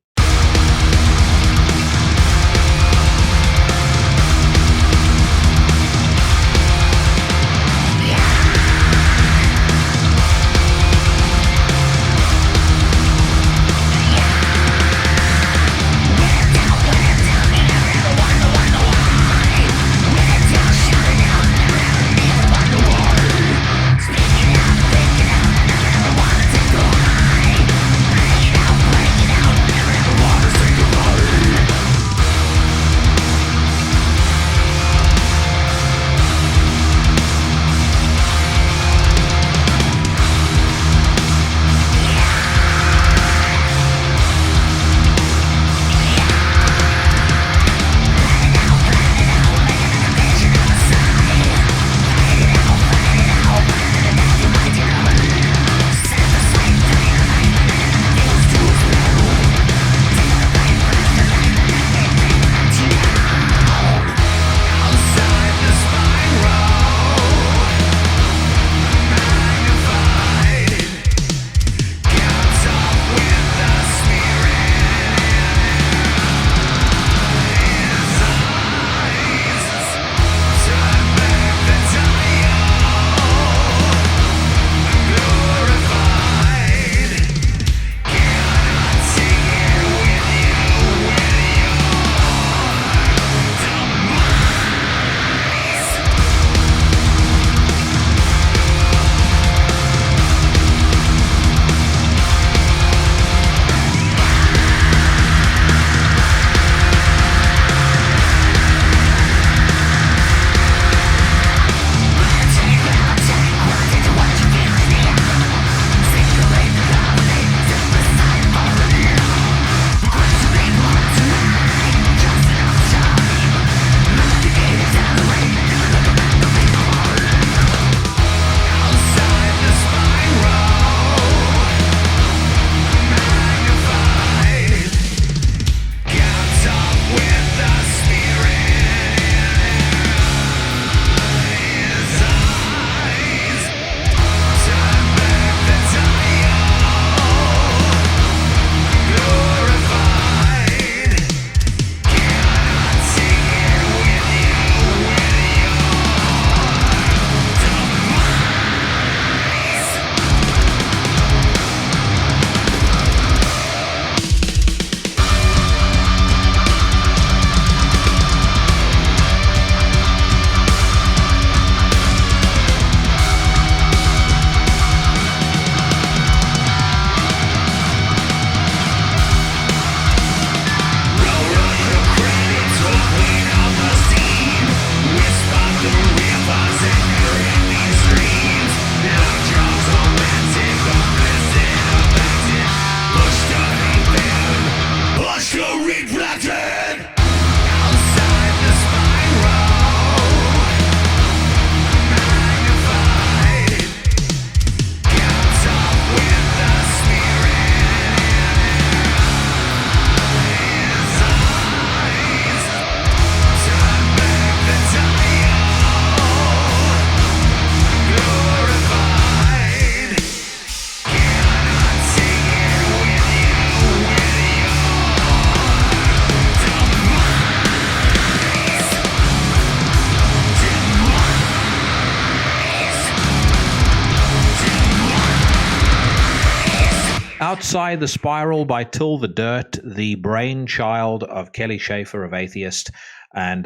Outside the Spiral by Till the Dirt, the brainchild of Kelly Shaefer of Atheist. And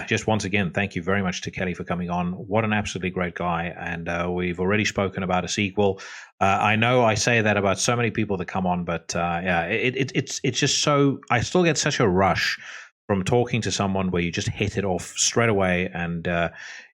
just once again, thank you very much to Kelly for coming on. What an absolutely great guy. And we've already spoken about a sequel. I know I say that about so many people that come on, but it's just so, I still get such a rush from talking to someone where you just hit it off straight away, and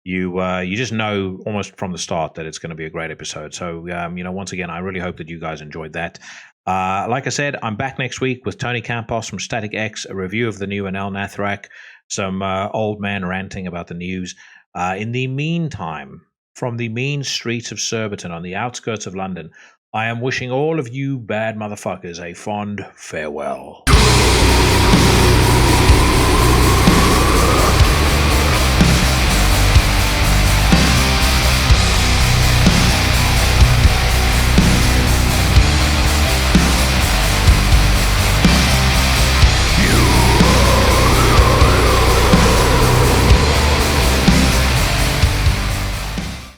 you just know almost from the start that it's going to be a great episode. So, once again, I really hope that you guys enjoyed that. Like I said, I'm back next week with Tony Campos from Static X, a review of the new Anel Nathrak, some old man ranting about the news. In the meantime, from the mean streets of Surbiton on the outskirts of London, I am wishing all of you bad motherfuckers a fond farewell.